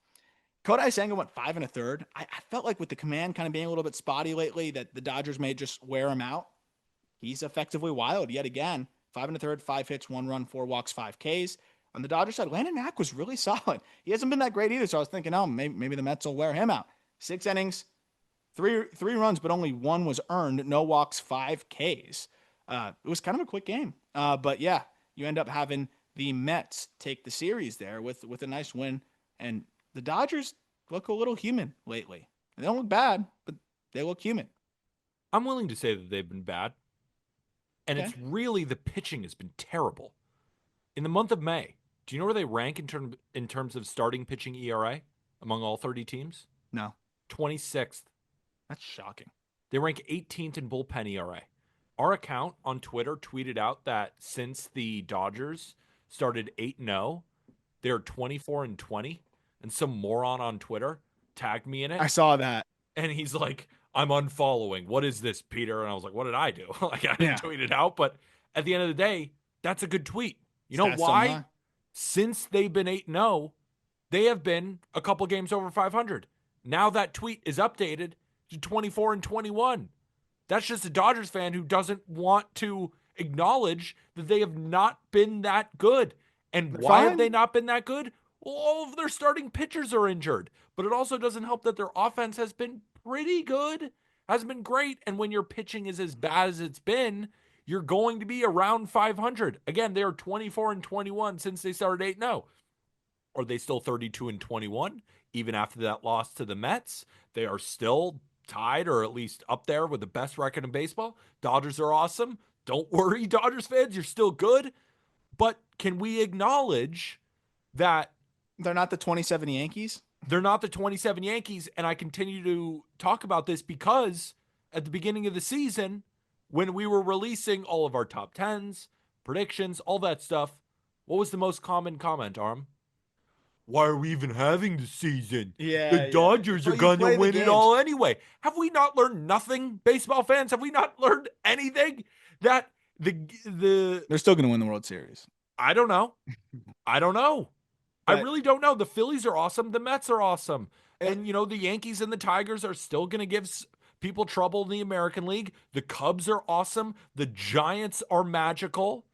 Kodai Senga went 5 1/3. I felt like with the command kind of being a little bit spotty lately that the Dodgers may just wear him out. He's effectively wild yet again. 5 1/3, 5 hits, 1 run, 4 walks, 5 Ks. On the Dodgers side, Landon Knack was really solid. He hasn't been that great either, so I was thinking, maybe the Mets will wear him out. 6 innings, 3 runs, but only 1 was earned. No walks, 5 Ks. It was kind of a quick game. But yeah, you end up having the Mets take the series there with a nice win. And the Dodgers look a little human lately. They don't look bad, but they look human. I'm willing to say that they've been bad. And Okay. it's really the pitching has been terrible. In the month of May, do you know where they rank in terms of starting pitching ERA among all 30 teams? No, 26th. that's shocking. They rank 18th in bullpen ERA. Our account on Twitter tweeted out that since the Dodgers started 8-0, they're 24-20, and some moron on Twitter tagged me in it, I saw that. and he's like, "I'm unfollowing. What is this, Peter?" And I was like, "What did I do?" Like, I didn't Yeah. tweet it out, but at the end of the day, that's a good tweet. You know Stats don't why? lie. Since they've been 8-0, they have been a couple games over 500. Now that tweet is updated to 24-21. That's just a Dodgers fan who doesn't want to acknowledge that they have not been that good. And They're why have fine. they not been that good? Well, all of their starting pitchers are injured. But it also doesn't help that their offense has been pretty good, has been great. And when your pitching is as bad as it's been, you're going to be around 500. Again, they are 24-21 since they started 8-0. Are they still 32-21? Even after that loss to the Mets, they are still tied or at least up there with the best record in baseball. Dodgers are awesome. Don't worry, Dodgers fans, you're still good. But can we acknowledge that They're not the 27 Yankees. they're not the 27 Yankees? And I continue to talk about this because at the beginning of the season, when we were releasing all of our top 10s, predictions, all that stuff, what was the most common comment, Arm? Why are we even having the season? The Yeah, yeah. Dodgers are Well, you going to play the win it games. all anyway. Have we not learned nothing, baseball fans? Have we not learned anything? That the They're still going to win the World Series. I don't know. I don't know. I But really don't know. The Phillies are awesome. The Mets are awesome. it, And, the Yankees and the Tigers are still going to give people trouble in the American League. The Cubs are awesome. The Giants are magical.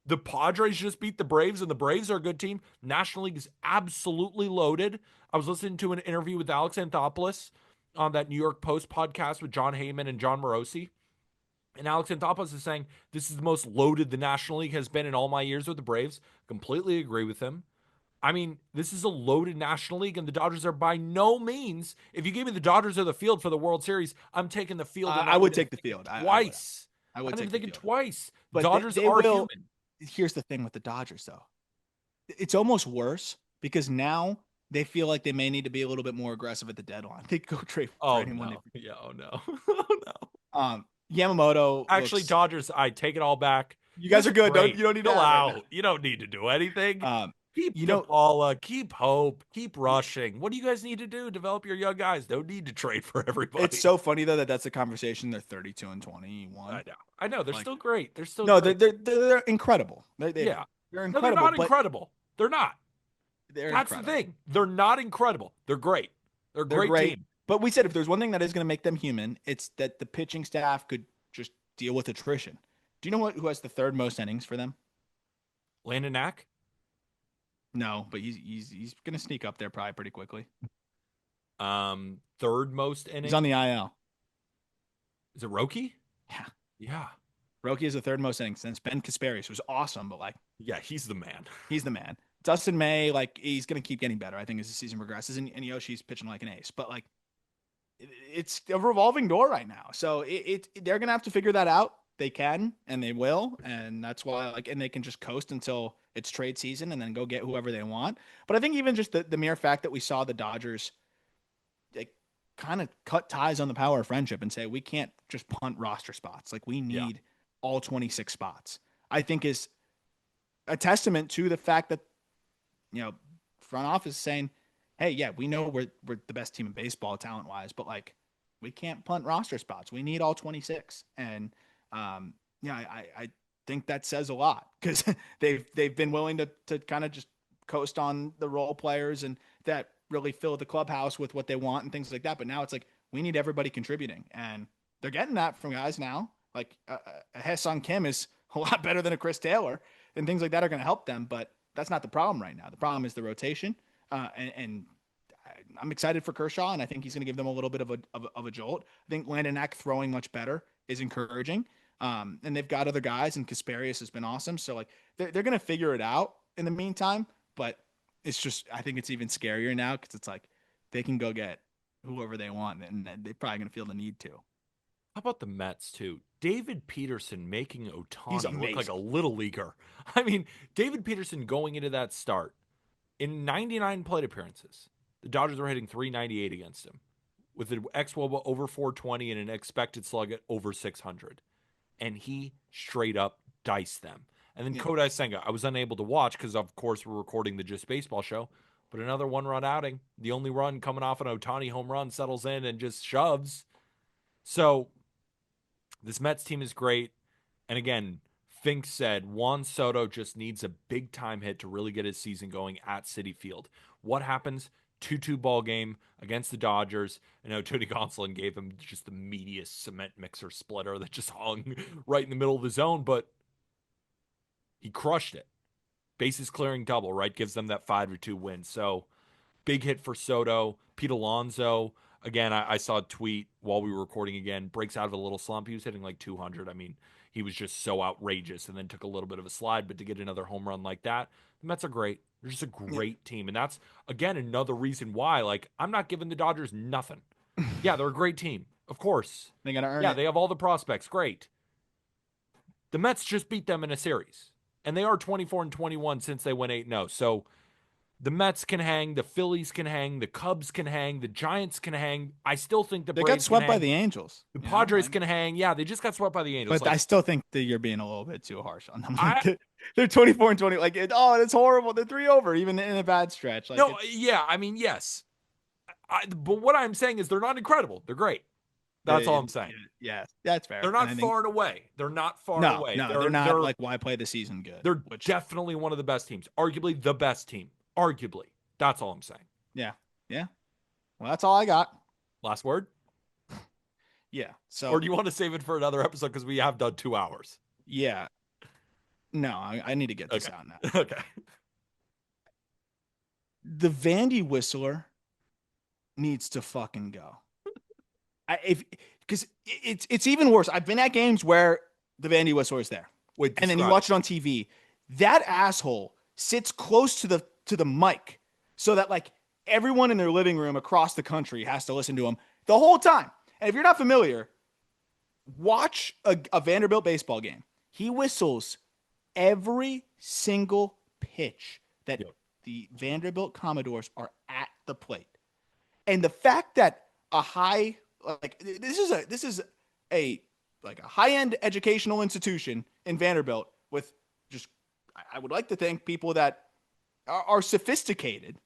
The Padres just beat the Braves, and the Braves are a good team. National League is absolutely loaded. I was listening to an interview with Alex Anthopoulos on that New York Post podcast with John Heyman and John Morosi. And Alex Anthopoulos is saying this is the most loaded the National League has been in all my years with the Braves. Completely agree with him. I mean, this is a loaded National League, and the Dodgers are by no means. If you gave me the Dodgers or the field for the World Series, I'm taking the field. I would take the field. Twice. I would I'm take even the thinking field. twice. But Dodgers they are will. human. Here's the thing with the Dodgers, though. It's almost worse because now they feel like they may need to be a little bit more aggressive at the deadline. They go trade for Oh anyone. no! Yeah. Oh no! Oh no! Yamamoto. Actually, Dodgers. I take it all back. You guys are good. Great. You don't need Chill that right out. now. You don't need to do anything. Keep You know, DePaula, keep Hope, keep rushing. What do you guys need to do? Develop your young guys. Don't need to trade for everybody. it's so funny though that that's a conversation. They're 32-21. I know. They're still great. They're still no, great. they're incredible. Yeah. They're No, incredible. they're not but incredible. They're not. They're That's incredible. the thing. They're not incredible. They're great. They're a great team. But we said if there's one thing that is going to make them human, it's that the pitching staff could just deal with attrition. Do you know who has the third most innings for them? Landon Knack? No, but he's going to sneak up there probably pretty quickly. Third most innings. He's on the IL. Is it Roki? Yeah. Yeah. Roki is the third most innings. And it's Ben Kasparius, who's awesome, but yeah, he's the man. He's the man. Dustin May, he's going to keep getting better, I think, as the season progresses. And Yoshi's pitching like an ace. But, it's a revolving door right now. So they're going to have to figure that out. They can, and they will. And that's why, and they can just coast until it's trade season and then go get whoever they want. But I think even just the mere fact that we saw the Dodgers kind of cut ties on the power of friendship and say, we can't just punt roster spots. We need all 26 spots, I think is a testament to the fact that, front office is saying, hey, yeah, we know we're the best team in baseball talent wise, but we can't punt roster spots. We need all 26. And, I think that says a lot because they've been willing to kind of just coast on the role players and that really fill the clubhouse with what they want and things like that. But now it's we need everybody contributing, and they're getting that from guys now. A Hae-Sung Kim is a lot better than a Chris Taylor, and things like that are going to help them. But that's not the problem right now. The problem is the rotation, and I'm excited for Kershaw, and I think he's going to give them a little bit of a jolt. I think Landon Knack throwing much better is encouraging. And they've got other guys, and Kasparius has been awesome. So like they're gonna figure it out in the meantime. But it's just I think it's even scarier now because it's like they can go get whoever they want, and they're probably gonna feel the need to. How about the Mets too? David Peterson making He's Otani look like a amazing. little leaguer. I mean, David Peterson going into that start in 99 plate appearances, the Dodgers were hitting 398 against him with an xWOBA over 420 and an expected slug at over 600. And he straight up diced them. And then Yeah. Kodai Senga, I was unable to watch because, of course, we're recording the Just Baseball show. But another one-run outing, the only run coming off an Otani home run, settles in and just shoves. So this Mets team is great. And again, Fink said Juan Soto just needs a big time hit to really get his season going at Citi Field. What happens? 2-2 ball game against the Dodgers. I know Tony Gonsolin gave him just the meatiest cement mixer splitter that just hung right in the middle of the zone, but he crushed it. Bases clearing double, right? Gives them that 5-2 win. So big hit for Soto. Pete Alonso, again, I saw a tweet while we were recording again, breaks out of a little slump. He was hitting like 200. I mean, he was just so outrageous and then took a little bit of a slide, but to get another home run like that, the Mets are great. They're just a great team. And that's, again, another reason why, like, I'm not giving the Dodgers nothing. Yeah, they're a great team. Of course. They gotta earn Yeah, it. they have all the prospects. Great. The Mets just beat them in a series. And they are 24-21 since they went 8-0. So the Mets can hang, the Phillies can hang, the Cubs can hang, the Giants can hang. I still think the They got Braves can swept by hang. the Angels. The You know, Padres like, can hang. Yeah, they just got swept by the Angels. but Like I still think that you're being a little bit too harsh on them. I Like they're 24-20. Like it's horrible. They're 3 over, even in a bad stretch. Like no, yeah, I mean, yes. But what I'm saying is they're not incredible. They're great. That's all I'm saying. yeah, that's fair. They're And not I think far and away. They're not far and no, away. no, they're not like why play the season good. They're Which definitely one of the best teams. Arguably the best team. Arguably. That's all I'm saying. yeah, yeah. Well, that's all I got. Last word? Yeah. So Or do you want to save it for another episode because we have done 2 hours? yeah. No, I need to get this out now. Okay. The Vandy Whistler needs to fucking go. Because it's even worse. I've been at games where the Vandy Whistler is there, Wait, and then you watch it on TV. That asshole sits close to the mic, so that like everyone in their living room across the country has to listen to him the whole time. And if you're not familiar, watch a Vanderbilt baseball game. He whistles every single pitch that the Vanderbilt Commodores are at the plate. And the fact that a high this is a like a high-end educational institution in Vanderbilt with just I would like to think people that are sophisticated,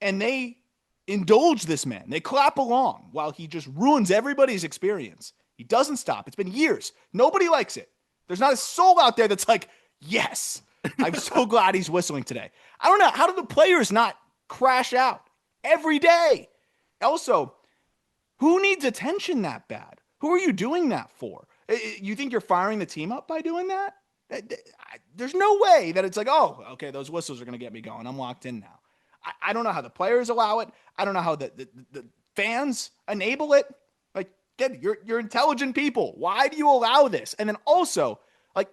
and they indulge this man. They clap along while he just ruins everybody's experience. He doesn't stop. It's been years. Nobody likes it. There's not a soul out there that's like, yes, I'm so glad he's whistling today. I don't know. How do the players not crash out every day? Also, who needs attention that bad? Who are you doing that for? You think you're firing the team up by doing that? There's no way that it's like, oh, okay, those whistles are going to get me going. I'm locked in now. I don't know how the players allow it. I don't know how the fans enable it. Like, you're intelligent people. Why do you allow this? And then also, like,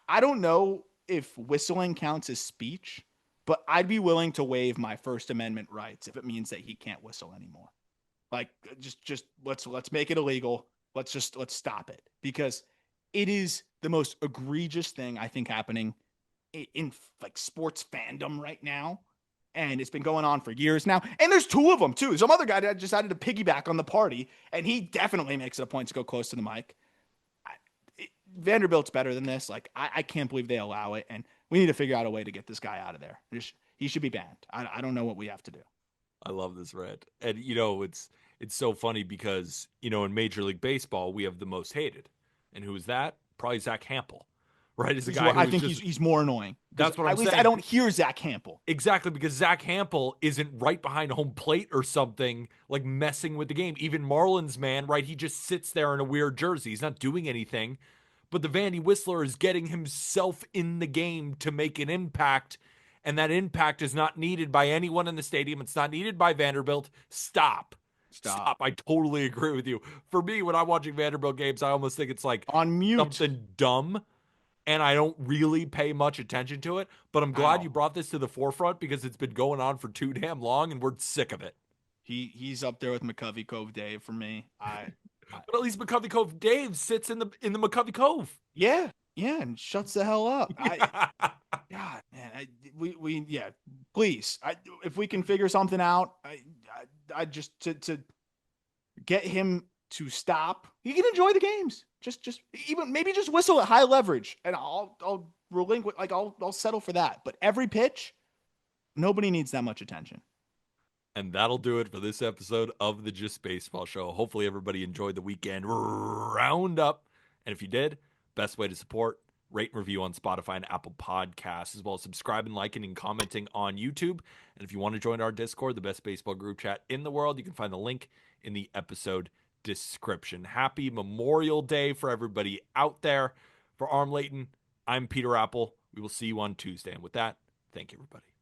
I don't know if whistling counts as speech, but I'd be willing to waive my First Amendment rights if it means that he can't whistle anymore. Like, just let's make it illegal. Let's stop it, because it is the most egregious thing I think happening in like sports fandom right now. And it's been going on for years now. And there's 2 of them too. Some other guy that decided to piggyback on the party, and he definitely makes it a point to go close to the mic. Vanderbilt's better than this. Like, I can't believe they allow it. And we need to figure out a way to get this guy out of there. He should be banned. I don't know what we have to do. I love this, Red. And, it's so funny because, in Major League Baseball, we have the most hated. And who is that? Probably Zach Hampel, right? Is the guy I think he's more annoying. That's what I'm saying. At least I don't hear Zach Hampel. Exactly, because Zach Hampel isn't right behind home plate or something, like messing with the game. Even Marlins, man, right? He just sits there in a weird jersey. He's not doing anything. But the Vandy Whistler is getting himself in the game to make an impact, and that impact is not needed by anyone in the stadium. It's not needed by Vanderbilt. Stop. Stop. Stop. I totally agree with you. For me, when I'm watching Vanderbilt games, I almost think it's like On mute. something dumb and I don't really pay much attention to it. But I'm glad Wow. you brought this to the forefront because it's been going on for too damn long and we're sick of it. He's up there with McCovey Cove Dave for me. I But at least McCovey Cove Dave sits in the McCovey Cove. yeah, yeah, and shuts the hell up. Yeah. God, man, yeah. Please, if we can figure something out, I just to get him to stop. He can enjoy the games. Just even maybe just whistle at high leverage, and I'll relinquish. Like I'll settle for that. But every pitch, nobody needs that much attention. And that'll do it for this episode of the Just Baseball Show. Hopefully, everybody enjoyed the weekend roundup. And if you did, best way to support, rate and review on Spotify and Apple Podcasts, as well as subscribing, liking, and commenting on YouTube. And if you want to join our Discord, the best baseball group chat in the world, you can find the link in the episode description. Happy Memorial Day for everybody out there. For Arm Layton, I'm Peter Apple. We will see you on Tuesday. And with that, thank you, everybody.